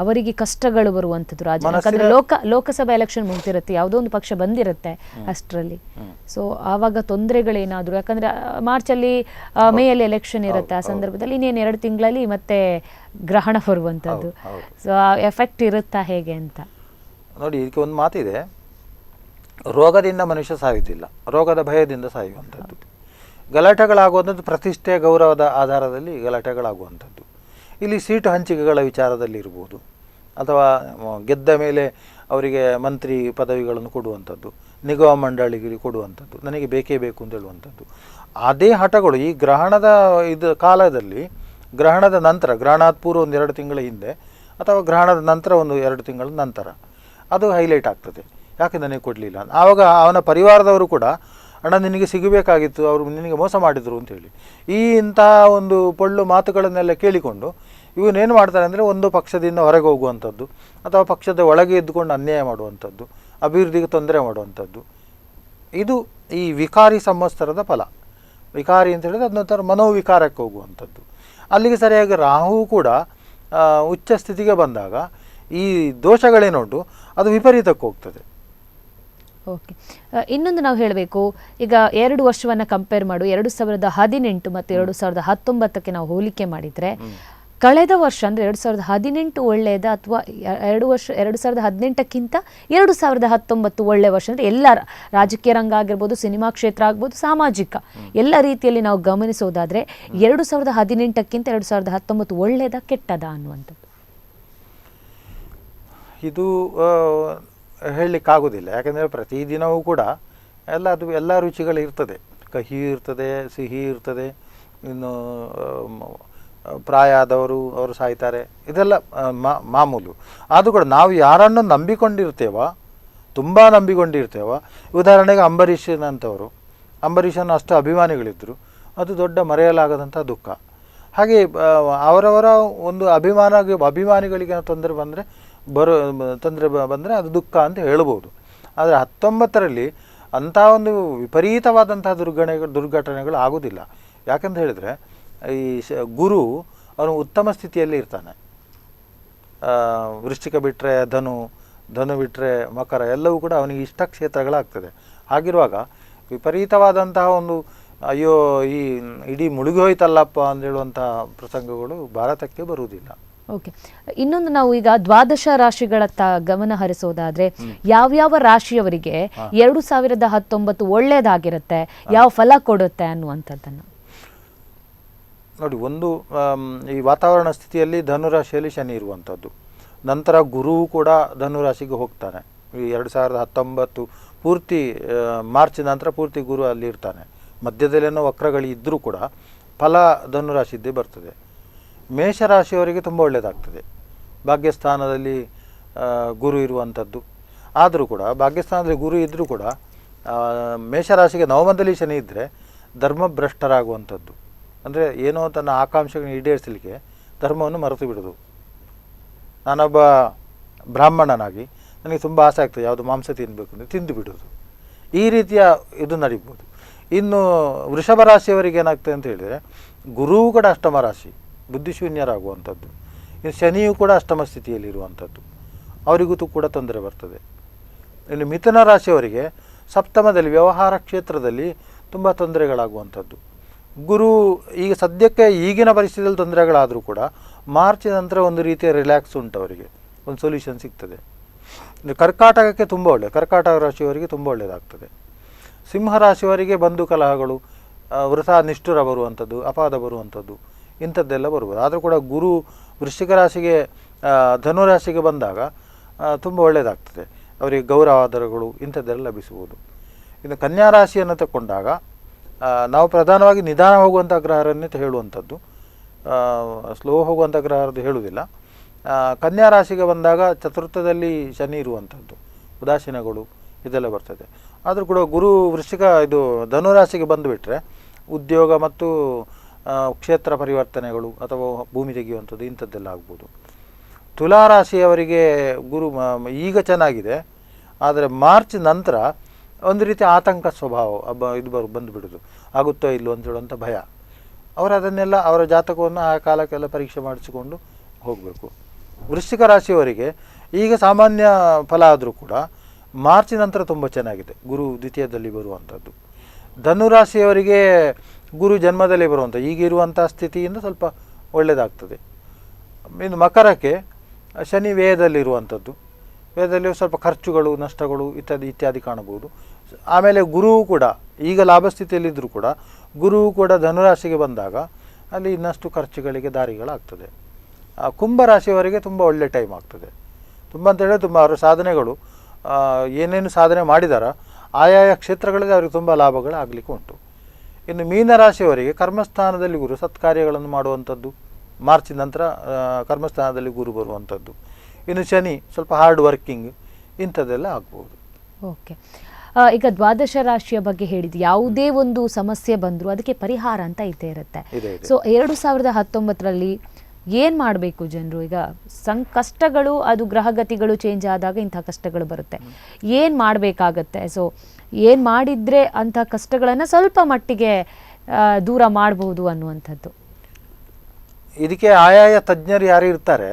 ಅವರಿಗೆ ಕಷ್ಟಗಳು ಬರುವಂಥದ್ದು ಯಾಕಂದ್ರೆ ಲೋಕಸಭಾ ಎಲೆಕ್ಷನ್ ಮುಗ್ದಿರುತ್ತೆ, ಯಾವುದೋ ಒಂದು ಪಕ್ಷ ಬಂದಿರುತ್ತೆ ಅಷ್ಟರಲ್ಲಿ. ಸೊ ಆವಾಗ ತೊಂದರೆಗಳೇನಾದರೂ, ಯಾಕಂದ್ರೆ ಮಾರ್ಚಲ್ಲಿ ಮೇಯಲ್ಲಿ ಎಲೆಕ್ಷನ್ ಇರುತ್ತೆ, ಆ ಸಂದರ್ಭದಲ್ಲಿ ಇನ್ನೇನು 2 ತಿಂಗಳಲ್ಲಿ ಮತ್ತೆ ಗ್ರಹಣ ಬರುವಂಥದ್ದು. ಸೊ ಆ ಎಫೆಕ್ಟ್ ಇರುತ್ತಾ ಹೇಗೆ ಅಂತ ನೋಡಿ. ಇದಕ್ಕೆ ಒಂದು ಮಾತಿದೆ, ರೋಗದಿಂದ ಮನುಷ್ಯ ಸಾಯುವುದಿಲ್ಲ, ರೋಗದ ಭಯದಿಂದ ಸಾಯುವಂಥದ್ದು. ಗಲಾಟೆಗಳಾಗುವಂಥದ್ದು ಪ್ರತಿಷ್ಠೆ ಗೌರವದ ಆಧಾರದಲ್ಲಿ ಗಲಾಟೆಗಳಾಗುವಂಥದ್ದು. ಇಲ್ಲಿ ಸೀಟು ಹಂಚಿಕೆಗಳ ವಿಚಾರದಲ್ಲಿ ಇರ್ಬೋದು, ಅಥವಾ ಗೆದ್ದ ಮೇಲೆ ಅವರಿಗೆ ಮಂತ್ರಿ ಪದವಿಗಳನ್ನು ಕೊಡುವಂಥದ್ದು, ನಿಗಮ ಮಂಡಳಿಗೆ ಕೊಡುವಂಥದ್ದು, ನನಗೆ ಬೇಕೇ ಬೇಕು ಅಂತ ಹೇಳುವಂಥದ್ದು. ಅದೇ ಹಠಗಳು ಈ ಗ್ರಹಣದ ಕಾಲದಲ್ಲಿ, ಗ್ರಹಣದ ನಂತರ, ಗ್ರಹಣಾತ್ ಪೂರ್ವ 1-2 ತಿಂಗಳ ಹಿಂದೆ ಅಥವಾ ಗ್ರಹಣದ ನಂತರ 1-2 ತಿಂಗಳ ನಂತರ ಅದು ಹೈಲೈಟ್ ಆಗ್ತದೆ. ಯಾಕೆ ನನಗೆ ಕೊಡಲಿಲ್ಲ? ಆವಾಗ ಅವನ ಪರಿವಾರದವರು ಕೂಡ ಅಣ್ಣ ನಿನಗೆ ಸಿಗಬೇಕಾಗಿತ್ತು, ಅವರು ನಿನಗೆ ಮೋಸ ಮಾಡಿದರು ಅಂತೇಳಿ ಇಂಥ ಒಂದು ಪೊಳ್ಳು ಮಾತುಗಳನ್ನೆಲ್ಲ ಕೇಳಿಕೊಂಡು ಇವನೇನು ಮಾಡ್ತಾರೆ ಅಂದರೆ ಒಂದು ಪಕ್ಷದಿಂದ ಹೊರಗೆ ಹೋಗುವಂಥದ್ದು, ಅಥವಾ ಪಕ್ಷದ ಒಳಗೆ ಇದ್ದುಕೊಂಡು ಅನ್ಯಾಯ ಮಾಡುವಂಥದ್ದು, ಅಭಿವೃದ್ಧಿಗೆ ತೊಂದರೆ ಮಾಡುವಂಥದ್ದು. ಇದು ಈ ವಿಕಾರಿ ಸಂವತ್ಸರದ ಫಲ. ವಿಕಾರಿ ಅಂತ ಹೇಳಿದ್ರೆ ಅದನ್ನೊಂಥರ ಮನೋವಿಕಾರಕ್ಕೆ ಹೋಗುವಂಥದ್ದು. ಅಲ್ಲಿಗೆ ಸರಿಯಾಗಿ ರಾಹು ಕೂಡ ಉಚ್ಚ ಸ್ಥಿತಿಗೆ ಬಂದಾಗ ಈ ದೋಷಗಳೇನುಂಟು ಅದು ವಿಪರೀತಕ್ಕೆ ಹೋಗ್ತದೆ. ಓಕೆ, ಇನ್ನೊಂದು ನಾವು ಹೇಳಬೇಕು, ಈಗ 2 ವರ್ಷವನ್ನು ಕಂಪೇರ್ ಮಾಡು, 2018 ಮತ್ತು 2019ಕ್ಕೆ ನಾವು ಹೋಲಿಕೆ ಮಾಡಿದರೆ ಕಳೆದ ವರ್ಷ ಅಂದರೆ 2018 ಒಳ್ಳೆಯದ ಅಥವಾ 2018ಕ್ಕಿಂತ 2019 ಒಳ್ಳೆಯ ವರ್ಷ ಅಂದರೆ ಎಲ್ಲ ರಾಜಕೀಯ ರಂಗ ಆಗಿರ್ಬೋದು, ಸಿನಿಮಾ ಕ್ಷೇತ್ರ ಆಗ್ಬೋದು, ಸಾಮಾಜಿಕ ಎಲ್ಲ ರೀತಿಯಲ್ಲಿ ನಾವು ಗಮನಿಸೋದಾದರೆ 2018ಕ್ಕಿಂತ 2019 ಒಳ್ಳೆಯದ ಕೆಟ್ಟದ ಅನ್ನುವಂಥದ್ದು? ಇದು ಹೇಳಲಿಕ್ಕಾಗೋದಿಲ್ಲ. ಯಾಕೆಂದರೆ ಪ್ರತಿದಿನವೂ ಕೂಡ ಎಲ್ಲ ರುಚಿಗಳು ಇರ್ತದೆ. ಕಹಿ ಇರ್ತದೆ, ಸಿಹಿ ಇರ್ತದೆ, ಇನ್ನು ಪ್ರಾಯ ಆದವರು ಅವರು ಸಾಯ್ತಾರೆ, ಇದೆಲ್ಲ ಮಾಮೂಲು. ಆದರೂ ಕೂಡ ನಾವು ಯಾರನ್ನು ನಂಬಿಕೊಂಡಿರ್ತೇವೋ, ತುಂಬ ನಂಬಿಕೊಂಡಿರ್ತೇವೋ, ಉದಾಹರಣೆಗೆ ಅಂಬರೀಷನ ಅಷ್ಟು ಅಭಿಮಾನಿಗಳಿದ್ದರು, ಅದು ದೊಡ್ಡ ಮರೆಯಲಾಗದಂಥ ದುಃಖ. ಹಾಗೆ ಅವರವರ ಒಂದು ಅಭಿಮಾನಿಗಳಿಗೆ ತೊಂದರೆ ಬಂದರೆ ಅದು ದುಃಖ ಅಂತ ಹೇಳ್ಬೋದು. ಆದರೆ 19ರಲ್ಲಿ ಅಂಥ ಒಂದು ವಿಪರೀತವಾದಂತಹ ದುರ್ಘಟನೆಗಳು ಆಗೋದಿಲ್ಲ. ಯಾಕಂತ ಹೇಳಿದರೆ ಈ ಗುರು ಅವನು ಉತ್ತಮ ಸ್ಥಿತಿಯಲ್ಲಿ ಇರ್ತಾನೆ. ವೃಶ್ಚಿಕ ಬಿಟ್ಟರೆ ಧನು ಬಿಟ್ಟರೆ ಮಕರ ಎಲ್ಲವೂ ಕೂಡ ಅವನಿಗೆ ಇಷ್ಟ ಕ್ಷೇತ್ರಗಳಾಗ್ತದೆ. ಹಾಗಿರುವಾಗ ವಿಪರೀತವಾದಂತಹ ಒಂದು ಅಯ್ಯೋ ಈ ಇಡೀ ಮುಳುಗಿ ಹೋಯ್ತಲ್ಲಪ್ಪ ಅಂತ ಹೇಳುವಂತಹ ಪ್ರಸಂಗಗಳು ಭಾರತಕ್ಕೆ ಬರುವುದಿಲ್ಲ. ಓಕೆ, ಇನ್ನೊಂದು ನಾವು ಈಗ ದ್ವಾದಶ ರಾಶಿಗಳತ್ತ ಗಮನ ಹರಿಸೋದಾದ್ರೆ ಯಾವ್ಯಾವ ರಾಶಿಯವರಿಗೆ 2019 ಒಳ್ಳೇದಾಗಿರುತ್ತೆ, ಯಾವ ಫಲ ಕೊಡುತ್ತೆ ಅನ್ನುವಂಥದ್ದನ್ನು ನೋಡಿ. ಒಂದು ಈ ವಾತಾವರಣ ಸ್ಥಿತಿಯಲ್ಲಿ ಧನುರಾಶಿಯಲ್ಲಿ ಶನಿ ಇರುವಂಥದ್ದು, ನಂತರ ಗುರುವು ಕೂಡ ಧನುರಾಶಿಗೆ ಹೋಗ್ತಾನೆ. ಈ 2019 ಪೂರ್ತಿ ಮಾರ್ಚ್ ನಂತರ ಪೂರ್ತಿ ಗುರು ಅಲ್ಲಿ ಇರ್ತಾನೆ. ಮಧ್ಯದಲ್ಲೇನೋ ವಕ್ರಗಳಿದ್ದರೂ ಕೂಡ ಫಲ ಧನುರಾಶಿದ್ದೇ ಬರ್ತದೆ. ಮೇಷರಾಶಿಯವರಿಗೆ ತುಂಬ ಒಳ್ಳೆಯದಾಗ್ತದೆ, ಭಾಗ್ಯಸ್ಥಾನದಲ್ಲಿ ಗುರು ಇರುವಂಥದ್ದು. ಆದರೂ ಕೂಡ ಭಾಗ್ಯಸ್ಥಾನದಲ್ಲಿ ಗುರು ಇದ್ದರೂ ಕೂಡ ಮೇಷರಾಶಿಗೆ ನವಮದಲ್ಲಿ ಶನಿ ಇದ್ದರೆ ಧರ್ಮಭ್ರಷ್ಟರಾಗುವಂಥದ್ದು. ಅಂದರೆ ಏನೋ ತನ್ನ ಆಕಾಂಕ್ಷೆಗಳನ್ನು ಈಡೇರಿಸಲಿಕ್ಕೆ ಧರ್ಮವನ್ನು ಮರೆತು ಬಿಡೋದು. ನಾನೊಬ್ಬ ಬ್ರಾಹ್ಮಣನಾಗಿ ನನಗೆ ತುಂಬ ಆಸೆ ಆಗ್ತದೆ ಯಾವುದು ಮಾಂಸ ತಿನ್ನಬೇಕು ಅಂದರೆ ತಿಂದು ಬಿಡೋದು. ಈ ರೀತಿಯ ಇದು ನಡೀಬೋದು. ಇನ್ನು ವೃಷಭ ರಾಶಿಯವರಿಗೆ ಏನಾಗ್ತದೆ ಅಂತ ಹೇಳಿದರೆ ಗುರುವು ಕೂಡ ಅಷ್ಟಮ ರಾಶಿ, ಬುದ್ಧಿಶೂನ್ಯರಾಗುವಂಥದ್ದು. ಇನ್ನು ಶನಿಯು ಕೂಡ ಅಷ್ಟಮ ಸ್ಥಿತಿಯಲ್ಲಿರುವಂಥದ್ದು, ಅವರಿಗೂ ಕೂಡ ತೊಂದರೆ ಬರ್ತದೆ. ಇನ್ನು ಮಿಥುನ ರಾಶಿಯವರಿಗೆ ಸಪ್ತಮದಲ್ಲಿ ವ್ಯವಹಾರ ಕ್ಷೇತ್ರದಲ್ಲಿ ತುಂಬ ತೊಂದರೆಗಳಾಗುವಂಥದ್ದು. ಗುರು ಈಗ ಸದ್ಯಕ್ಕೆ ಈಗಿನ ಪರಿಸ್ಥಿತಿಯಲ್ಲಿ ತೊಂದರೆಗಳಾದರೂ ಕೂಡ ಮಾರ್ಚ್ ನಂತರ ಒಂದು ರೀತಿಯ ರಿಲ್ಯಾಕ್ಸ್ ಉಂಟು, ಅವರಿಗೆ ಒಂದು ಸೊಲ್ಯೂಷನ್ ಸಿಗ್ತದೆ. ಕರ್ಕಾಟಕಕ್ಕೆ ತುಂಬ ಒಳ್ಳೆಯದು, ಕರ್ಕಾಟಕ ರಾಶಿಯವರಿಗೆ ತುಂಬ ಒಳ್ಳೆಯದಾಗ್ತದೆ. ಸಿಂಹರಾಶಿಯವರಿಗೆ ಬಂಧು ಕಲಹಗಳು, ವೃಥಾ ನಿಷ್ಠುರ ಬರುವಂಥದ್ದು, ಅಪಾದ ಬರುವಂಥದ್ದು ಇಂಥದ್ದೆಲ್ಲ ಬರ್ಬೋದು. ಆದರೂ ಕೂಡ ಗುರು ವೃಶ್ಚಿಕ ರಾಶಿಗೆ ಧನುರಾಶಿಗೆ ಬಂದಾಗ ತುಂಬ ಒಳ್ಳೆಯದಾಗ್ತದೆ, ಅವರಿಗೆ ಗೌರವಾದರಗಳು ಇಂಥದ್ದೆಲ್ಲ ಲಭಿಸುವುದು. ಇನ್ನು ಕನ್ಯಾ ರಾಶಿಯನ್ನು ತಗೊಂಡಾಗ ನಾವು ಪ್ರಧಾನವಾಗಿ ನಿಧಾನ ಹೋಗುವಂಥ ಗ್ರಹರನ್ನೇ ಹೇಳುವಂಥದ್ದು, ಸ್ಲೋ ಹೋಗುವಂಥ ಗ್ರಹರದ್ದು ಹೇಳುವುದಿಲ್ಲ. ಕನ್ಯಾ ರಾಶಿಗೆ ಬಂದಾಗ ಚತುರ್ಥದಲ್ಲಿ ಶನಿ ಇರುವಂಥದ್ದು, ಉದಾಸೀನಗಳು ಇದೆಲ್ಲ ಬರ್ತದೆ. ಆದರೂ ಕೂಡ ಗುರು ಇದು ಧನುರಾಶಿಗೆ ಬಂದುಬಿಟ್ರೆ ಉದ್ಯೋಗ ಮತ್ತು ಕ್ಷೇತ್ರ ಪರಿವರ್ತನೆಗಳು ಅಥವಾ ಭೂಮಿ ತೆಗೆಯುವಂಥದ್ದು ಇಂಥದ್ದೆಲ್ಲ ಆಗ್ಬೋದು. ತುಲಾರಾಶಿಯವರಿಗೆ ಗುರು ಈಗ ಚೆನ್ನಾಗಿದೆ, ಆದರೆ ಮಾರ್ಚ್ ನಂತರ ಒಂದು ರೀತಿ ಆತಂಕ ಸ್ವಭಾವ ಬಂದುಬಿಡೋದು, ಆಗುತ್ತೋ ಇಲ್ಲೋ ಅಂತ ಹೇಳುವಂಥ ಭಯ. ಅವರು ಅದನ್ನೆಲ್ಲ ಅವರ ಜಾತಕವನ್ನು ಆ ಕಾಲಕ್ಕೆಲ್ಲ ಪರೀಕ್ಷೆ ಮಾಡಿಸಿಕೊಂಡು ಹೋಗಬೇಕು. ವೃಶ್ಚಿಕ ರಾಶಿಯವರಿಗೆ ಈಗ ಸಾಮಾನ್ಯ ಫಲ ಆದರೂ ಕೂಡ ಮಾರ್ಚ್ ನಂತರ ತುಂಬ ಚೆನ್ನಾಗಿದೆ, ಗುರು ದ್ವಿತೀಯದಲ್ಲಿ ಬರುವಂಥದ್ದು. ಧನುರಾಶಿಯವರಿಗೆ ಗುರು ಜನ್ಮದಲ್ಲಿ ಬರುವಂಥ ಈಗ ಇರುವಂಥ ಸ್ಥಿತಿಯಿಂದ ಸ್ವಲ್ಪ ಒಳ್ಳೆಯದಾಗ್ತದೆ. ಇನ್ನು ಮಕರಕ್ಕೆ ಶನಿ ವ್ಯಯದಲ್ಲಿರುವಂಥದ್ದು, ವ್ಯಯದಲ್ಲಿ ಸ್ವಲ್ಪ ಖರ್ಚುಗಳು ನಷ್ಟಗಳು ಇತ್ಯಾದಿ ಕಾಣಬಹುದು. ಆಮೇಲೆ ಗುರುವು ಕೂಡ ಈಗ ಲಾಭಸ್ಥಿತಿಯಲ್ಲಿದ್ದರೂ ಕೂಡ ಗುರುವು ಕೂಡ ಧನುರಾಶಿಗೆ ಬಂದಾಗ ಅಲ್ಲಿ ಇನ್ನಷ್ಟು ಖರ್ಚುಗಳಿಗೆ ದಾರಿಗಳಾಗ್ತದೆ. ಕುಂಭರಾಶಿಯವರಿಗೆ ತುಂಬ ಒಳ್ಳೆ ಟೈಮ್ ಆಗ್ತದೆ, ತುಂಬ ಅಂತೇಳಿದ್ರೆ ತುಂಬ ಅವರ ಸಾಧನೆಗಳು ಏನೇನು ಸಾಧನೆ ಮಾಡಿದಾರೋ ಆಯಾಯ ಕ್ಷೇತ್ರಗಳಲ್ಲಿ ಅವರಿಗೆ ತುಂಬ ಲಾಭಗಳಾಗಲಿಕ್ಕೆ ಉಂಟು. ಇನ್ನು ಮೀನರಾಶಿಯವರಿಗೆ ಕರ್ಮಸ್ಥಾನದಲ್ಲಿ ಗುರು ಸತ್ಕಾರ್ಯಗಳನ್ನು ಮಾಡುವಂಥದ್ದು, ಮಾರ್ಚ್ ನಂತರ ಕರ್ಮಸ್ಥಾನದಲ್ಲಿ ಗುರು ಬರುವಂಥದ್ದು. ಇನ್ನು ಶನಿ ಸ್ವಲ್ಪ ಹಾರ್ಡ್ ವರ್ಕಿಂಗ್ ಇಂಥದ್ದೆಲ್ಲ ಆಗ್ಬೋದು. ಓಕೆ, ಈಗ ದ್ವಾದಶ ರಾಶಿಯ ಬಗ್ಗೆ ಹೇಳಿದ್ದು, ಯಾವುದೇ ಒಂದು ಸಮಸ್ಯೆ ಬಂದರೂ ಅದಕ್ಕೆ ಪರಿಹಾರ ಅಂತ ಇದ್ದೇ ಇರುತ್ತೆ. ಸೊ 2019ರಲ್ಲಿ ಏನು ಮಾಡಬೇಕು ಜನರು? ಈಗ ಕಷ್ಟಗಳು, ಅದು ಗ್ರಹಗತಿಗಳು ಚೇಂಜ್ ಆದಾಗ ಇಂಥ ಕಷ್ಟಗಳು ಬರುತ್ತೆ, ಏನು ಮಾಡಬೇಕಾಗತ್ತೆ? ಸೊ ಏನು ಮಾಡಿದರೆ ಅಂಥ ಕಷ್ಟಗಳನ್ನು ಸ್ವಲ್ಪ ಮಟ್ಟಿಗೆ ದೂರ ಮಾಡಬಹುದು ಅನ್ನುವಂಥದ್ದು. ಇದಕ್ಕೆ ಆಯಾಯ ತಜ್ಞರು ಯಾರು ಇರ್ತಾರೆ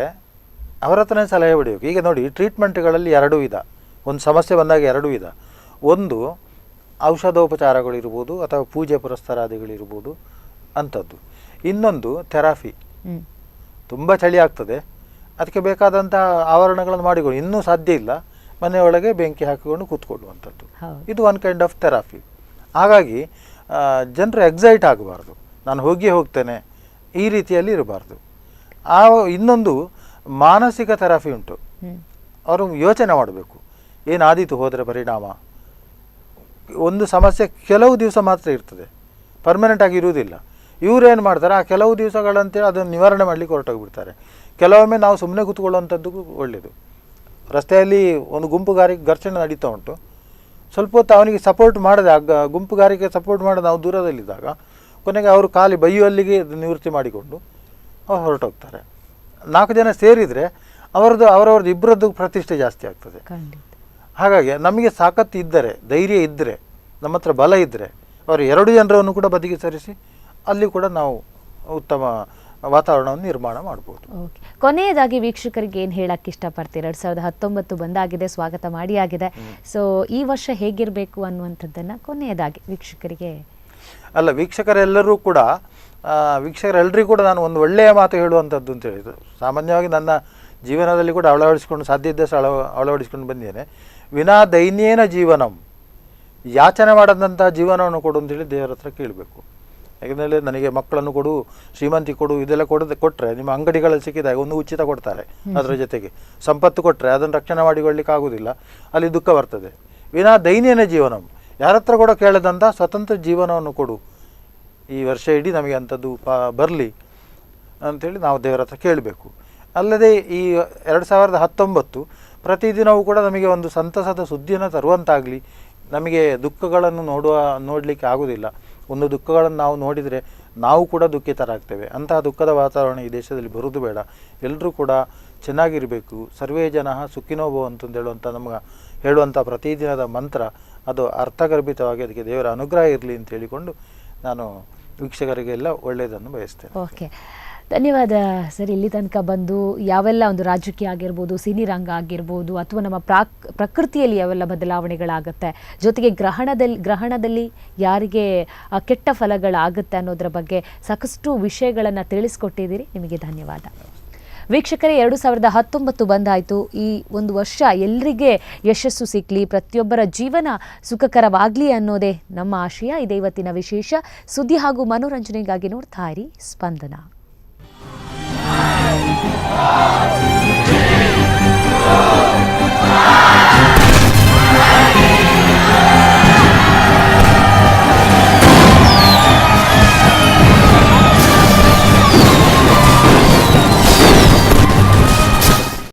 ಅವರ ಹತ್ರನೇ ಸಲಹೆ ಹೊಡೆಯಬೇಕು. ಈಗ ನೋಡಿ, ಟ್ರೀಟ್ಮೆಂಟ್ಗಳಲ್ಲಿ ಎರಡು ವಿಧ, ಒಂದು ಸಮಸ್ಯೆ ಬಂದಾಗ ಎರಡು ವಿಧ. ಒಂದು ಔಷಧೋಪಚಾರಗಳಿರ್ಬೋದು ಅಥವಾ ಪೂಜೆ ಪುರಸ್ಕಾರಾದಿಗಳಿರ್ಬೋದು ಅಂಥದ್ದು. ಇನ್ನೊಂದು ಥೆರಪಿ. ತುಂಬ ಚಳಿ ಆಗ್ತದೆ, ಅದಕ್ಕೆ ಬೇಕಾದಂಥ ಆವರಣಗಳನ್ನು ಮಾಡಿಕೊಂಡು ಇನ್ನೂ ಸಾಧ್ಯ ಇಲ್ಲ, ಮನೆಯೊಳಗೆ ಬೆಂಕಿ ಹಾಕಿಕೊಂಡು ಕೂತ್ಕೊಳ್ಳುವಂಥದ್ದು. ಇದು ಒನ್ ಕೈಂಡ್ ಆಫ್ ಥೆರಪಿ. ಹಾಗಾಗಿ ಜನರು ಎಕ್ಸೈಟ್ ಆಗಬಾರ್ದು, ನಾನು ಹೋಗ್ತೇನೆ ಈ ರೀತಿಯಲ್ಲಿ ಇರಬಾರ್ದು. ಇನ್ನೊಂದು ಮಾನಸಿಕ ಥೆರಪಿ ಉಂಟು. ಅವರು ಯೋಚನೆ ಮಾಡಬೇಕು, ಏನಾದೀತು ಹೋದರೆ ಪರಿಣಾಮ. ಒಂದು ಸಮಸ್ಯೆ ಕೆಲವು ದಿವಸ ಮಾತ್ರ ಇರ್ತದೆ, ಪರ್ಮನೆಂಟಾಗಿ ಇರುವುದಿಲ್ಲ. ಇವರೇನು ಮಾಡ್ತಾರೆ, ಆ ಕೆಲವು ದಿವಸಗಳಂತೇಳಿ ಅದನ್ನು ನಿವಾರಣೆ ಮಾಡಲಿಕ್ಕೆ ಹೊರಟೋಗ್ಬಿಡ್ತಾರೆ. ಕೆಲವೊಮ್ಮೆ ನಾವು ಸುಮ್ಮನೆ ಕೂತ್ಕೊಳ್ಳುವಂಥದ್ದು ಒಳ್ಳೆಯದು. ರಸ್ತೆಯಲ್ಲಿ ಒಂದು ಗುಂಪುಗಾರಿಕೆ ಘರ್ಷಣೆ ನಡೀತಾ ಉಂಟು, ಸ್ವಲ್ಪ ಹೊತ್ತು ಅವನಿಗೆ ಸಪೋರ್ಟ್ ಮಾಡದೆ, ಗುಂಪುಗಾರಿಕೆ ಸಪೋರ್ಟ್ ಮಾಡದೆ ನಾವು ದೂರದಲ್ಲಿದ್ದಾಗ ಕೊನೆಗೆ ಅವರು ಖಾಲಿ ಬೈಯುವಲ್ಲಿಗೆ ನಿವೃತ್ತಿ ಮಾಡಿಕೊಂಡು ಅವ್ರು ಹೊರಟೋಗ್ತಾರೆ. 4 ಜನ ಸೇರಿದರೆ ಅವರವ್ರದ್ದು ಇಬ್ಬರದ್ದು ಪ್ರತಿಷ್ಠೆ ಜಾಸ್ತಿ ಆಗ್ತದೆ. ಹಾಗಾಗಿ ನಮಗೆ ತಾಕತ್ತು ಇದ್ದರೆ, ಧೈರ್ಯ ಇದ್ದರೆ, ನಮ್ಮ ಹತ್ರ ಬಲ ಇದ್ದರೆ ಅವರು 2 ಜನರನ್ನು ಕೂಡ ಬದಿಗೆ ಸರಿಸಿ ಅಲ್ಲಿ ಕೂಡ ನಾವು ಉತ್ತಮ ವಾತಾವರಣವನ್ನು ನಿರ್ಮಾಣ ಮಾಡ್ಬೋದು. ಓಕೆ, ಕೊನೆಯದಾಗಿ ವೀಕ್ಷಕರಿಗೆ ಏನು ಹೇಳಕ್ಕೆ ಇಷ್ಟಪಡ್ತೀರಾ? 2019 ಬಂದಾಗಿದೆ, ಸ್ವಾಗತ ಮಾಡಿ ಆಗಿದೆ. ಸೊ ಈ ವರ್ಷ ಹೇಗಿರಬೇಕು ಅನ್ನುವಂಥದ್ದನ್ನು ಕೊನೆಯದಾಗಿ ವೀಕ್ಷಕರಿಗೆ. ವೀಕ್ಷಕರೆಲ್ಲರಿಗೂ ಕೂಡ ನಾನು ಒಂದು ಒಳ್ಳೆಯ ಮಾತು ಹೇಳುವಂಥದ್ದು ಅಂತ ಹೇಳಿದ್ದು, ಸಾಮಾನ್ಯವಾಗಿ ನನ್ನ ಜೀವನದಲ್ಲಿ ಕೂಡ ಅಳವಡಿಸಿಕೊಂಡು ಸಾಧ್ಯ ಇದ್ದಷ್ಟು ಅಳವಡಿಸ್ಕೊಂಡು ಬಂದಿದ್ದೇನೆ. ವಿನಾ ದೈನ್ಯೇನ ಜೀವನಂ, ಯಾಚನೆ ಮಾಡದಂಥ ಜೀವನವನ್ನು ಕೊಡು ಅಂತೇಳಿ ದೇವರ ಹತ್ರ ಕೇಳಬೇಕು. ಯಾಕೆಂದರೆ ನನಗೆ ಮಕ್ಕಳನ್ನು ಕೊಡು, ಶ್ರೀಮಂತಿ ಕೊಡು, ಇದೆಲ್ಲ ಕೊಟ್ಟರೆ ನಿಮ್ಮ ಅಂಗಡಿಗಳಲ್ಲಿ ಸಿಕ್ಕಿದಾಗ ಒಂದು ಉಚಿತ ಕೊಡ್ತಾರೆ, ಅದರ ಜೊತೆಗೆ ಸಂಪತ್ತು ಕೊಟ್ಟರೆ ಅದನ್ನು ರಕ್ಷಣೆ ಮಾಡಿಕೊಳ್ಳಿಕ್ಕೆ ಆಗೋದಿಲ್ಲ, ಅಲ್ಲಿ ದುಃಖ ಬರ್ತದೆ. ವಿನಾ ದೈನ್ಯೇನ ಜೀವನಂ, ಯಾರ ಹತ್ರ ಕೂಡ ಕೇಳದಂಥ ಸ್ವತಂತ್ರ ಜೀವನವನ್ನು ಕೊಡು, ಈ ವರ್ಷ ಇಡೀ ನಮಗೆ ಅಂಥದ್ದು ಬರಲಿ ಅಂಥೇಳಿ ನಾವು ದೇವರ ಹತ್ರ ಕೇಳಬೇಕು. ಅಲ್ಲದೆ ಈ 2019 ಪ್ರತಿದಿನವೂ ಕೂಡ ನಮಗೆ ಒಂದು ಸಂತಸದ ಸುದ್ದಿಯನ್ನು ತರುವಂತಾಗಲಿ. ನಮಗೆ ದುಃಖಗಳನ್ನು ನೋಡಲಿಕ್ಕೆ ಆಗೋದಿಲ್ಲ. ಒಂದು ದುಃಖಗಳನ್ನು ನಾವು ನೋಡಿದರೆ ನಾವು ಕೂಡ ದುಃಖಿತರಾಗ್ತೇವೆ. ಅಂತಹ ದುಃಖದ ವಾತಾವರಣ ಈ ದೇಶದಲ್ಲಿ ಬರುವುದು ಬೇಡ. ಎಲ್ಲರೂ ಕೂಡ ಚೆನ್ನಾಗಿರಬೇಕು. ಸರ್ವೇ ಜನ ಸುಖಿನೋ ಭವಂತು ಅಂತ ಹೇಳುವಂಥ ನಮಗೆ ಹೇಳುವಂಥ ಪ್ರತಿದಿನದ ಮಂತ್ರ ಅದು ಅರ್ಥಗರ್ಭಿತವಾಗಿ ಅದಕ್ಕೆ ದೇವರ ಅನುಗ್ರಹ ಇರಲಿ ಅಂತ ಹೇಳಿಕೊಂಡು ನಾನು ವೀಕ್ಷಕರಿಗೆಲ್ಲ ಒಳ್ಳೆಯದನ್ನು ಬಯಸ್ತೇನೆ. ಓಕೆ, ಧನ್ಯವಾದ ಸರ್. ಇಲ್ಲಿ ತನಕ ಬಂದು ಯಾವೆಲ್ಲ ಒಂದು ರಾಜಕೀಯ ಆಗಿರ್ಬೋದು, ಸಿನಿ ರಂಗ ಆಗಿರ್ಬೋದು, ಅಥವಾ ನಮ್ಮ ಪ್ರಕೃತಿಯಲ್ಲಿ ಯಾವೆಲ್ಲ ಬದಲಾವಣೆಗಳಾಗುತ್ತೆ, ಜೊತೆಗೆ ಗ್ರಹಣದಲ್ಲಿ ಯಾರಿಗೆ ಕೆಟ್ಟ ಫಲಗಳಾಗುತ್ತೆ ಅನ್ನೋದರ ಬಗ್ಗೆ ಸಾಕಷ್ಟು ವಿಷಯಗಳನ್ನು ತಿಳಿಸ್ಕೊಟ್ಟಿದ್ದೀರಿ. ನಿಮಗೆ ಧನ್ಯವಾದ. ವೀಕ್ಷಕರೇ, 2019 ಬಂದಾಯಿತು. ಈ ಒಂದು ವರ್ಷ ಎಲ್ಲರಿಗೆ ಯಶಸ್ಸು ಸಿಕ್ಕಲಿ, ಪ್ರತಿಯೊಬ್ಬರ ಜೀವನ ಸುಖಕರವಾಗಲಿ ಅನ್ನೋದೇ ನಮ್ಮ ಆಶಯ. ಇದೇ ಇವತ್ತಿನ ವಿಶೇಷ ಸುದ್ದಿ ಹಾಗೂ ಮನೋರಂಜನೆಗಾಗಿ ನೋಡ್ತಾ ಇರಿ ಸ್ಪಂದನ.